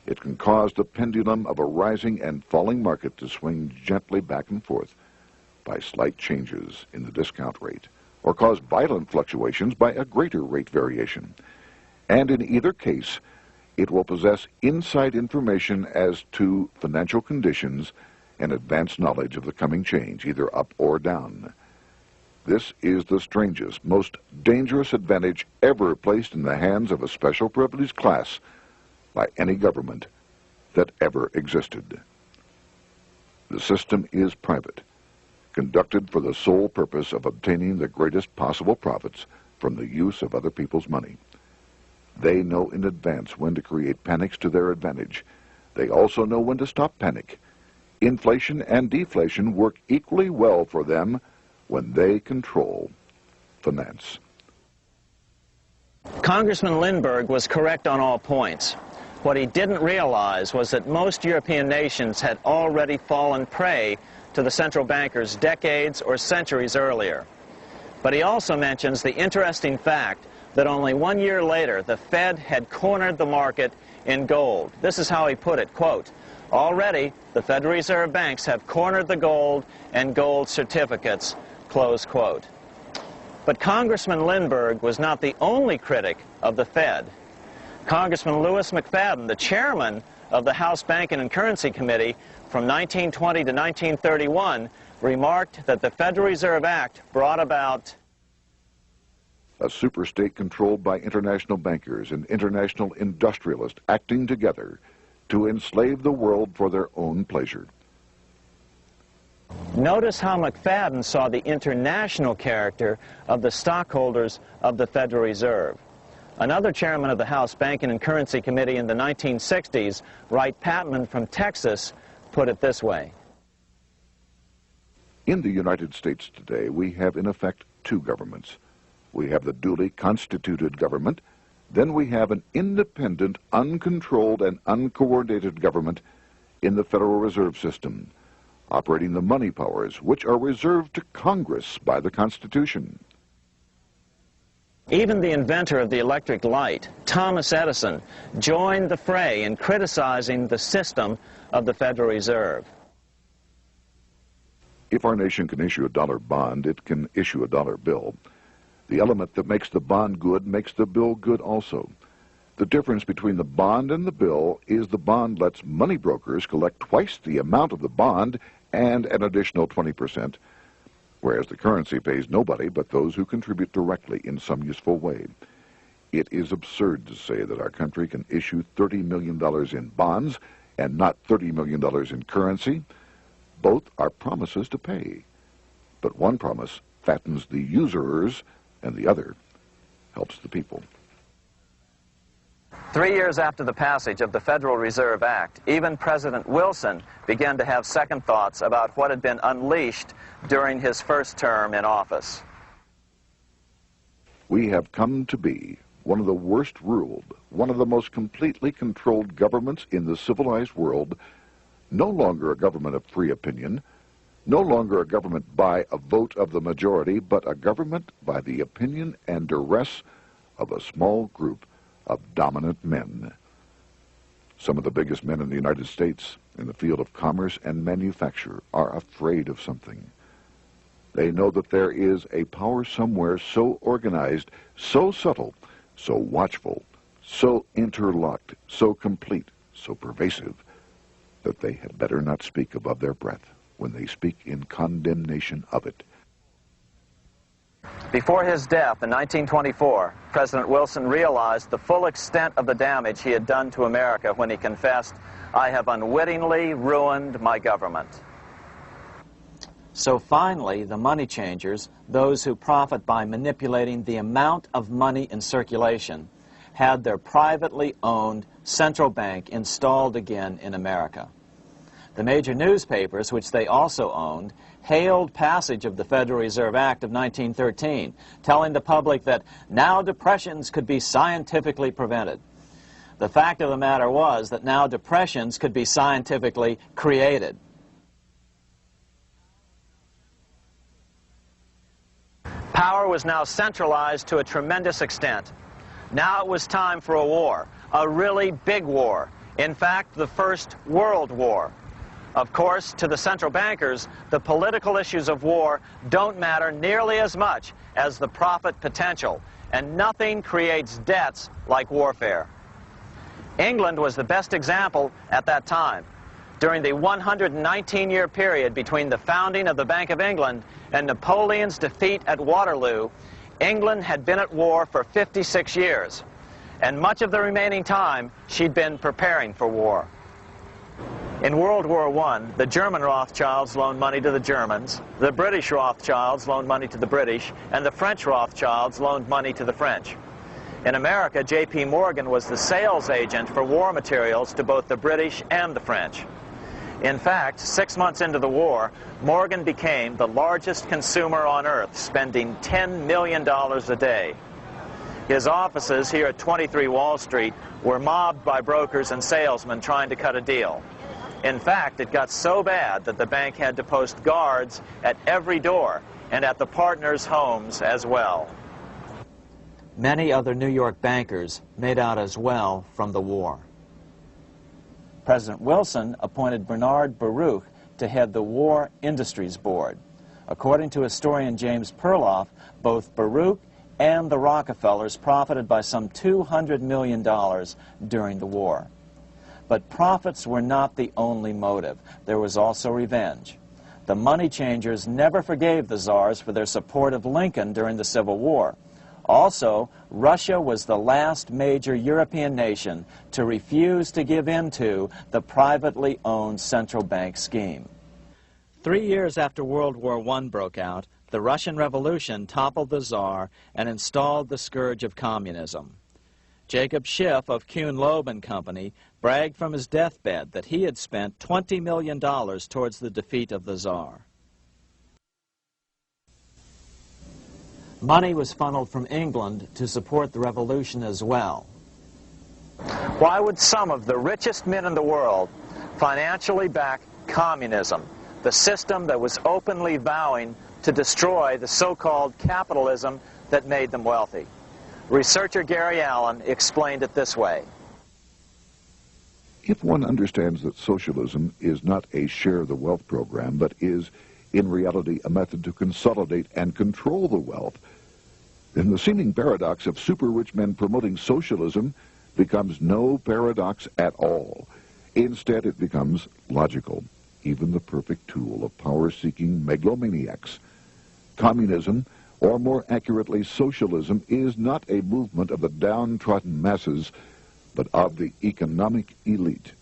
It can cause the pendulum of a rising and falling market to swing gently back and forth by slight changes in the discount rate, or cause violent fluctuations by a greater rate variation. And in either case, it will possess inside information as to financial conditions and advanced knowledge of the coming change, either up or down. This is the strangest, most dangerous advantage ever placed in the hands of a special privileged class by any government that ever existed. The system is private, conducted for the sole purpose of obtaining the greatest possible profits from the use of other people's money. They know in advance when to create panics to their advantage. They also know when to stop panic. Inflation and deflation work equally well for them when they control finance. Congressman Lindbergh was correct on all points. What he didn't realize was that most European nations had already fallen prey to the central bankers decades or centuries earlier. But he also mentions the interesting fact that only 1 year later, the Fed had cornered the market in gold. This is how he put it, quote, "Already, the Federal Reserve banks have cornered the gold and gold certificates," close quote. But Congressman Lindbergh was not the only critic of the Fed. Congressman Lewis McFadden, the chairman of the House Banking and Currency Committee from 1920 to 1931, remarked that the Federal Reserve Act brought about a superstate controlled by international bankers and international industrialists acting together to enslave the world for their own pleasure. Notice how McFadden saw the international character of the stockholders of the Federal Reserve. Another chairman of the House Banking and Currency Committee in the 1960s, Wright Patman from Texas, put it this way. In the United States today, we have in effect two governments. We have the duly constituted government, then we have an independent, uncontrolled, and uncoordinated government in the Federal Reserve System, operating the money powers which are reserved to Congress by the Constitution. Even the inventor of the electric light, Thomas Edison, joined the fray in criticizing the system of the Federal Reserve. If our nation can issue a dollar bond, it can issue a dollar bill. The element that makes the bond good makes the bill good also. The difference between the bond and the bill is the bond lets money brokers collect twice the amount of the bond and an additional 20%, whereas the currency pays nobody but those who contribute directly in some useful way. It is absurd to say that our country can issue $30 million in bonds and not $30 million in currency. Both are promises to pay, but one promise fattens the usurers, and the other helps the people. 3 years after the passage of the Federal Reserve Act, even President Wilson began to have second thoughts about what had been unleashed during his first term in office. We have come to be one of the worst ruled, one of the most completely controlled governments in the civilized world, no longer a government of free opinion, no longer a government by a vote of the majority, but a government by the opinion and duress of a small group of dominant men. Some of the biggest men in the United States in the field of commerce and manufacture are afraid of something. They know that there is a power somewhere so organized, so subtle, so watchful, so interlocked, so complete, so pervasive, that they had better not speak above their breath when they speak in condemnation of it. Before his death in 1924, President Wilson realized the full extent of the damage he had done to America when he confessed, "I have unwittingly ruined my government." So finally, the money changers, those who profit by manipulating the amount of money in circulation, had their privately owned central bank installed again in America. The major newspapers, which they also owned, hailed passage of the Federal Reserve Act of 1913, telling the public that now depressions could be scientifically prevented. The fact of the matter was that now depressions could be scientifically created. Power was now centralized to a tremendous extent. Now it was time for a war, a really big war. In fact, the First World War. Of course, to the central bankers, the political issues of war don't matter nearly as much as the profit potential, and nothing creates debts like warfare. England was the best example at that time. During the 119-year period between the founding of the Bank of England and Napoleon's defeat at Waterloo, England had been at war for 56 years, and much of the remaining time she'd been preparing for war. In World War I, the German Rothschilds loaned money to the Germans, the British Rothschilds loaned money to the British, and the French Rothschilds loaned money to the French. In America, J.P. Morgan was the sales agent for war materials to both the British and the French. In fact, 6 months into the war, Morgan became the largest consumer on earth, spending $10 million a day. His offices here at 23 Wall Street were mobbed by brokers and salesmen trying to cut a deal. In fact, it got so bad that the bank had to post guards at every door and at the partners' homes as well. Many other New York bankers made out as well from the war. President Wilson appointed Bernard Baruch to head the War Industries Board. According to historian James Perloff, both Baruch and the Rockefellers profited by some $200 million during the war. But profits were not the only motive. There was also revenge. The money changers never forgave the czars for their support of Lincoln during the Civil War. Also, Russia was the last major European nation to refuse to give in to the privately owned central bank scheme. 3 years after World War I broke out, the Russian Revolution toppled the Tsar and installed the scourge of communism. Jacob Schiff of Kuhn Loeb and Company bragged from his deathbed that he had spent $20 million towards the defeat of the Tsar. Money was funneled from England to support the revolution as well. Why would some of the richest men in the world financially back communism, the system that was openly vowing to destroy the so-called capitalism that made them wealthy? Researcher Gary Allen explained it this way. If one understands that socialism is not a share the wealth program, but is in reality a method to consolidate and control the wealth, then the seeming paradox of super-rich men promoting socialism becomes no paradox at all. Instead, it becomes logical, even the perfect tool of power-seeking megalomaniacs. Communism, or more accurately socialism, is not a movement of the downtrodden masses, but of the economic elite.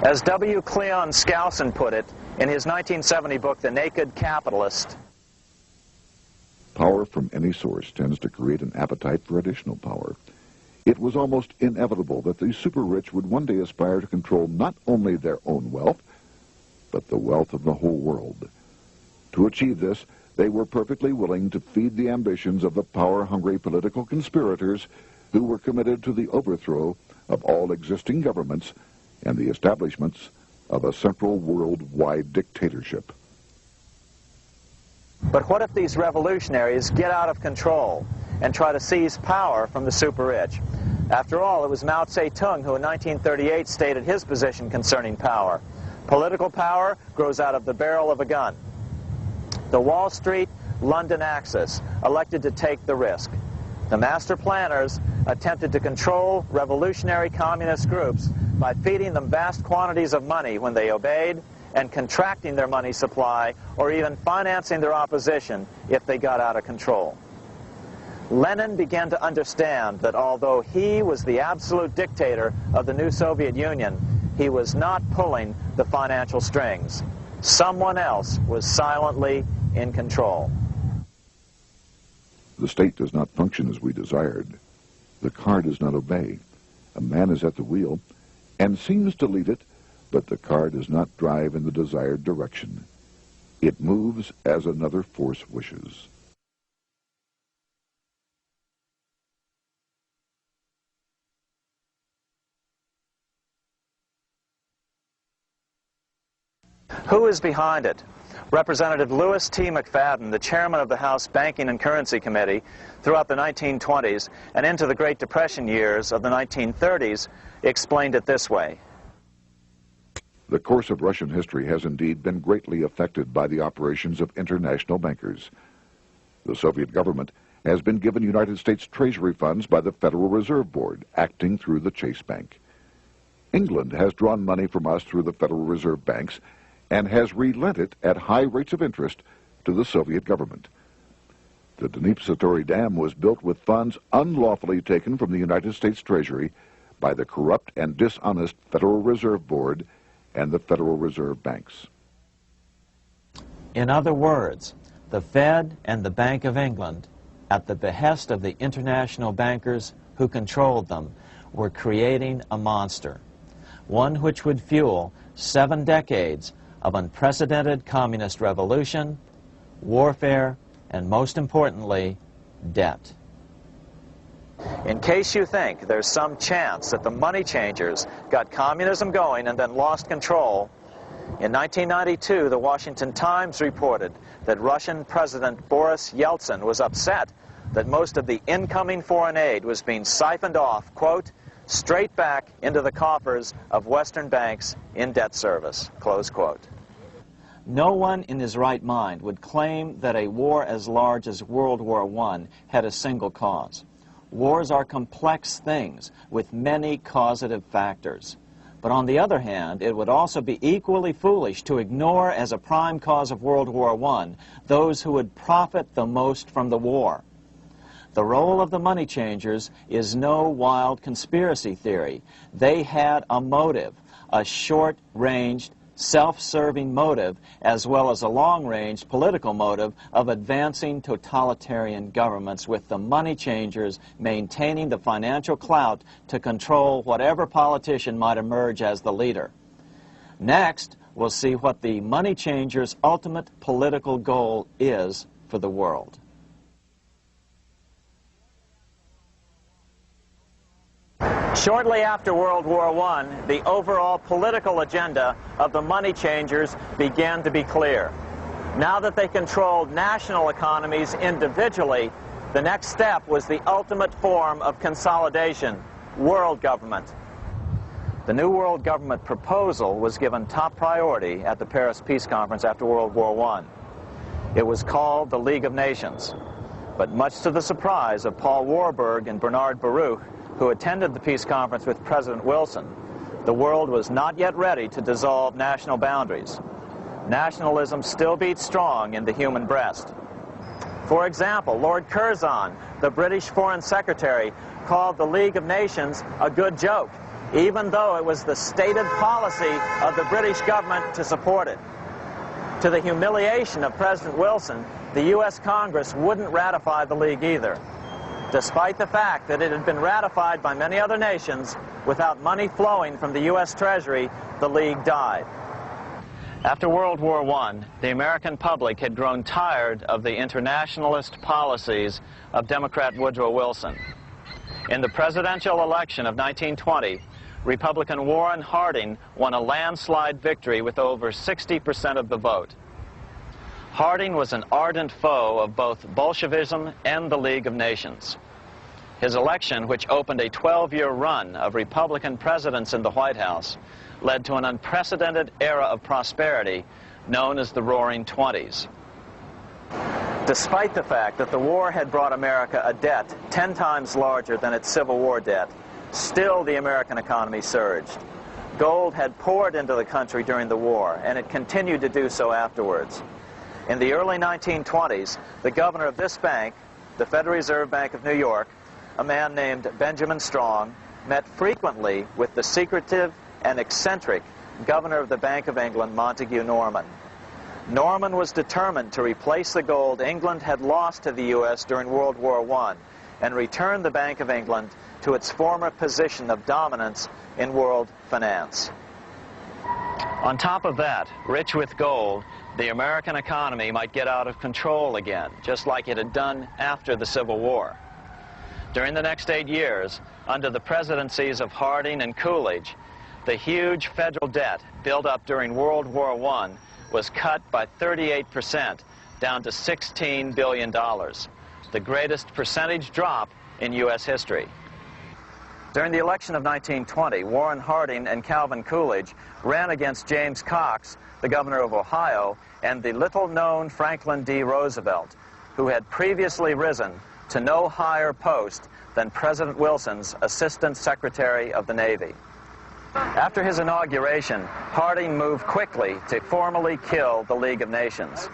As W. Cleon Skousen put it, In his 1970 book, The Naked Capitalist, Power from any source tends to create an appetite for additional power. It was almost inevitable that the super-rich would one day aspire to control not only their own wealth, but the wealth of the whole world. To achieve this, they were perfectly willing to feed the ambitions of the power-hungry political conspirators who were committed to the overthrow of all existing governments and the establishments of a central worldwide dictatorship. but what if these revolutionaries get out of control and try to seize power from the super-rich? After all, it was Mao Zedong who in 1938 stated his position concerning power. Political power grows out of the barrel of a gun. The Wall Street, London axis elected to take the risk. The master planners attempted to control revolutionary communist groups by feeding them vast quantities of money when they obeyed and contracting their money supply or even financing their opposition if they got out of control. Lenin began to understand that although he was the absolute dictator of the new Soviet Union, he was not pulling the financial strings. Someone else was silently in control. The state does not function as we desired. The car does not obey. A man is at the wheel and seems to lead it, but the car does not drive in the desired direction. It moves as another force wishes. Who is behind it? Representative Louis T. McFadden, the chairman of the House Banking and Currency Committee throughout the 1920s and into the Great Depression years of the 1930s, explained it this way. The course of Russian history has indeed been greatly affected by the operations of international bankers. The Soviet government has been given United States Treasury funds by the Federal Reserve Board, acting through the Chase Bank. England has drawn money from us through the Federal Reserve banks and has relent it at high rates of interest to the Soviet government. The Dnipro Dam was built with funds unlawfully taken from the United States Treasury by the corrupt and dishonest Federal Reserve Board and the Federal Reserve banks. In other words, the Fed and the Bank of England, at the behest of the international bankers who controlled them, were creating a monster, one which would fuel 7 decades of unprecedented communist revolution, warfare, and most importantly, debt. In case you think there's some chance that the money changers got communism going and then lost control, in 1992, the Washington Times reported that Russian President Boris Yeltsin was upset that most of the incoming foreign aid was being siphoned off, quote, straight back into the coffers of Western banks in debt service, close quote. No one in his right mind would claim that a war as large as World War I had a single cause. Wars are complex things with many causative factors. But on the other hand, it would also be equally foolish to ignore as a prime cause of World War I those who would profit the most from the war. The role of the money changers is no wild conspiracy theory. They had a motive, a short-ranged, self-serving motive, as well as a long-range political motive of advancing totalitarian governments, with the money changers maintaining the financial clout to control whatever politician might emerge as the leader. Next, we'll see what the money changers' ultimate political goal is for the world. Shortly after World War I, the overall political agenda of the money changers began to be clear. Now that they controlled national economies individually, the next step was the ultimate form of consolidation, world government. The new world government proposal was given top priority at the Paris Peace Conference after World War I. It was called the League of Nations, but much to the surprise of Paul Warburg and Bernard Baruch, who attended the peace conference with President Wilson, the world was not yet ready to dissolve national boundaries. Nationalism still beats strong in the human breast. For example, Lord Curzon, the British Foreign Secretary, called the League of Nations a good joke, even though it was the stated policy of the British government to support it. To the humiliation of President Wilson, the U.S. Congress wouldn't ratify the League either, despite the fact that it had been ratified by many other nations. Without money flowing from the U.S. Treasury, the League died. After World War I, the American public had grown tired of the internationalist policies of Democrat Woodrow Wilson. In the presidential election of 1920, Republican Warren Harding won a landslide victory with over 60% of the vote. Harding was an ardent foe of both Bolshevism and the League of Nations. His election, which opened a 12-year run of Republican presidents in the White House, led to an unprecedented era of prosperity known as the Roaring Twenties. Despite the fact that the war had brought America a debt 10 times larger than its Civil War debt, still the American economy surged. Gold had poured into the country during the war, and it continued to do so afterwards. In the early 1920s, the governor of this bank, the Federal Reserve Bank of New York, a man named Benjamin Strong, met frequently with the secretive and eccentric governor of the Bank of England, Montague Norman. Norman was determined to replace the gold England had lost to the U.S. during World War I and return the Bank of England to its former position of dominance in world finance. On top of that, rich with gold, the American economy might get out of control again, just like it had done after the Civil War. During the next 8 years, under the presidencies of Harding and Coolidge, the huge federal debt built up during World War I was cut by 38%, down to $16 billion, the greatest percentage drop in U.S. history. During the election of 1920, Warren Harding and Calvin Coolidge ran against James Cox, the governor of Ohio, and the little-known Franklin D. Roosevelt, who had previously risen to no higher post than President Wilson's Assistant Secretary of the Navy. After his inauguration, Harding moved quickly to formally kill the League of Nations.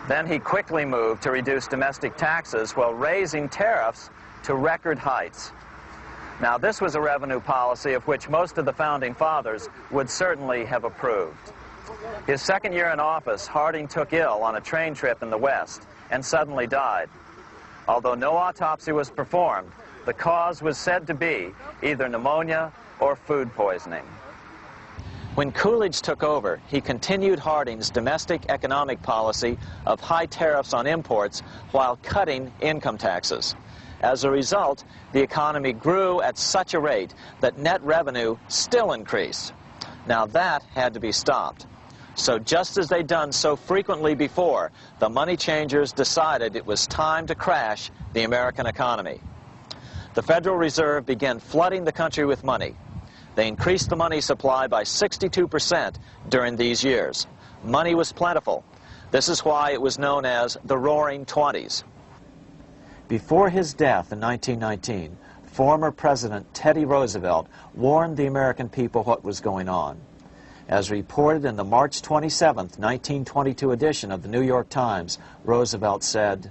Then he quickly moved to reduce domestic taxes while raising tariffs to record heights. Now, this was a revenue policy of which most of the Founding Fathers would certainly have approved. His second year in office, Harding took ill on a train trip in the West and suddenly died. Although no autopsy was performed, the cause was said to be either pneumonia or food poisoning. When Coolidge took over, he continued Harding's domestic economic policy of high tariffs on imports while cutting income taxes. As a result, the economy grew at such a rate that net revenue still increased. Now that had to be stopped. So just as they'd done so frequently before, the money changers decided it was time to crash the American economy. The Federal Reserve began flooding the country with money. They increased the money supply by 62% during these years. Money was plentiful. This is why it was known as the Roaring Twenties. Before his death in 1919, former President Teddy Roosevelt warned the American people what was going on. As reported in the March 27, 1922 edition of the New York Times, Roosevelt said,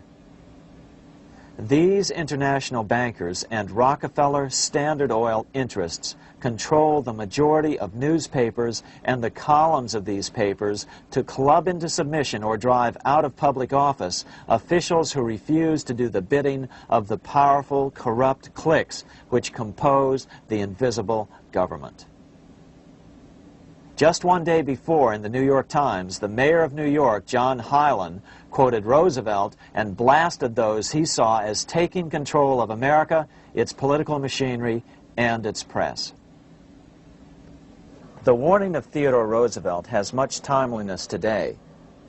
"These international bankers and Rockefeller Standard Oil interests control the majority of newspapers and the columns of these papers to club into submission or drive out of public office officials who refuse to do the bidding of the powerful, corrupt cliques which compose the invisible government." Just one day before, in the New York Times, the mayor of New York, John Hylan, quoted Roosevelt and blasted those he saw as taking control of America, its political machinery, and its press. The warning of Theodore Roosevelt has much timeliness today,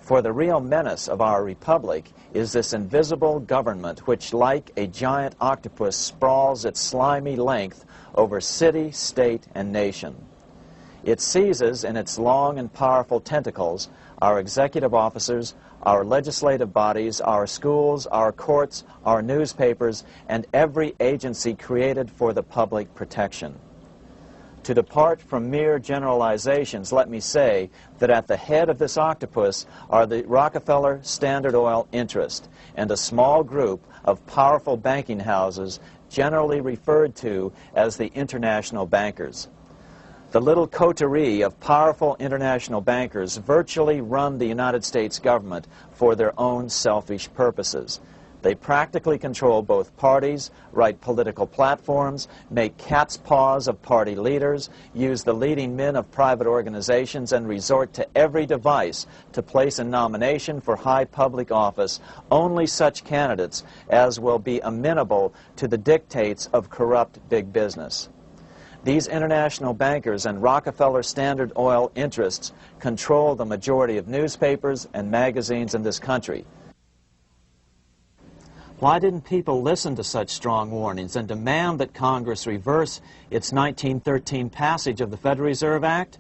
for the real menace of our republic is this invisible government which, like a giant octopus, sprawls its slimy length over city, state, and nation. It seizes in its long and powerful tentacles our executive officers, our legislative bodies, our schools, our courts, our newspapers, and every agency created for the public protection. To depart from mere generalizations, let me say that at the head of this octopus are the Rockefeller Standard Oil interest and a small group of powerful banking houses generally referred to as the international bankers. The little coterie of powerful international bankers virtually run the United States government for their own selfish purposes. They practically control both parties, write political platforms, make cat's paws of party leaders, use the leading men of private organizations, and resort to every device to place a nomination for high public office only such candidates as will be amenable to the dictates of corrupt big business. These international bankers and Rockefeller Standard Oil interests control the majority of newspapers and magazines in this country. Why didn't people listen to such strong warnings and demand that Congress reverse its 1913 passage of the Federal Reserve Act?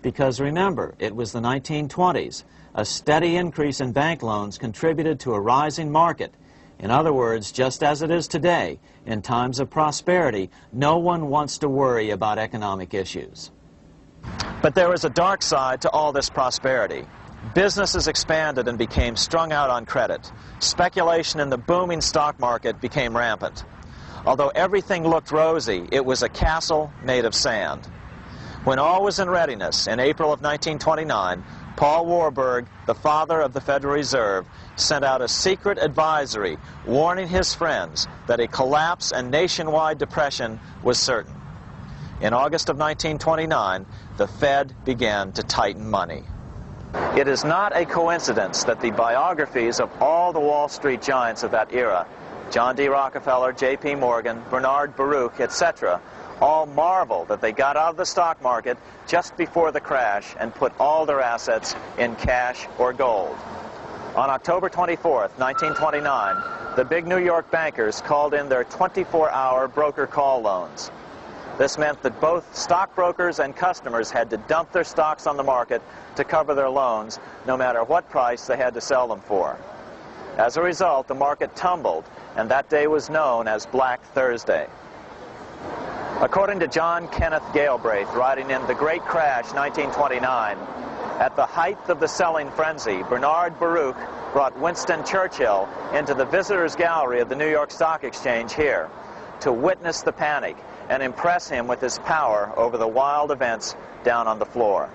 Because remember, it was the 1920s. A steady increase in bank loans contributed to a rising market. In other words, just as it is today, in times of prosperity, no one wants to worry about economic issues. But there was a dark side to all this prosperity. Businesses expanded and became strung out on credit. Speculation in the booming stock market became rampant. Although everything looked rosy, it was a castle made of sand. When all was in readiness, in April of 1929, Paul Warburg, the father of the Federal Reserve, sent out a secret advisory warning his friends that a collapse and nationwide depression was certain. In August of 1929, the Fed began to tighten money. It is not a coincidence that the biographies of all the Wall Street giants of that era, John D. Rockefeller, J.P. Morgan, Bernard Baruch, etc., all marvel that they got out of the stock market just before the crash and put all their assets in cash or gold. On October 24th, 1929, the big New York bankers called in their 24-hour broker call loans. This meant that both stockbrokers and customers had to dump their stocks on the market to cover their loans, no matter what price they had to sell them for. As a result, the market tumbled, and that day was known as Black Thursday. According to John Kenneth Galbraith, writing in The Great Crash, 1929, at the height of the selling frenzy, Bernard Baruch brought Winston Churchill into the visitors' gallery of the New York Stock Exchange here to witness the panic and impress him with his power over the wild events down on the floor.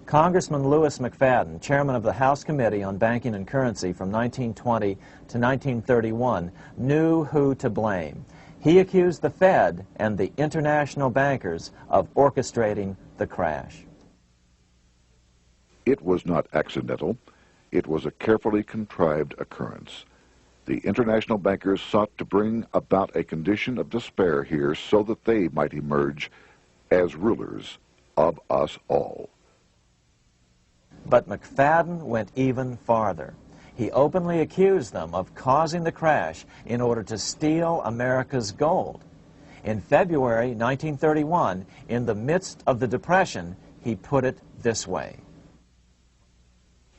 Congressman Louis McFadden, chairman of the House Committee on Banking and Currency from 1920 to 1931, knew who to blame. He accused the Fed and the international bankers of orchestrating the crash. It was not accidental. It was a carefully contrived occurrence. The international bankers sought to bring about a condition of despair here so that they might emerge as rulers of us all. But McFadden went even farther. He openly accused them of causing the crash in order to steal America's gold. In February 1931, in the midst of the Depression, he put it this way.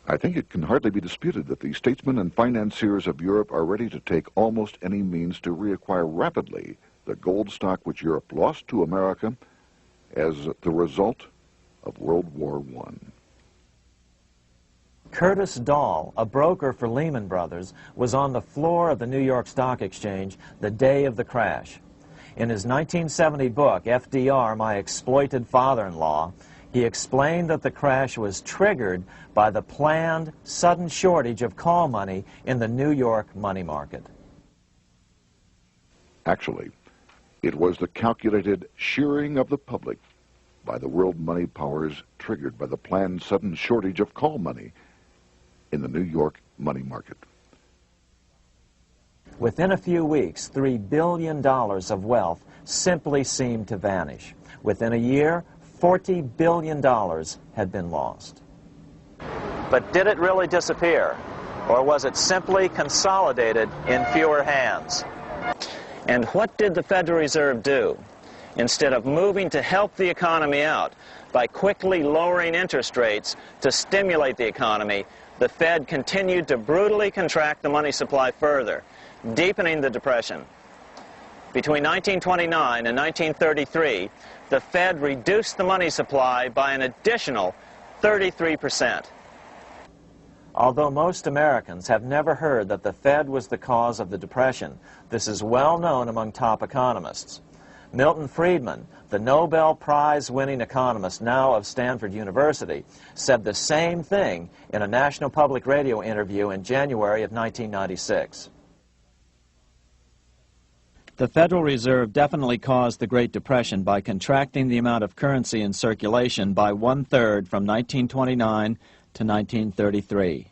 I think it can hardly be disputed that the statesmen and financiers of Europe are ready to take almost any means to reacquire rapidly the gold stock which Europe lost to America as the result of World War I. Curtis Dahl, a broker for Lehman Brothers, was on the floor of the New York Stock Exchange the day of the crash. In his 1970 book, FDR, My Exploited Father-in-Law, he explained that the crash was triggered by the planned sudden shortage of call money in the New York money market. Actually, it was the calculated shearing of the public by the world money powers triggered by the planned sudden shortage of call money in the New York money market. Within a few weeks, $3 billion of wealth simply seemed to vanish. Within a year, $40 billion had been lost. But did it really disappear? Or was it simply consolidated in fewer hands? And what did the Federal Reserve do? Instead of moving to help the economy out by quickly lowering interest rates to stimulate the economy, the Fed continued to brutally contract the money supply further, deepening the Depression. Between 1929 and 1933, the Fed reduced the money supply by an additional 33%. Although most Americans have never heard that the Fed was the cause of the Depression, this is well known among top economists. Milton Friedman, the Nobel Prize-winning economist, now of Stanford University, said the same thing in a National Public Radio interview in January of 1996. The Federal Reserve definitely caused the Great Depression by contracting the amount of currency in circulation by 1/3 from 1929 to 1933.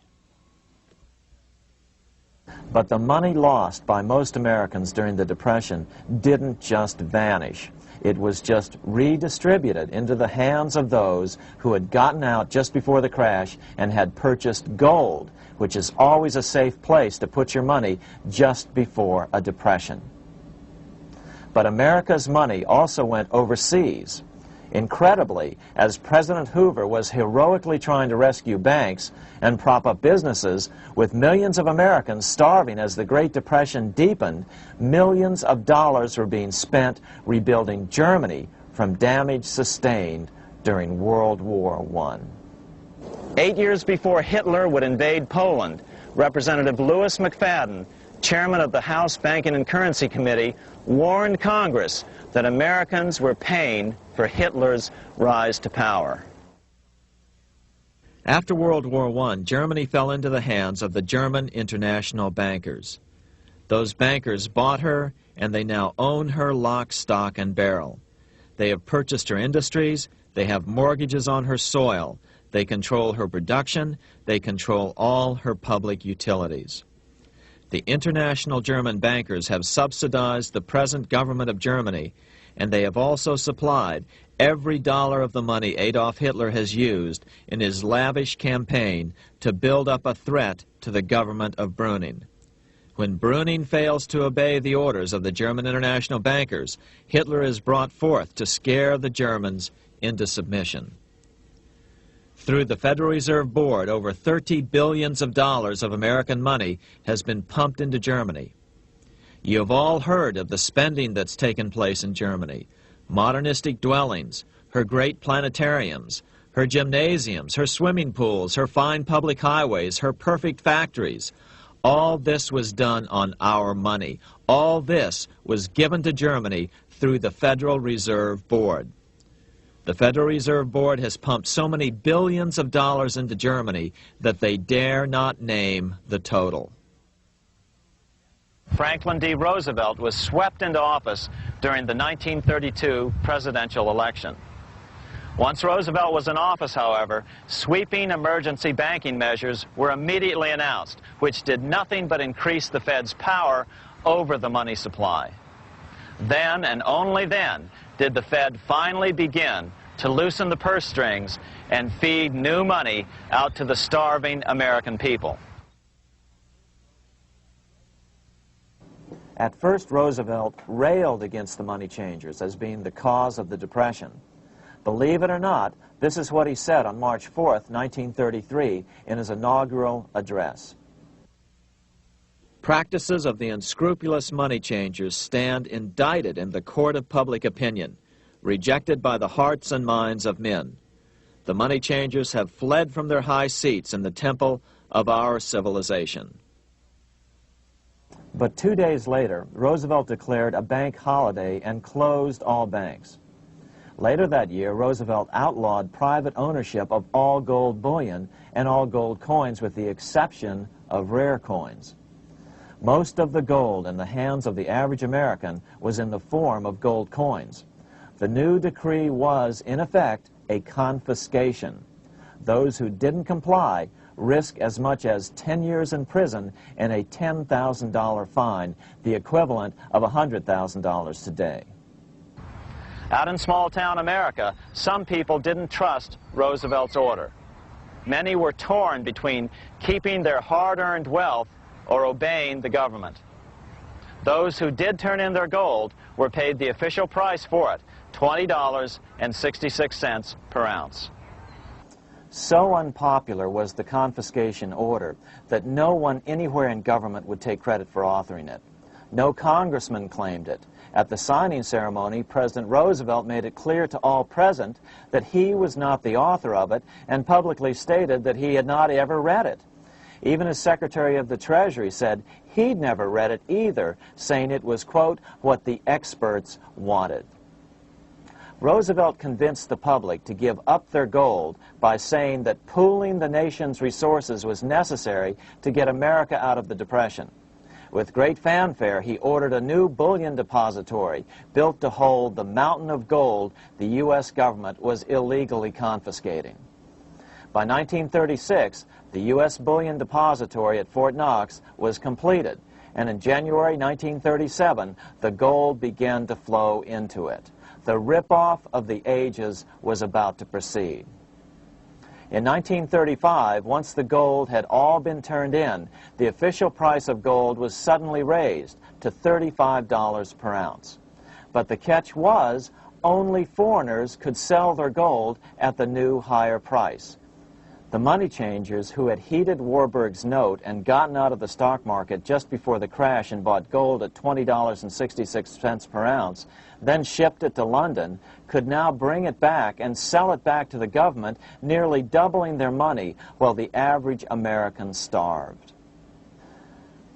But the money lost by most Americans during the Depression didn't just vanish. It was just redistributed into the hands of those who had gotten out just before the crash and had purchased gold, which is always a safe place to put your money just before a depression. But America's money also went overseas. Incredibly, as President Hoover was heroically trying to rescue banks and prop up businesses, with millions of Americans starving as the Great Depression deepened, millions of dollars were being spent rebuilding Germany from damage sustained during World War I. 8 years before Hitler would invade Poland, Representative Louis McFadden, chairman of the House Banking and Currency Committee, warned Congress that Americans were paying for Hitler's rise to power. After World War I, Germany fell into the hands of the German international bankers. Those bankers bought her, and they now own her lock, stock, and barrel. They have purchased her industries, they have mortgages on her soil, they control her production, they control all her public utilities. The international German bankers have subsidized the present government of Germany, and they have also supplied every dollar of the money Adolf Hitler has used in his lavish campaign to build up a threat to the government of Brüning. When Brüning fails to obey the orders of the German international bankers, Hitler is brought forth to scare the Germans into submission. Through the Federal Reserve Board, over $30 billion of American money has been pumped into Germany. You have all heard of the spending that's taken place in Germany. Modernistic dwellings, her great planetariums, her gymnasiums, her swimming pools, her fine public highways, her perfect factories. All this was done on our money. All this was given to Germany through the Federal Reserve Board. The Federal Reserve Board has pumped so many billions of dollars into Germany that they dare not name the total. Franklin D. Roosevelt was swept into office during the 1932 presidential election. Once Roosevelt was in office, however, sweeping emergency banking measures were immediately announced, which did nothing but increase the Fed's power over the money supply. Then, and only then, did the Fed finally begin to loosen the purse strings and feed new money out to the starving American people. At first, Roosevelt railed against the money changers as being the cause of the Depression. Believe it or not, this is what he said on March 4th, 1933, in his inaugural address. Practices of the unscrupulous money changers stand indicted in the court of public opinion, rejected by the hearts and minds of men. The money changers have fled from their high seats in the temple of our civilization. But 2 days later, Roosevelt declared a bank holiday and closed all banks. Later that year, Roosevelt outlawed private ownership of all gold bullion and all gold coins with the exception of rare coins. Most of the gold in the hands of the average American was in the form of gold coins. The new decree was, in effect, a confiscation. Those who didn't comply risk as much as 10 years in prison and a $10,000 fine, the equivalent of $100,000 today. Out in small-town America, some people didn't trust Roosevelt's order. Many were torn between keeping their hard-earned wealth or obeying the government. Those who did turn in their gold were paid the official price for it, $20.66 per ounce. So unpopular was the confiscation order that no one anywhere in government would take credit for authoring it. No congressman claimed it. At the signing ceremony, President Roosevelt made it clear to all present that he was not the author of it and publicly stated that he had not ever read it. Even his Secretary of the Treasury said he'd never read it either, saying it was, quote, what the experts wanted. Roosevelt convinced the public to give up their gold by saying that pooling the nation's resources was necessary to get America out of the Depression. With great fanfare, he ordered a new bullion depository built to hold the mountain of gold the U.S. government was illegally confiscating. By 1936, the U.S. bullion depository at Fort Knox was completed, and in January 1937, the gold began to flow into it. The rip-off of the ages was about to proceed. In 1935, once the gold had all been turned in, the official price of gold was suddenly raised to $35 per ounce. But the catch was, only foreigners could sell their gold at the new higher price. The money changers who had heeded Warburg's note and gotten out of the stock market just before the crash and bought gold at $20.66 per ounce, then shipped it to London, could now bring it back and sell it back to the government, nearly doubling their money while the average American starved.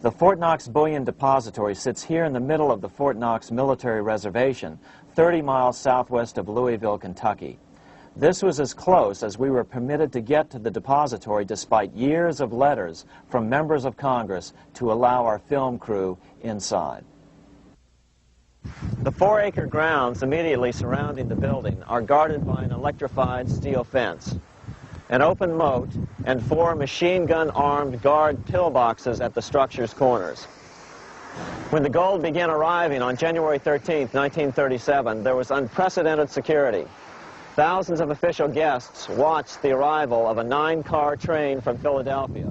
The Fort Knox Bullion Depository sits here in the middle of the Fort Knox Military Reservation, 30 miles southwest of Louisville, Kentucky. This was as close as we were permitted to get to the depository despite years of letters from members of Congress to allow our film crew inside. The 4-acre grounds immediately surrounding the building are guarded by an electrified steel fence, an open moat, and 4 machine-gun-armed guard pillboxes at the structure's corners. When the gold began arriving on January 13, 1937, there was unprecedented security. Thousands of official guests watched the arrival of a 9-car train from Philadelphia,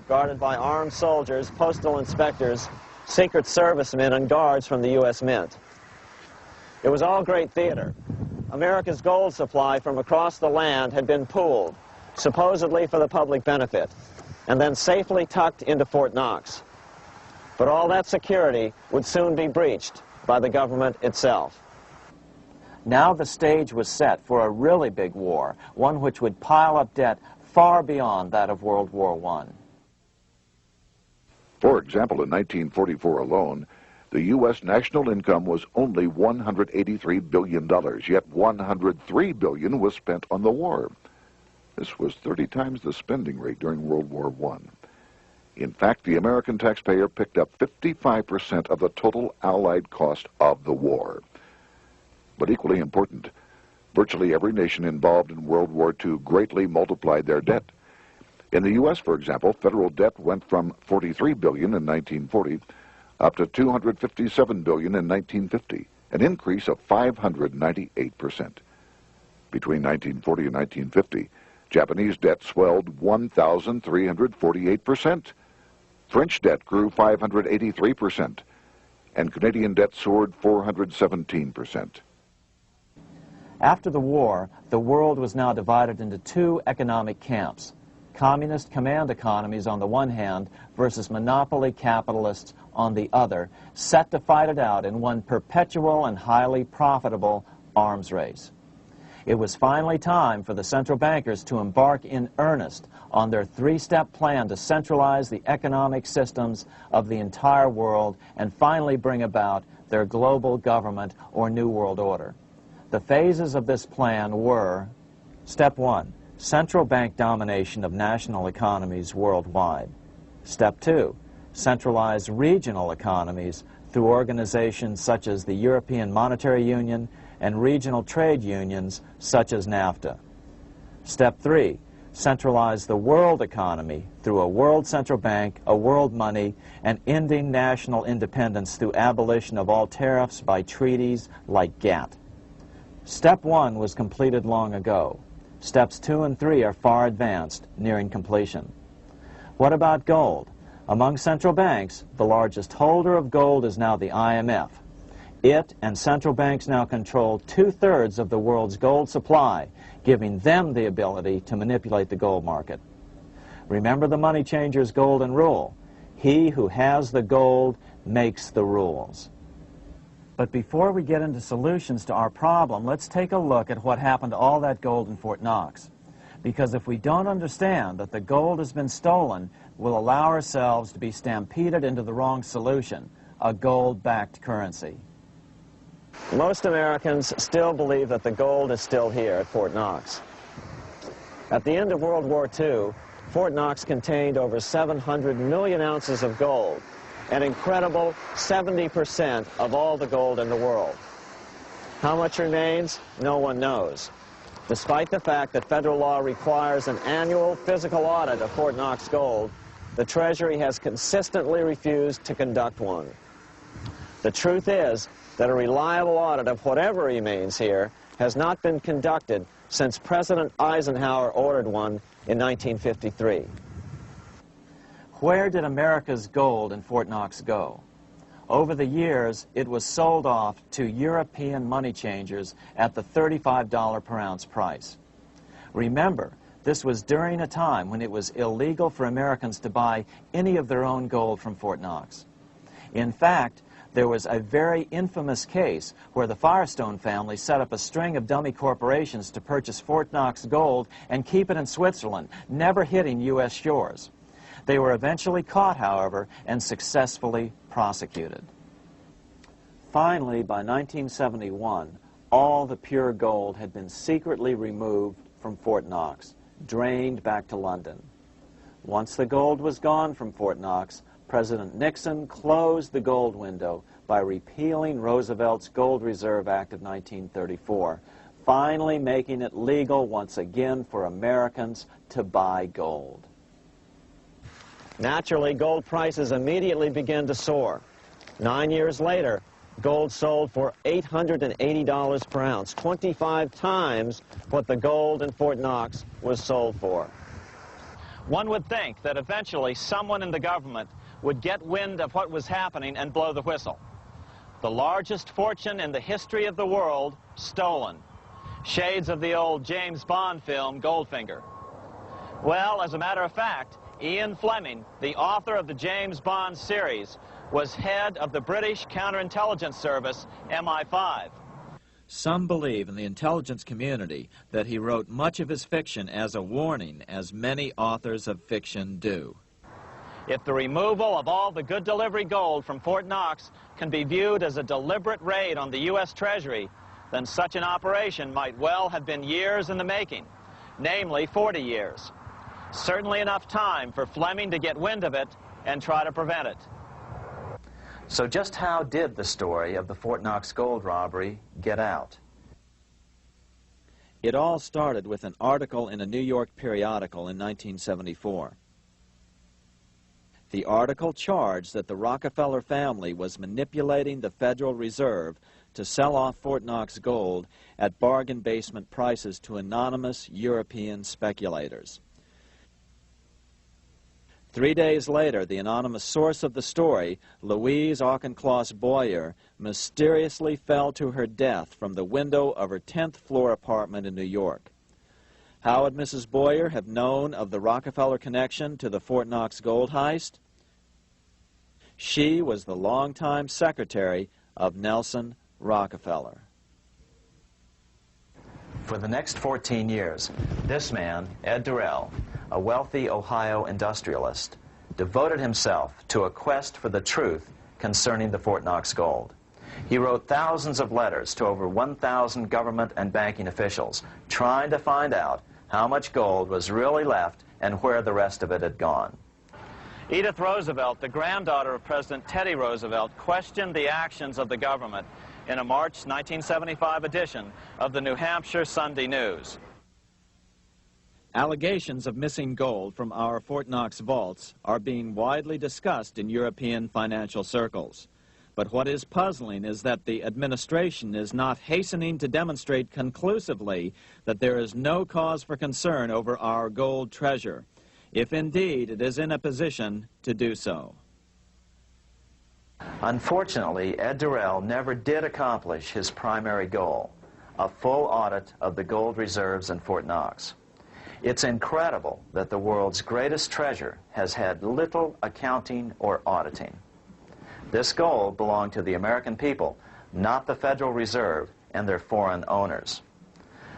guarded by armed soldiers, postal inspectors, Secret Servicemen, and guards from the U.S. Mint. It was all great theater. America's gold supply from across the land had been pooled, supposedly for the public benefit, and then safely tucked into Fort Knox. But all that security would soon be breached by the government itself. Now the stage was set for a really big war, one which would pile up debt far beyond that of World War I. For example, in 1944 alone, the U.S. national income was only $183 billion, yet $103 billion was spent on the war. This was 30 times the spending rate during World War I. In fact, the American taxpayer picked up 55% of the total Allied cost of the war. But equally important, virtually every nation involved in World War II greatly multiplied their debt. In the U.S., for example, federal debt went from $43 billion in 1940 up to $257 billion in 1950, an increase of 598%. Between 1940 and 1950, Japanese debt swelled 1,348%. French debt grew 583%, and Canadian debt soared 417%. After the war, the world was now divided into 2 economic camps: communist command economies on the one hand versus monopoly capitalists on the other, set to fight it out in one perpetual and highly profitable arms race. It was finally time for the central bankers to embark in earnest on their 3-step plan to centralize the economic systems of the entire world and finally bring about their global government or New World Order. The phases of this plan were: Step 1, central bank domination of national economies worldwide. Step 2, centralize regional economies through organizations such as the European Monetary Union and regional trade unions such as NAFTA. Step 3, centralize the world economy through a world central bank, a world money, and ending national independence through abolition of all tariffs by treaties like GATT. Step 1 was completed long ago. Steps 2 and 3 are far advanced, nearing completion. What about gold? Among central banks, the largest holder of gold is now the IMF. It and central banks now control 2/3 of the world's gold supply, giving them the ability to manipulate the gold market. Remember the money changer's golden rule: he who has the gold makes the rules. But before we get into solutions to our problem, let's take a look at what happened to all that gold in Fort Knox. Because if we don't understand that the gold has been stolen, we'll allow ourselves to be stampeded into the wrong solution: a gold-backed currency. Most Americans still believe that the gold is still here at Fort Knox. At the end of World War II, Fort Knox contained over 700 million ounces of gold, an incredible 70% of all the gold in the world. How much remains? No one knows. Despite the fact that federal law requires an annual physical audit of Fort Knox gold, the Treasury has consistently refused to conduct one. The truth is that a reliable audit of whatever remains here has not been conducted since President Eisenhower ordered one in 1953. Where did America's gold in Fort Knox go? Over the years, it was sold off to European money changers at the $35 per ounce price. Remember, this was during a time when it was illegal for Americans to buy any of their own gold from Fort Knox. In fact, there was a very infamous case where the Firestone family set up a string of dummy corporations to purchase Fort Knox gold and keep it in Switzerland, never hitting U.S. shores. They were eventually caught, however, and successfully prosecuted. Finally, by 1971, all the pure gold had been secretly removed from Fort Knox, drained back to London. Once the gold was gone from Fort Knox, President Nixon closed the gold window by repealing Roosevelt's Gold Reserve Act of 1934, finally making it legal once again for Americans to buy gold. Naturally, gold prices immediately began to soar. 9 years later, gold sold for $880 per ounce, 25 times what the gold in Fort Knox was sold for. One would think that eventually someone in the government would get wind of what was happening and blow the whistle. The largest fortune in the history of the world stolen. Shades of the old James Bond film, Goldfinger. Well, as a matter of fact, Ian Fleming, the author of the James Bond series, was head of the British counterintelligence service, MI5. Some believe in the intelligence community that he wrote much of his fiction as a warning, as many authors of fiction do. If the removal of all the good delivery gold from Fort Knox can be viewed as a deliberate raid on the U.S. Treasury, then such an operation might well have been years in the making, namely 40 years. Certainly enough time for Fleming to get wind of it and try to prevent it. So just how did the story of the Fort Knox gold robbery get out? It all started with an article in a New York periodical in 1974. The article charged that the Rockefeller family was manipulating the Federal Reserve to sell off Fort Knox gold at bargain basement prices to anonymous European speculators. 3 days later, the anonymous source of the story, Louise Auchincloss Boyer, mysteriously fell to her death from the window of her 10th floor apartment in New York. How would Mrs. Boyer have known of the Rockefeller connection to the Fort Knox gold heist? She was the longtime secretary of Nelson Rockefeller. For the next 14 years, this man, Ed Durrell, a wealthy Ohio industrialist, devoted himself to a quest for the truth concerning the Fort Knox gold. He wrote thousands of letters to over 1,000 government and banking officials, trying to find out how much gold was really left and where the rest of it had gone. Edith Roosevelt, the granddaughter of President Teddy Roosevelt, questioned the actions of the government in a March 1975 edition of the New Hampshire Sunday News. Allegations of missing gold from our Fort Knox vaults are being widely discussed in European financial circles. But what is puzzling is that the administration is not hastening to demonstrate conclusively that there is no cause for concern over our gold treasure, if indeed it is in a position to do so. Unfortunately, Ed Durrell never did accomplish his primary goal, a full audit of the gold reserves in Fort Knox. It's incredible that the world's greatest treasure has had little accounting or auditing. This gold belonged to the American people, not the Federal Reserve and their foreign owners.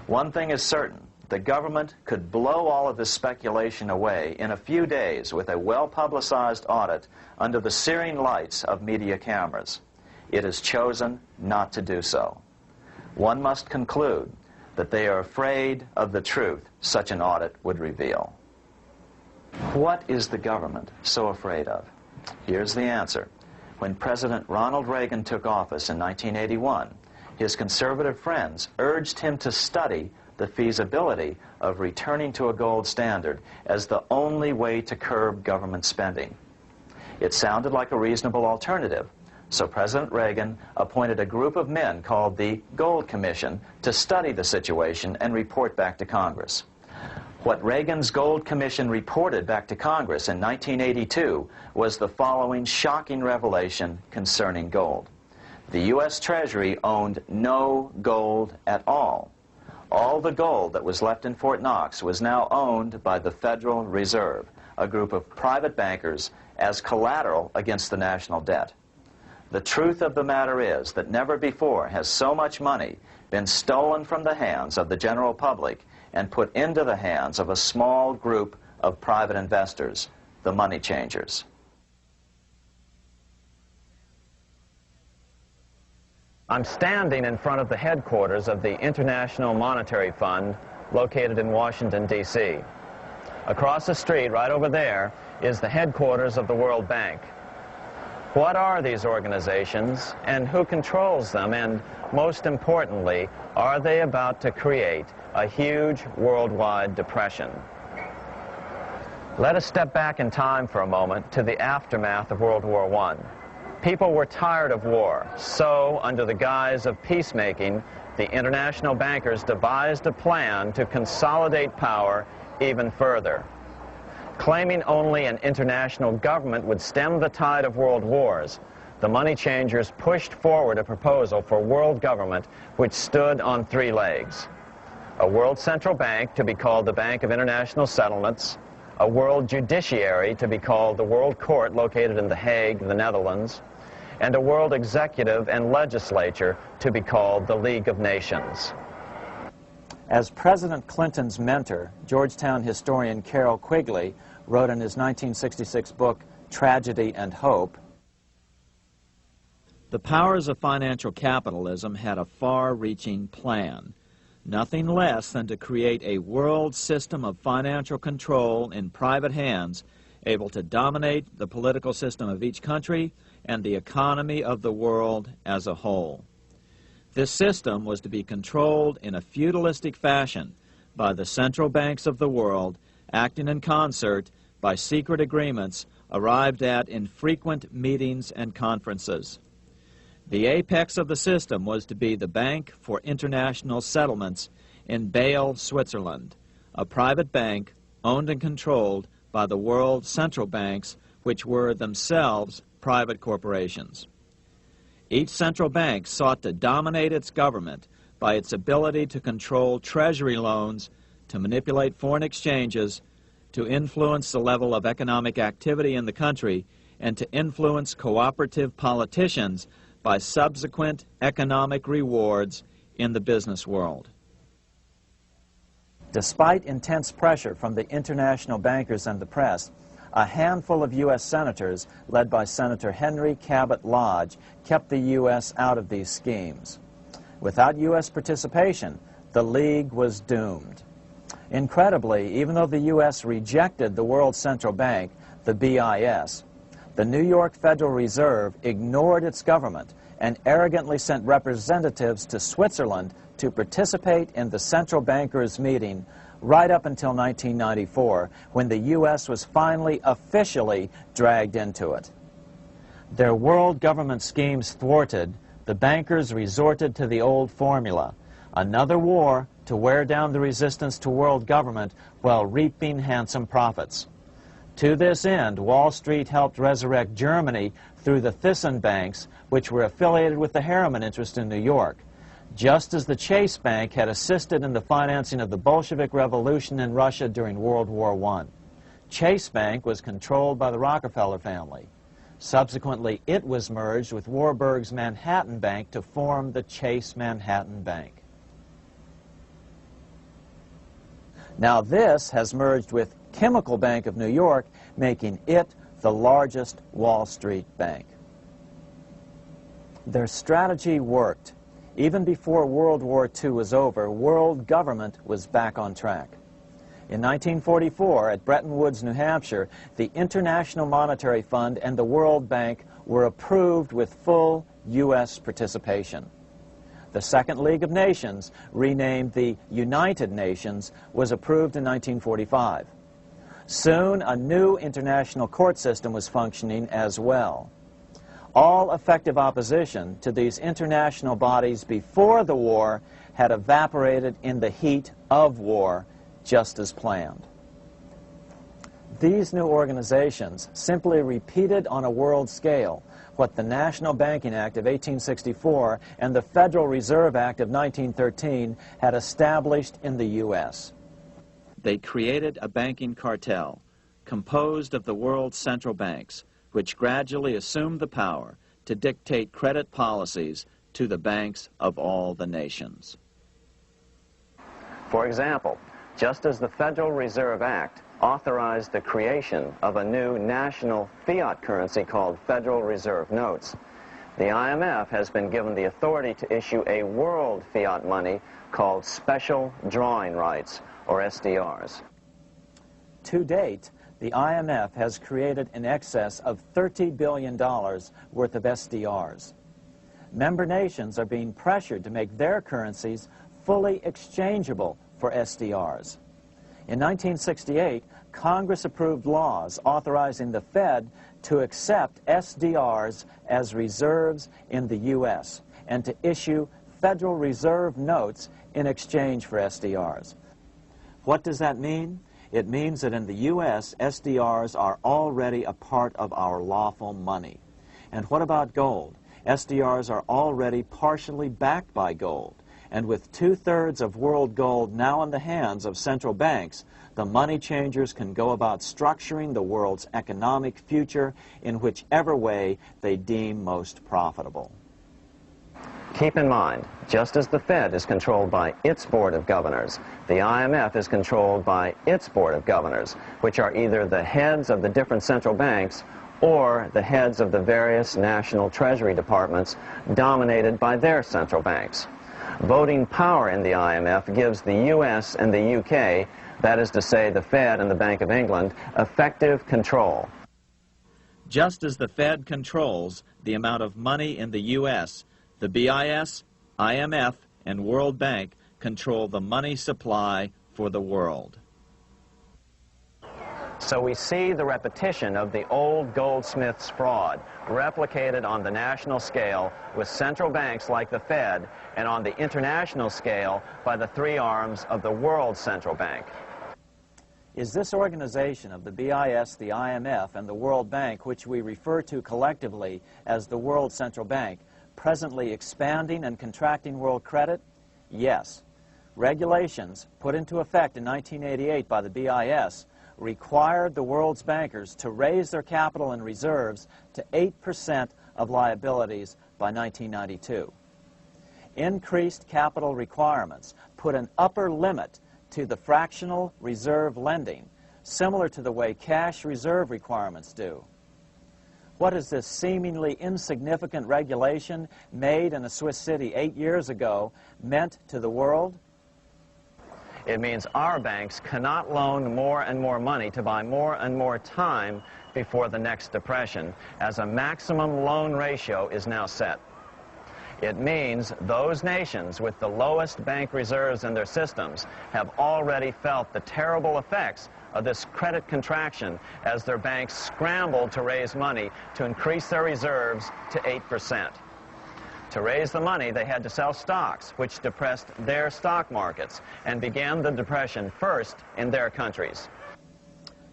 One thing is certain, the government could blow all of this speculation away in a few days with a well-publicized audit under the searing lights of media cameras. it has chosen not to do so. One must conclude that they are afraid of the truth such an audit would reveal. What is the government so afraid of? Here's the answer. When President Ronald Reagan took office in 1981, his conservative friends urged him to study the feasibility of returning to a gold standard as the only way to curb government spending. It sounded like a reasonable alternative, so President Reagan appointed a group of men called the Gold Commission to study the situation and report back to Congress. What Reagan's Gold Commission reported back to Congress in 1982 was the following shocking revelation concerning gold. The U.S. Treasury owned no gold at all. All the gold that was left in Fort Knox was now owned by the Federal Reserve, a group of private bankers, as collateral against the national debt. The truth of the matter is that never before has so much money been stolen from the hands of the general public and put into the hands of a small group of private investors, the money changers. I'm standing in front of the headquarters of the International Monetary Fund located in Washington, D.C. Across the street, right over there, is the headquarters of the World Bank. What are these organizations and who controls them? And most importantly, are they about to create a huge worldwide depression? Let us step back in time for a moment to the aftermath of World War I. People were tired of war, so under the guise of peacemaking, the international bankers devised a plan to consolidate power even further. Claiming only an international government would stem the tide of world wars, the money changers pushed forward a proposal for world government which stood on three legs. A world central bank to be called the Bank of International Settlements, a world judiciary to be called the World Court located in The Hague, the Netherlands, and a world executive and legislature to be called the League of Nations. As President Clinton's mentor, Georgetown historian Carroll Quigley wrote in his 1966 book, Tragedy and Hope, the powers of financial capitalism had a far-reaching plan, nothing less than to create a world system of financial control in private hands, able to dominate the political system of each country and the economy of the world as a whole. This system was to be controlled in a feudalistic fashion by the central banks of the world, acting in concert by secret agreements arrived at in frequent meetings and conferences. The apex of the system was to be the Bank for International Settlements in Bâle, Switzerland, a private bank owned and controlled by the world central banks, which were themselves private corporations. Each central bank sought to dominate its government by its ability to control treasury loans, to manipulate foreign exchanges, to influence the level of economic activity in the country, and to influence cooperative politicians by subsequent economic rewards in the business world. Despite intense pressure from the international bankers and the press, a handful of U.S. senators, led by Senator Henry Cabot Lodge, kept the U.S. out of these schemes. Without U.S. participation, the League was doomed. Incredibly, even though the U.S. rejected the World Central Bank, the BIS, the New York Federal Reserve ignored its government and arrogantly sent representatives to Switzerland to participate in the central bankers' meeting right up until 1994, when the U.S. was finally officially dragged into it. Their world government schemes thwarted, the bankers resorted to the old formula: another war to wear down the resistance to world government while reaping handsome profits. To this end, Wall Street helped resurrect Germany through the Thyssen banks, which were affiliated with the Harriman interest in New York, just as the Chase Bank had assisted in the financing of the Bolshevik Revolution in Russia during World War I. Chase Bank was controlled by the Rockefeller family. Subsequently, it was merged with Warburg's Manhattan Bank to form the Chase Manhattan Bank. Now this has merged with Chemical Bank of New York, making it the largest Wall Street bank. Their strategy worked. Even before World War II was over, world government was back on track. In 1944, at Bretton Woods, New Hampshire, the International Monetary Fund and the World Bank were approved with full U.S. participation. The Second League of Nations, renamed the United Nations, was approved in 1945. Soon, a new international court system was functioning as well. All effective opposition to these international bodies before the war had evaporated in the heat of war, just as planned. These new organizations simply repeated on a world scale what the National Banking Act of 1864 and the Federal Reserve Act of 1913 had established in the U.S. They created a banking cartel composed of the world's central banks, which gradually assumed the power to dictate credit policies to the banks of all the nations. For example, just as the Federal Reserve Act authorized the creation of a new national fiat currency called Federal Reserve Notes, the IMF has been given the authority to issue a world fiat money called Special Drawing Rights, or SDRs. To date, the IMF has created in excess of $30 billion worth of SDRs. Member nations are being pressured to make their currencies fully exchangeable for SDRs. In 1968, Congress approved laws authorizing the Fed to accept SDRs as reserves in the U.S. and to issue Federal Reserve notes in exchange for SDRs. What does that mean? It means that in the U.S., SDRs are already a part of our lawful money. And what about gold? SDRs are already partially backed by gold. And with 2/3 of world gold now in the hands of central banks, the money changers can go about structuring the world's economic future in whichever way they deem most profitable. Keep in mind, just as the Fed is controlled by its Board of Governors, the IMF is controlled by its Board of Governors, which are either the heads of the different central banks or the heads of the various national treasury departments dominated by their central banks. Voting power in the IMF gives the U.S. and the UK, that is to say the Fed and the Bank of England, effective control. Just as the Fed controls the amount of money in the U.S., the BIS, IMF, and World Bank control the money supply for the world. So we see the repetition of the old goldsmith's fraud, replicated on the national scale with central banks like the Fed, and on the international scale by the three arms of the world central bank. Is this organization of the BIS, the IMF, and the World Bank, which we refer to collectively as the World Central Bank, presently expanding and contracting world credit? Yes. Regulations put into effect in 1988 by the BIS required the world's bankers to raise their capital and reserves to 8% of liabilities by 1992. Increased capital requirements put an upper limit to the fractional reserve lending, similar to the way cash reserve requirements do. What has this seemingly insignificant regulation made in a Swiss city 8 years ago meant to the world? It means our banks cannot loan more and more money to buy more and more time before the next depression, as a maximum loan ratio is now set. It means those nations with the lowest bank reserves in their systems have already felt the terrible effects of this credit contraction as their banks scrambled to raise money to increase their reserves to 8%. To raise the money, they had to sell stocks, which depressed their stock markets and began the depression first in their countries.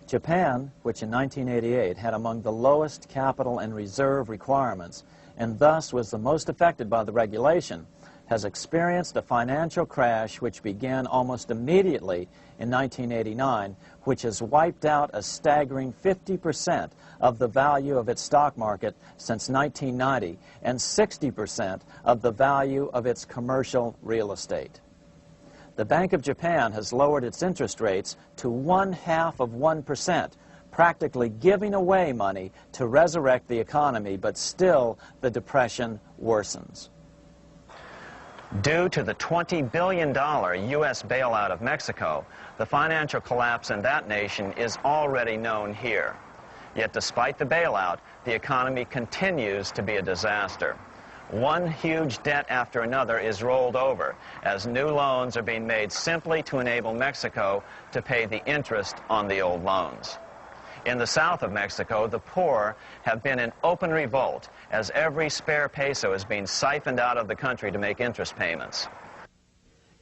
Japan, which in 1988 had among the lowest capital and reserve requirements and thus was the most affected by the regulation, has experienced a financial crash which began almost immediately in 1989, which has wiped out a staggering 50% of the value of its stock market since 1990 and 60% of the value of its commercial real estate. The Bank of Japan has lowered its interest rates to 1/2 of 1%, practically giving away money to resurrect the economy, but still the depression worsens. Due to the $20 billion U.S. bailout of Mexico, the financial collapse in that nation is already known here. Yet despite the bailout, the economy continues to be a disaster. One huge debt after another is rolled over as new loans are being made simply to enable Mexico to pay the interest on the old loans. In the south of Mexico, the poor have been in open revolt as every spare peso is being siphoned out of the country to make interest payments.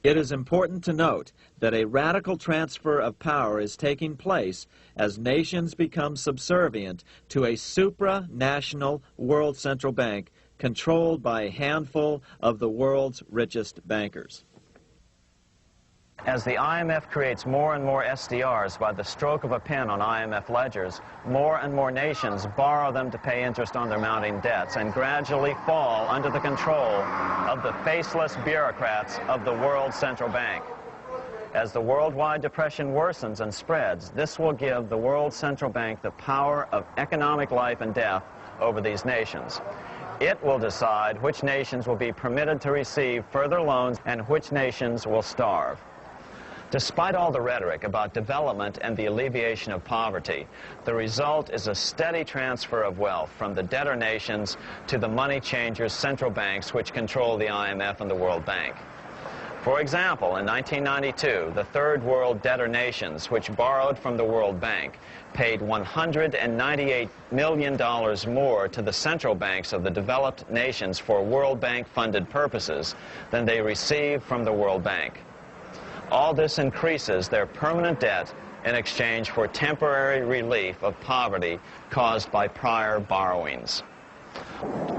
It is important to note that a radical transfer of power is taking place as nations become subservient to a supranational world central bank controlled by a handful of the world's richest bankers. As the IMF creates more and more SDRs by the stroke of a pen on IMF ledgers, more and more nations borrow them to pay interest on their mounting debts and gradually fall under the control of the faceless bureaucrats of the World Central Bank. As the worldwide depression worsens and spreads, this will give the World Central Bank the power of economic life and death over these nations. It will decide which nations will be permitted to receive further loans and which nations will starve. Despite all the rhetoric about development and the alleviation of poverty, the result is a steady transfer of wealth from the debtor nations to the money changers' central banks which control the IMF and the World Bank. For example, in 1992, the Third World debtor nations, which borrowed from the World Bank, paid $198 million more to the central banks of the developed nations for World Bank-funded purposes than they received from the World Bank. All this increases their permanent debt in exchange for temporary relief of poverty caused by prior borrowings.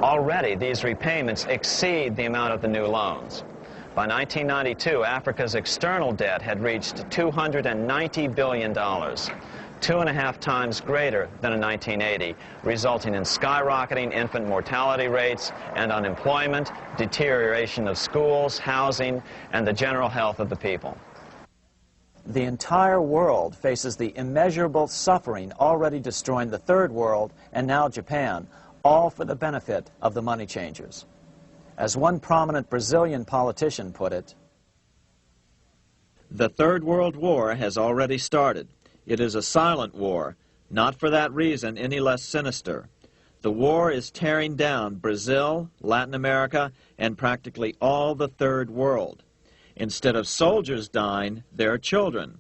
Already, these repayments exceed the amount of the new loans. By 1992, Africa's external debt had reached $290 billion, 2.5 times greater than in 1980, resulting in skyrocketing infant mortality rates and unemployment, deterioration of schools, housing, and the general health of the people. The entire world faces the immeasurable suffering already destroying the Third World and now Japan, all for the benefit of the money changers. As one prominent Brazilian politician put it, "The Third World War has already started. It is a silent war, not for that reason any less sinister. The war is tearing down Brazil, Latin America, and practically all the Third World. Instead of soldiers dying, there are children.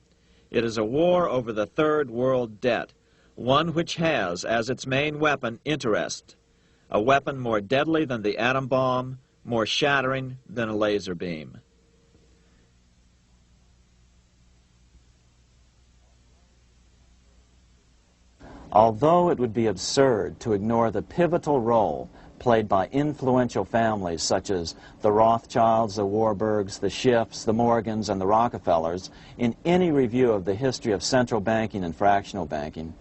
It is a war over the Third World debt, one which has as its main weapon interest, a weapon more deadly than the atom bomb, more shattering than a laser beam." Although it would be absurd to ignore the pivotal role played by influential families such as the Rothschilds, the Warburgs, the Schiffs, the Morgans, and the Rockefellers in any review of the history of central banking and fractional banking,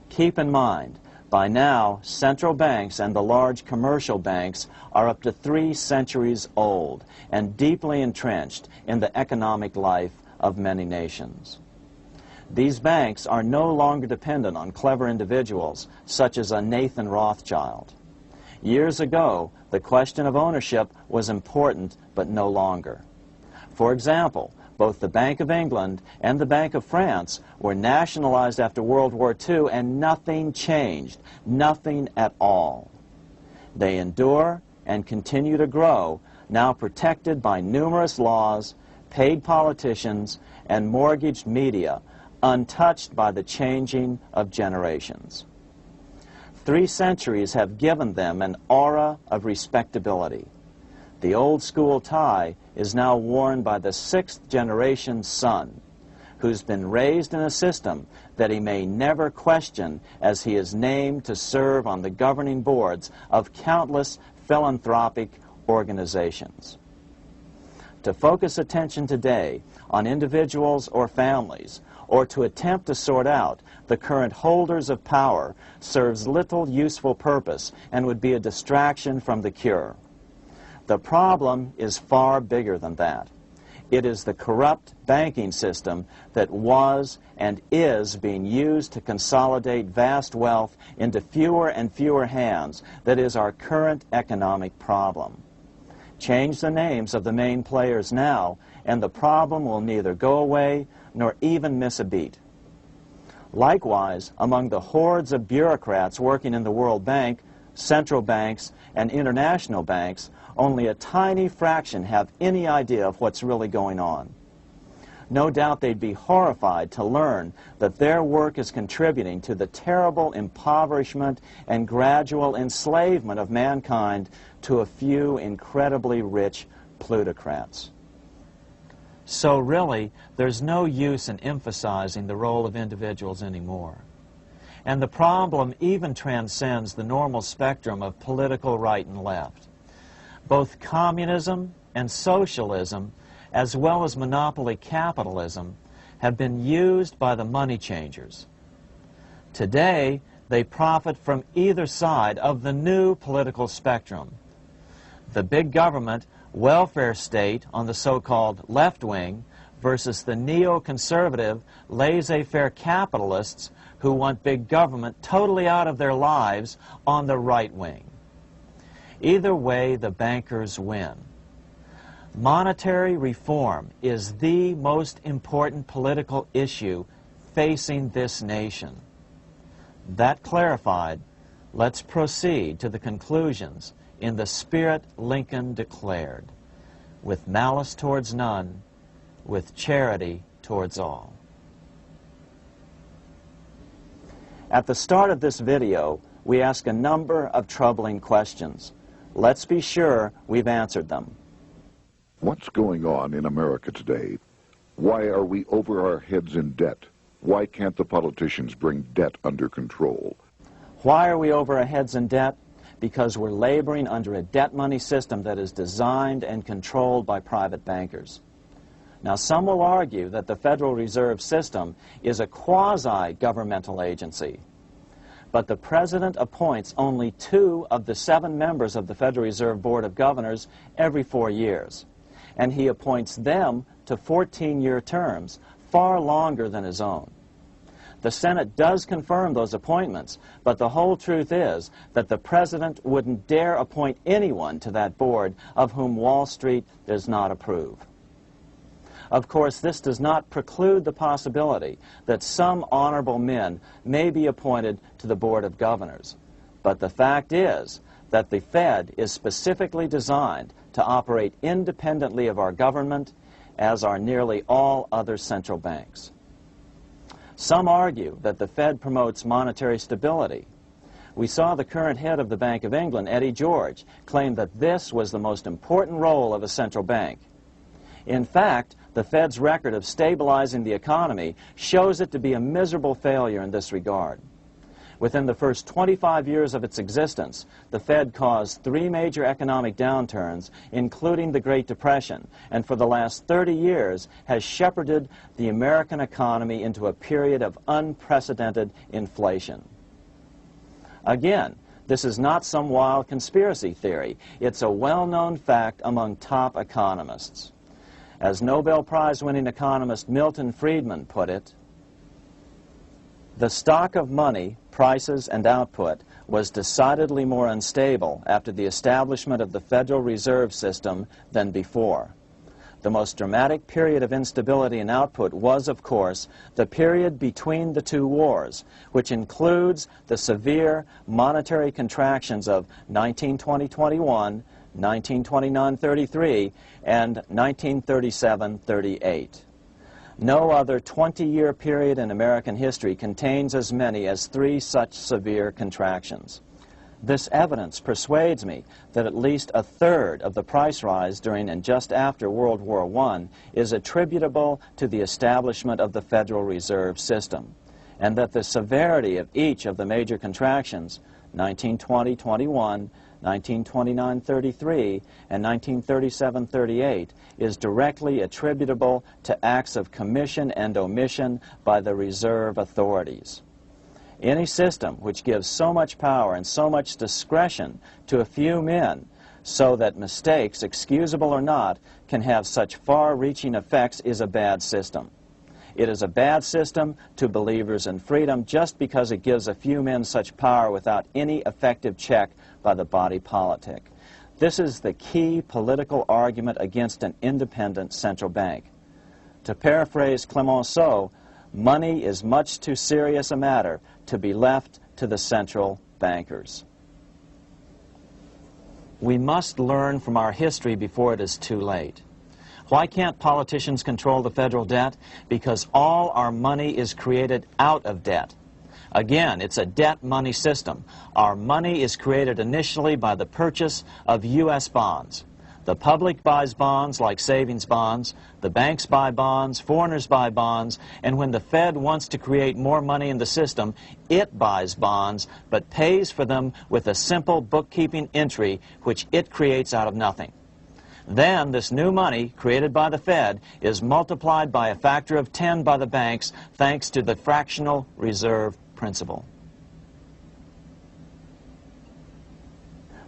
keep in mind, by now, central banks and the large commercial banks are up to 3 centuries old and deeply entrenched in the economic life of many nations. These banks are no longer dependent on clever individuals such as a Nathan Rothschild. Years ago, the question of ownership was important, but no longer. For example, both the Bank of England and the Bank of France were nationalized after World War II, and nothing changed, nothing at all. They endure and continue to grow, now protected by numerous laws, paid politicians, and mortgaged media, untouched by the changing of generations. 3 centuries have given them an aura of respectability. The old school tie is now worn by the 6th generation son, who's been raised in a system that he may never question as he is named to serve on the governing boards of countless philanthropic organizations. To focus attention today on individuals or families, or to attempt to sort out the current holders of power, serves little useful purpose and would be a distraction from the cure. The problem is far bigger than that. It is the corrupt banking system that was and is being used to consolidate vast wealth into fewer and fewer hands that is our current economic problem. Change the names of the main players now, and the problem will neither go away nor even miss a beat. Likewise, among the hordes of bureaucrats working in the World Bank, central banks, and international banks, only a tiny fraction have any idea of what's really going on. No doubt they'd be horrified to learn that their work is contributing to the terrible impoverishment and gradual enslavement of mankind to a few incredibly rich plutocrats. So really, there's no use in emphasizing the role of individuals anymore. And the problem even transcends the normal spectrum of political right and left. Both communism and socialism, as well as monopoly capitalism, have been used by the money changers. Today, they profit from either side of the new political spectrum. The big government, welfare state on the so-called left wing versus the neoconservative, laissez-faire capitalists who want big government totally out of their lives on the right wing. Either way, the bankers win. Monetary reform is the most important political issue facing this nation. That clarified, let's proceed to the conclusions in the spirit Lincoln declared, with malice towards none, with charity towards all. At the start of this video, we ask a number of troubling questions. Let's be sure we've answered them. What's going on in America today? Why are we over our heads in debt? Why can't the politicians bring debt under control? Why are we over our heads in debt? Because we're laboring under a debt money system that is designed and controlled by private bankers. Now, some will argue that the Federal Reserve System is a quasi-governmental agency. But the President appoints only 2 of the 7 members of the Federal Reserve Board of Governors every 4 years. And he appoints them to 14-year terms, far longer than his own. The Senate does confirm those appointments, but the whole truth is that the President wouldn't dare appoint anyone to that board of whom Wall Street does not approve. Of course, this does not preclude the possibility that some honorable men may be appointed to the Board of Governors. But the fact is that the Fed is specifically designed to operate independently of our government, as are nearly all other central banks. Some argue that the Fed promotes monetary stability. We saw the current head of the Bank of England, Eddie George, claim that this was the most important role of a central bank. In fact, the Fed's record of stabilizing the economy shows it to be a miserable failure in this regard. Within the first 25 years of its existence, the Fed caused 3 major economic downturns, including the Great Depression, and for the last 30 years has shepherded the American economy into a period of unprecedented inflation. Again, this is not some wild conspiracy theory. It's a well-known fact among top economists. As Nobel Prize-winning economist Milton Friedman put it, the stock of money, prices, and output was decidedly more unstable after the establishment of the Federal Reserve System than before. The most dramatic period of instability in output was, of course, the period between the 2 wars, which includes the severe monetary contractions of 1920-21, 1929-33, and 1937-38. No other 20-year period in American history contains as many as 3 such severe contractions. This evidence persuades me that at least a third of the price rise during and just after World War I is attributable to the establishment of the Federal Reserve System, and that the severity of each of the major contractions, 1920-21, 1929-33, and 1937-38, is directly attributable to acts of commission and omission by the reserve authorities. Any system which gives so much power and so much discretion to a few men so that mistakes, excusable or not, can have such far-reaching effects is a bad system. It is a bad system to believers in freedom just because it gives a few men such power without any effective check by the body politic. This is the key political argument against an independent central bank. To paraphrase Clemenceau, money is much too serious a matter to be left to the central bankers. We must learn from our history before it is too late. Why can't politicians control the federal debt? Because all our money is created out of debt. Again, it's a debt money system. Our money is created initially by the purchase of U.S. bonds. The public buys bonds like savings bonds, the banks buy bonds, foreigners buy bonds, and when the Fed wants to create more money in the system, it buys bonds, but pays for them with a simple bookkeeping entry which it creates out of nothing. Then this new money created by the Fed is multiplied by a factor of 10 by the banks thanks to the fractional reserve principle.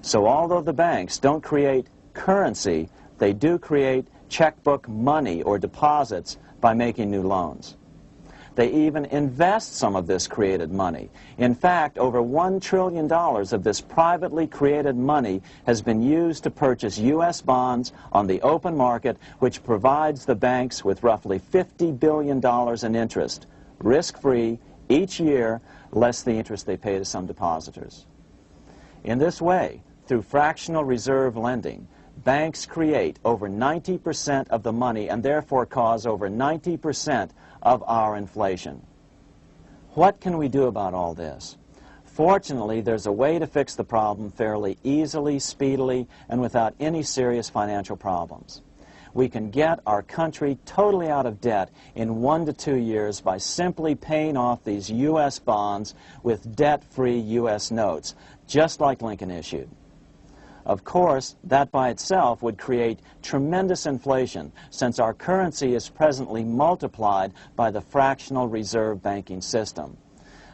So although the banks don't create currency, they do create checkbook money or deposits by making new loans. They even invest some of this created money. In fact, over $1 trillion of this privately created money has been used to purchase U.S. bonds on the open market, which provides the banks with roughly $50 billion in interest, risk-free, each year, less the interest they pay to some depositors. In this way, through fractional reserve lending, banks create over 90% of the money and therefore cause over 90% of our inflation. What can we do about all this? Fortunately, there's a way to fix the problem fairly easily, speedily, and without any serious financial problems. We can get our country totally out of debt in 1 to 2 years by simply paying off these U.S. bonds with debt-free U.S. notes, just like Lincoln issued. Of course, that by itself would create tremendous inflation, since our currency is presently multiplied by the fractional reserve banking system.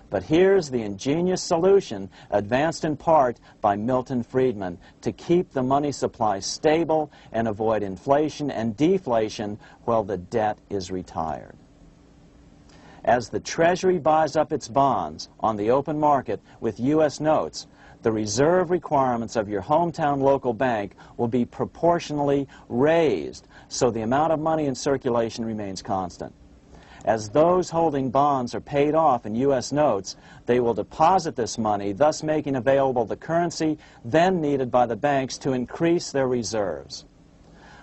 But here's the ingenious solution, advanced in part by Milton Friedman, to keep the money supply stable and avoid inflation and deflation while the debt is retired. As the Treasury buys up its bonds on the open market with U.S. notes, the reserve requirements of your hometown local bank will be proportionally raised, so the amount of money in circulation remains constant. As those holding bonds are paid off in U.S. notes, they will deposit this money, thus making available the currency then needed by the banks to increase their reserves.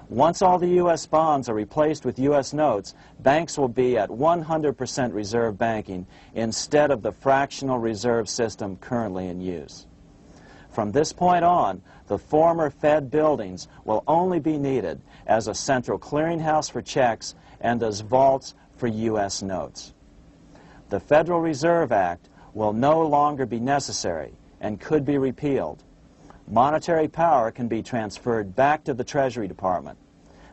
Once all the U.S. bonds are replaced with U.S. notes, banks will be at 100% reserve banking instead of the fractional reserve system currently in use. From this point on, the former Fed buildings will only be needed as a central clearinghouse for checks and as vaults for U.S. notes. The Federal Reserve Act will no longer be necessary and could be repealed. Monetary power can be transferred back to the Treasury Department.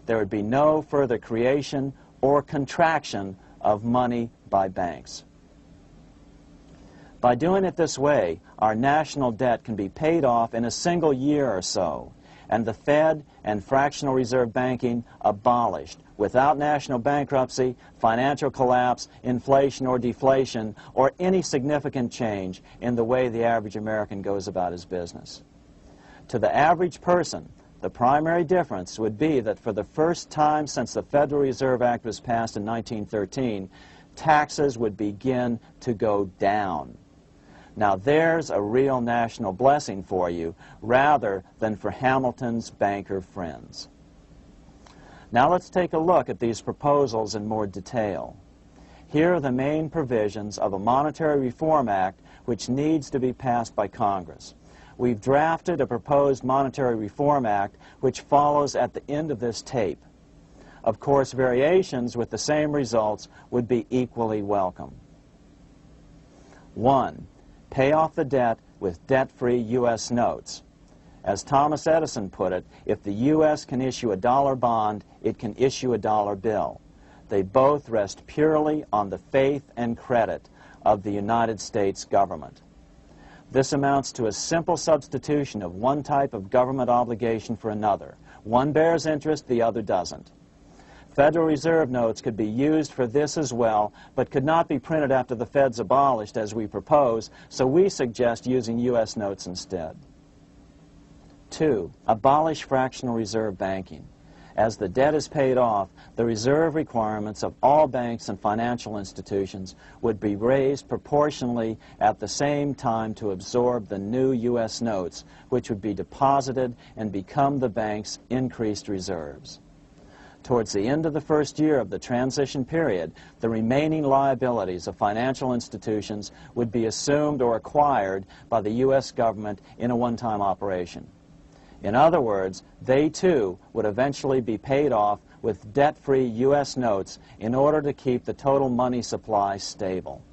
There would be no further creation or contraction of money by banks. By doing it this way, our national debt can be paid off in a single year or so, and the Fed and fractional reserve banking abolished without national bankruptcy, financial collapse, inflation or deflation, or any significant change in the way the average American goes about his business. To the average person, the primary difference would be that for the first time since the Federal Reserve Act was passed in 1913, taxes would begin to go down. Now there's a real national blessing for you, rather than for Hamilton's banker friends. Now let's take a look at these proposals in more detail. Here are the main provisions of a Monetary Reform Act which needs to be passed by Congress. We've drafted a proposed Monetary Reform Act which follows at the end of this tape. Of course, variations with the same results would be equally welcome. 1. Pay off the debt with debt-free U.S. notes. As Thomas Edison put it, if the U.S. can issue a dollar bond, it can issue a dollar bill. They both rest purely on the faith and credit of the United States government. This amounts to a simple substitution of one type of government obligation for another. One bears interest, the other doesn't. Federal Reserve notes could be used for this as well, but could not be printed after the Fed's abolished as we propose, so we suggest using U.S. notes instead. 2. Abolish fractional reserve banking. As the debt is paid off, the reserve requirements of all banks and financial institutions would be raised proportionally at the same time to absorb the new U.S. notes, which would be deposited and become the bank's increased reserves. Towards the end of the first year of the transition period, the remaining liabilities of financial institutions would be assumed or acquired by the U.S. government in a one-time operation. In other words, they too would eventually be paid off with debt-free U.S. notes in order to keep the total money supply stable.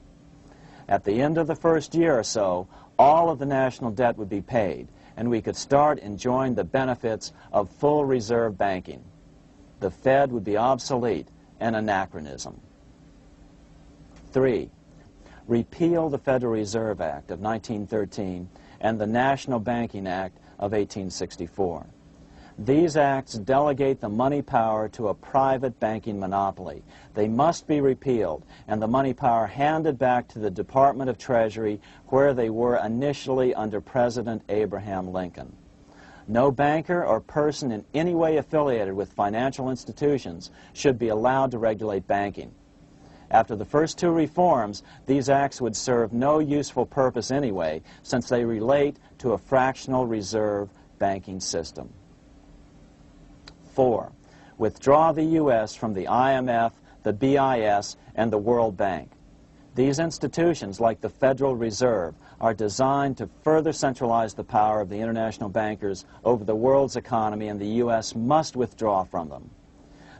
At the end of the first year or so, all of the national debt would be paid, and we could start enjoying the benefits of full reserve banking. The Fed would be obsolete, an anachronism. 3. Repeal the Federal Reserve Act of 1913 and the National Banking Act of 1864. These acts delegate the money power to a private banking monopoly. They must be repealed, and the money power handed back to the Department of Treasury, where they were initially under President Abraham Lincoln. No banker or person in any way affiliated with financial institutions should be allowed to regulate banking. After the first two reforms, these acts would serve no useful purpose anyway, since they relate to a fractional reserve banking system. 4. Withdraw the U.S. from the IMF, the BIS, and the World Bank. These institutions, like the Federal Reserve, are designed to further centralize the power of the international bankers over the world's economy, and the U.S. must withdraw from them.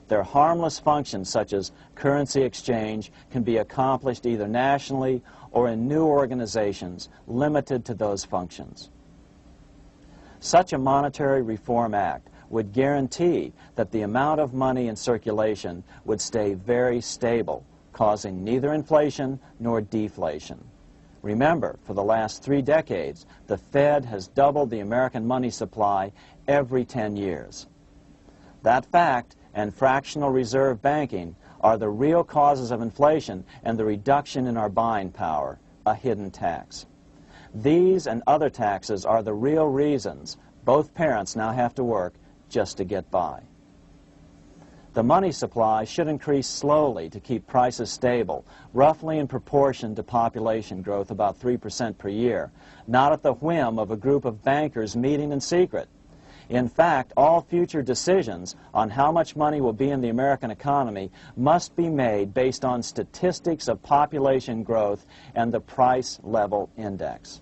Their harmless functions, such as currency exchange, can be accomplished either nationally or in new organizations limited to those functions. Such a monetary reform act would guarantee that the amount of money in circulation would stay very stable, causing neither inflation nor deflation. Remember, for the last 3 decades, the Fed has doubled the American money supply every 10 years. That fact and fractional reserve banking are the real causes of inflation and the reduction in our buying power, a hidden tax. These and other taxes are the real reasons both parents now have to work just to get by. The money supply should increase slowly to keep prices stable, roughly in proportion to population growth, about 3% per year, not at the whim of a group of bankers meeting in secret. In fact, all future decisions on how much money will be in the American economy must be made based on statistics of population growth and the price level index.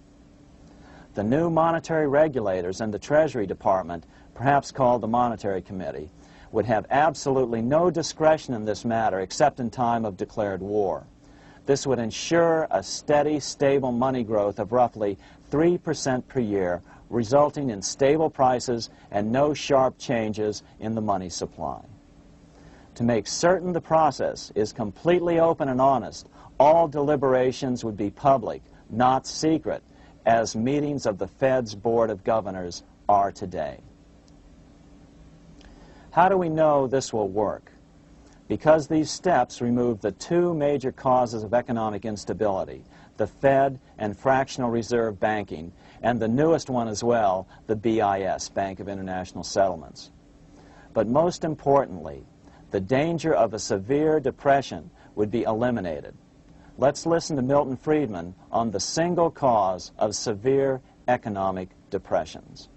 The new monetary regulators and the Treasury Department, perhaps called the Monetary Committee, would have absolutely no discretion in this matter except in time of declared war. This would ensure a steady, stable money growth of roughly 3% per year, resulting in stable prices and no sharp changes in the money supply. To make certain the process is completely open and honest, all deliberations would be public, not secret, as meetings of the Fed's Board of Governors are today. How do we know this will work? Because these steps remove the 2 major causes of economic instability, the Fed and fractional reserve banking, and the newest one as well, the BIS, Bank of International Settlements. But most importantly, the danger of a severe depression would be eliminated. Let's listen to Milton Friedman on the single cause of severe economic depressions.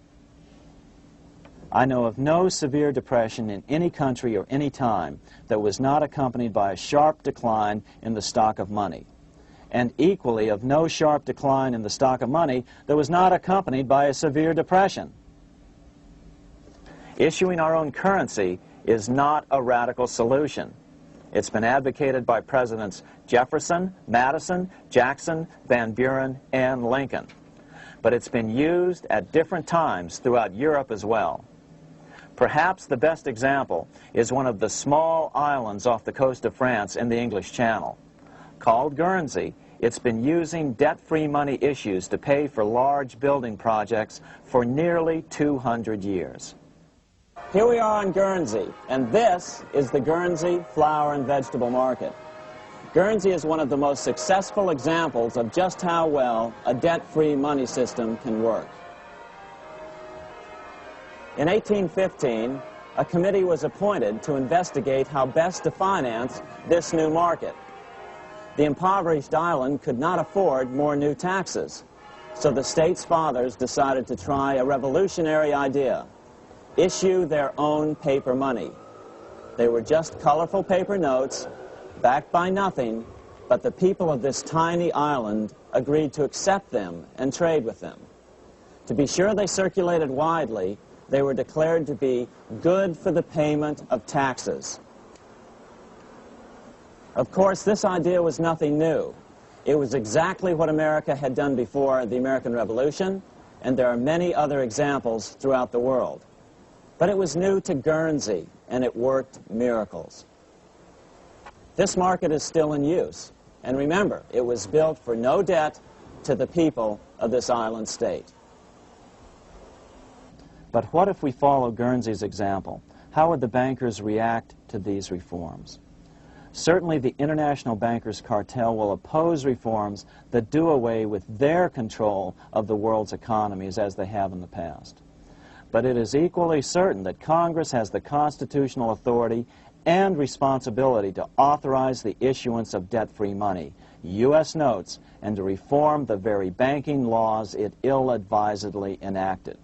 I know of no severe depression in any country or any time that was not accompanied by a sharp decline in the stock of money, and equally of no sharp decline in the stock of money that was not accompanied by a severe depression. Issuing our own currency is not a radical solution. It's been advocated by Presidents Jefferson, Madison, Jackson, Van Buren, and Lincoln. But it's been used at different times throughout Europe as well. Perhaps the best example is one of the small islands off the coast of France in the English Channel. Called Guernsey, It's been using debt-free money issues to pay for large building projects for nearly 200 years. Here we are on Guernsey, and this is the Guernsey Flower and Vegetable Market. Guernsey is one of the most successful examples of just how well a debt-free money system can work. In 1815, a committee was appointed to investigate how best to finance this new market. The impoverished island could not afford more new taxes, so the state's fathers decided to try a revolutionary idea: issue their own paper money. They were just colorful paper notes, backed by nothing, but the people of this tiny island agreed to accept them and trade with them. To be sure they circulated widely, they were declared to be good for the payment of taxes. Of course, this idea was nothing new. It was exactly what America had done before the American Revolution, and there are many other examples throughout the world. But it was new to Guernsey, and it worked miracles. This market is still in use, and remember, it was built for no debt to the people of this island state. But what if we follow Guernsey's example? How would the bankers react to these reforms? Certainly the international bankers' cartel will oppose reforms that do away with their control of the world's economies as they have in the past. But it is equally certain that Congress has the constitutional authority and responsibility to authorize the issuance of debt-free money, U.S. notes, and to reform the very banking laws it ill-advisedly enacted.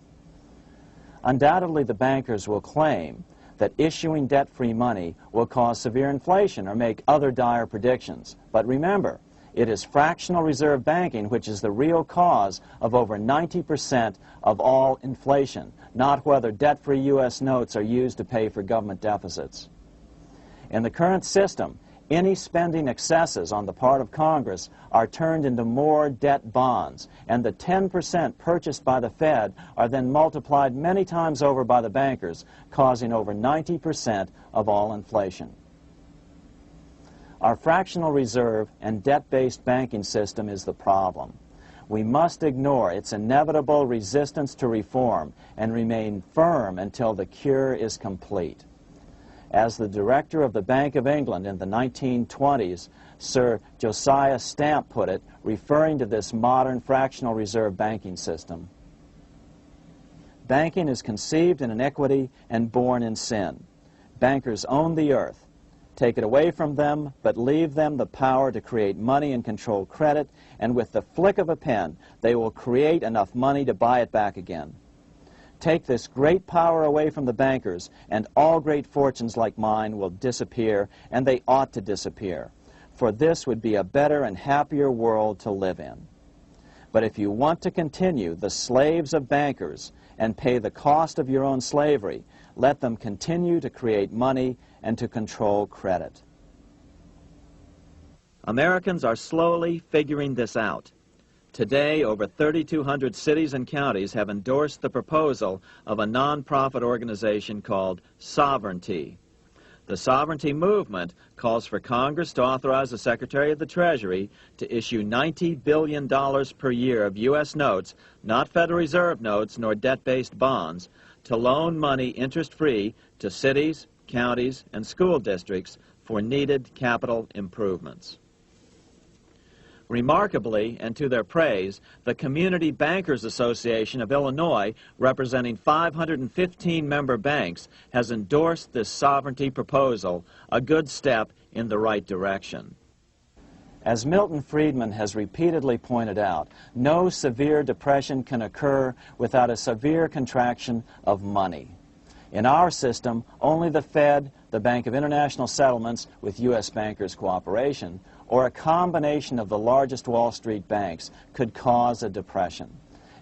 Undoubtedly, the bankers will claim that issuing debt-free money will cause severe inflation or make other dire predictions. But remember, it is fractional reserve banking which is the real cause of over 90% of all inflation, not whether debt-free U.S. notes are used to pay for government deficits. In the current system, any spending excesses on the part of Congress are turned into more debt bonds, and the 10% purchased by the Fed are then multiplied many times over by the bankers, causing over 90% of all inflation. Our fractional reserve and debt-based banking system is the problem. We must ignore its inevitable resistance to reform and remain firm until the cure is complete. As the director of the Bank of England in the 1920s, Sir Josiah Stamp put it, referring to this modern fractional reserve banking system, "Banking is conceived in iniquity and born in sin. Bankers own the earth. Take it away from them, but leave them the power to create money and control credit, and with the flick of a pen, they will create enough money to buy it back again. Take this great power away from the bankers, and all great fortunes like mine will disappear, and they ought to disappear, for this would be a better and happier world to live in. But if you want to continue the slaves of bankers and pay the cost of your own slavery, let them continue to create money and to control credit." Americans are slowly figuring this out. Today, over 3,200 cities and counties have endorsed the proposal of a nonprofit organization called Sovereignty. The Sovereignty movement calls for Congress to authorize the Secretary of the Treasury to issue $90 billion per year of U.S. notes, not Federal Reserve notes nor debt-based bonds, to loan money interest-free to cities, counties, and school districts for needed capital improvements. Remarkably, and to their praise, the Community Bankers Association of Illinois, representing 515 member banks, has endorsed this sovereignty proposal, a good step in the right direction. As Milton Friedman has repeatedly pointed out, no severe depression can occur without a severe contraction of money. In our system, only the Fed, the Bank of International Settlements, with U.S. bankers' cooperation, or a combination of the largest Wall Street banks could cause a depression.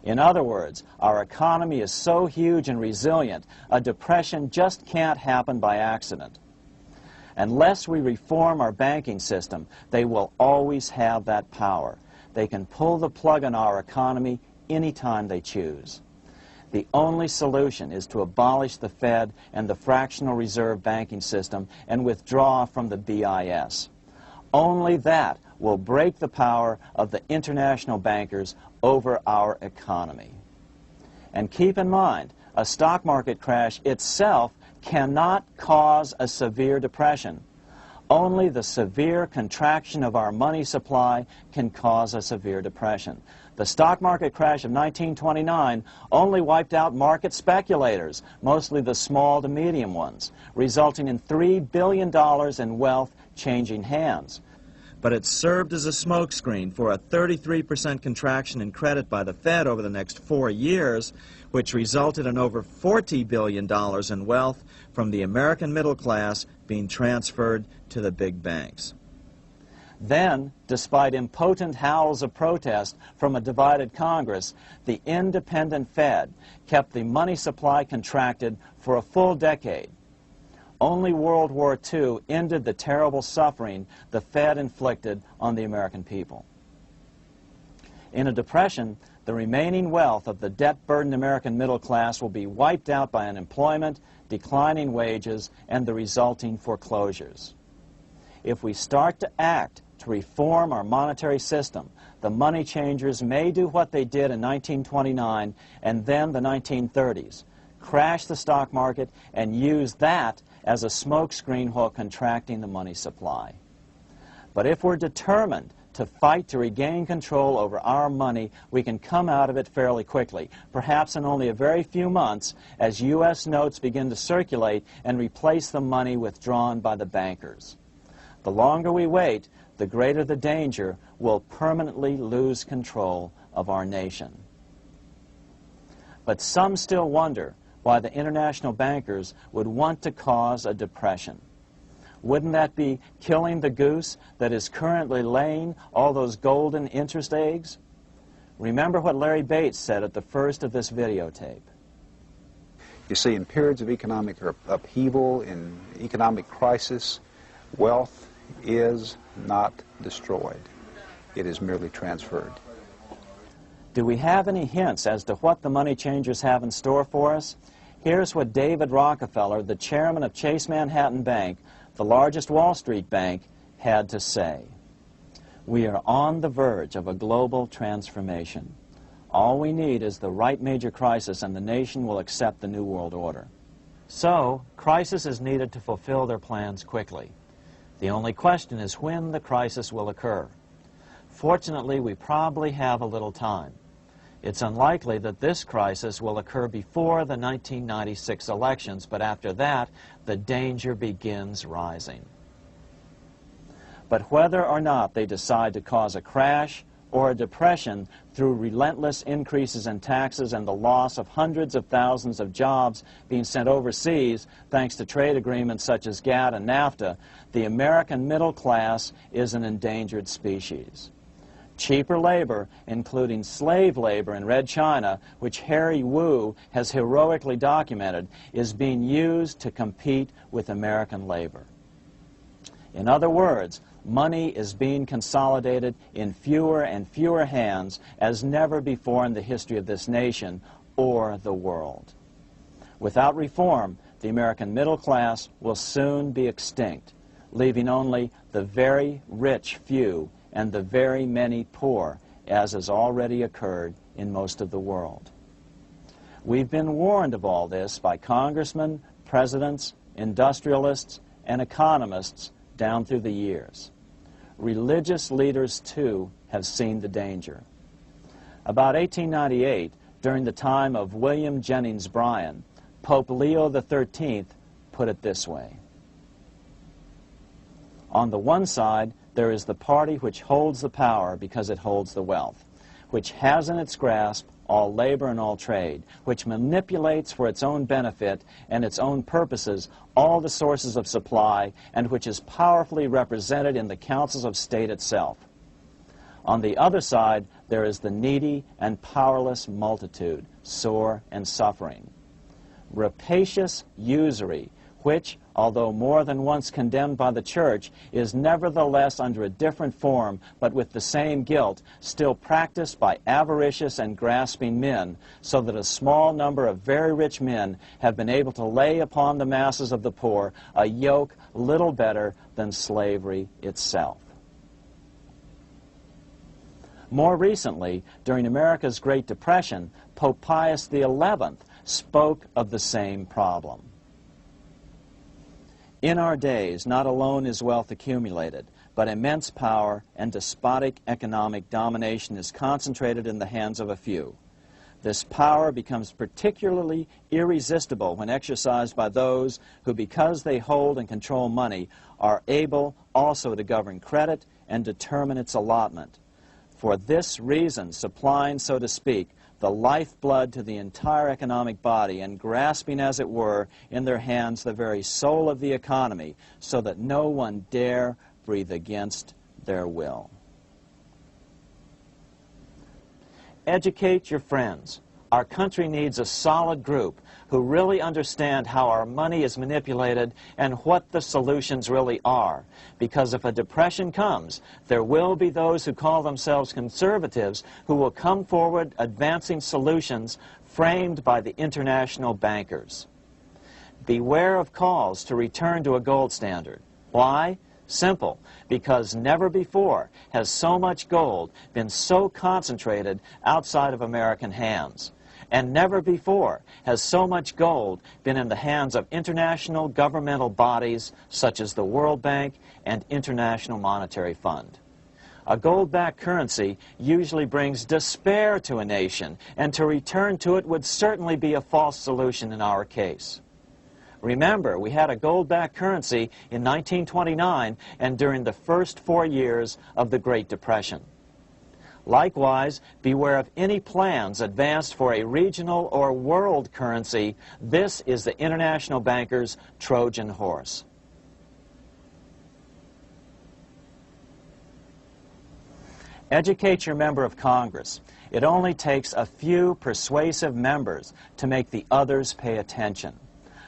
In other words, our economy is so huge and resilient, a depression just can't happen by accident. Unless we reform our banking system, they will always have that power. They can pull the plug on our economy anytime they choose. The only solution is to abolish the Fed and the fractional reserve banking system and withdraw from the BIS. Only that will break the power of the international bankers over our economy. And keep in mind, a stock market crash itself cannot cause a severe depression. Only the severe contraction of our money supply can cause a severe depression. The stock market crash of 1929 only wiped out market speculators, mostly the small to medium ones, resulting in $3 billion in wealth changing hands. But it served as a smokescreen for a 33% contraction in credit by the Fed over the next 4 years, which resulted in over $40 billion in wealth from the American middle class being transferred to the big banks. Then, despite impotent howls of protest from a divided Congress, the independent Fed kept the money supply contracted for a full decade. Only World War II ended the terrible suffering the Fed inflicted on the American people. In a depression, the remaining wealth of the debt-burdened American middle class will be wiped out by unemployment, declining wages, and the resulting foreclosures. If we start to act to reform our monetary system, the money changers may do what they did in 1929 and then the 1930s, crash the stock market and use that as a smokescreen while contracting the money supply. But if we're determined to fight to regain control over our money, we can come out of it fairly quickly, perhaps in only a very few months, as U.S. notes begin to circulate and replace the money withdrawn by the bankers. The longer we wait, the greater the danger we'll permanently lose control of our nation. But some still wonder why the international bankers would want to cause a depression. Wouldn't that be killing the goose that is currently laying all those golden interest eggs? Remember what Larry Bates said at the first of this videotape. You see, in periods of economic upheaval, in economic crisis, wealth is not destroyed. It is merely transferred. Do we have any hints as to what the money changers have in store for us? Here's what David Rockefeller, the chairman of Chase Manhattan Bank, the largest Wall Street bank, had to say. We are on the verge of a global transformation. All we need is the right major crisis and the nation will accept the New World Order. So, crisis is needed to fulfill their plans quickly. The only question is when the crisis will occur. Fortunately, we probably have a little time. It's unlikely that this crisis will occur before the 1996 elections, but after that, the danger begins rising. But whether or not they decide to cause a crash or a depression through relentless increases in taxes and the loss of hundreds of thousands of jobs being sent overseas thanks to trade agreements such as GATT and NAFTA, the American middle class is an endangered species. Cheaper labor, including slave labor in Red China, which Harry Wu has heroically documented, is being used to compete with American labor. In other words, money is being consolidated in fewer and fewer hands as never before in the history of this nation or the world. Without reform, the American middle class will soon be extinct, leaving only the very rich few and the very many poor, as has already occurred in most of the world. We've been warned of all this by congressmen, presidents, industrialists, and economists down through the years. Religious leaders, too, have seen the danger. About 1898, during the time of William Jennings Bryan, Pope Leo XIII put it this way. On the one side, there is the party which holds the power because it holds the wealth, which has in its grasp all labor and all trade, which manipulates for its own benefit and its own purposes all the sources of supply, and which is powerfully represented in the councils of state itself. On the other side, there is the needy and powerless multitude, sore and suffering. Rapacious usury, which, although more than once condemned by the Church, is nevertheless under a different form, but with the same guilt, still practiced by avaricious and grasping men, so that a small number of very rich men have been able to lay upon the masses of the poor a yoke little better than slavery itself. More recently, during America's Great Depression, Pope Pius XI spoke of the same problem. In our days, not alone is wealth accumulated, but immense power and despotic economic domination is concentrated in the hands of a few. This power becomes particularly irresistible when exercised by those who, because they hold and control money, are able also to govern credit and determine its allotment. For this reason, supplying, so to speak, the lifeblood to the entire economic body and grasping, as it were, in their hands the very soul of the economy, so that no one dare breathe against their will. Educate your friends. Our country needs a solid group who really understand how our money is manipulated and what the solutions really are. Because if a depression comes, there will be those who call themselves conservatives who will come forward advancing solutions framed by the international bankers. Beware of calls to return to a gold standard. Why? Simple, because never before has so much gold been so concentrated outside of American hands. And never before has so much gold been in the hands of international governmental bodies such as the World Bank and International Monetary Fund. A gold-backed currency usually brings despair to a nation, and to return to it would certainly be a false solution in our case. Remember, we had a gold-backed currency in 1929 and during the first 4 years of the Great Depression. Likewise, beware of any plans advanced for a regional or world currency. This is the international bankers' Trojan horse. Educate your member of Congress. It only takes a few persuasive members to make the others pay attention.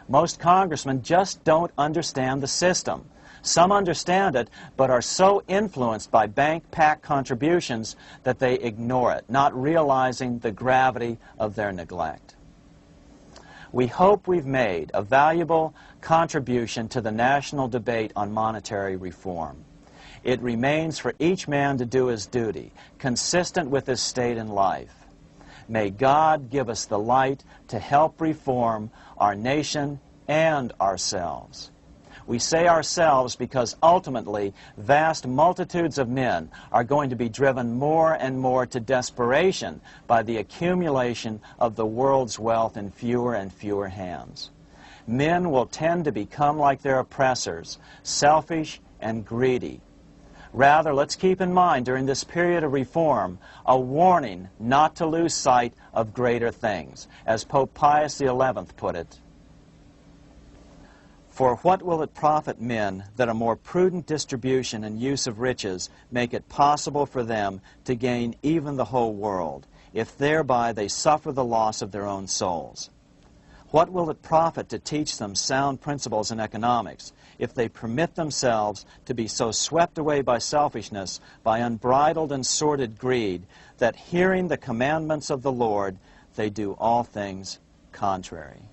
Most congressmen just don't understand the system. Some understand it, but are so influenced by bank PAC contributions that they ignore it, not realizing the gravity of their neglect. We hope we've made a valuable contribution to the national debate on monetary reform. It remains for each man to do his duty, consistent with his state in life. May God give us the light to help reform our nation and ourselves. We say ourselves because ultimately vast multitudes of men are going to be driven more and more to desperation by the accumulation of the world's wealth in fewer and fewer hands. Men will tend to become like their oppressors, selfish and greedy. Rather, let's keep in mind during this period of reform a warning not to lose sight of greater things, as Pope Pius XI put it. For what will it profit men that a more prudent distribution and use of riches make it possible for them to gain even the whole world, if thereby they suffer the loss of their own souls? What will it profit to teach them sound principles in economics, if they permit themselves to be so swept away by selfishness, by unbridled and sordid greed, that hearing the commandments of the Lord, they do all things contrary?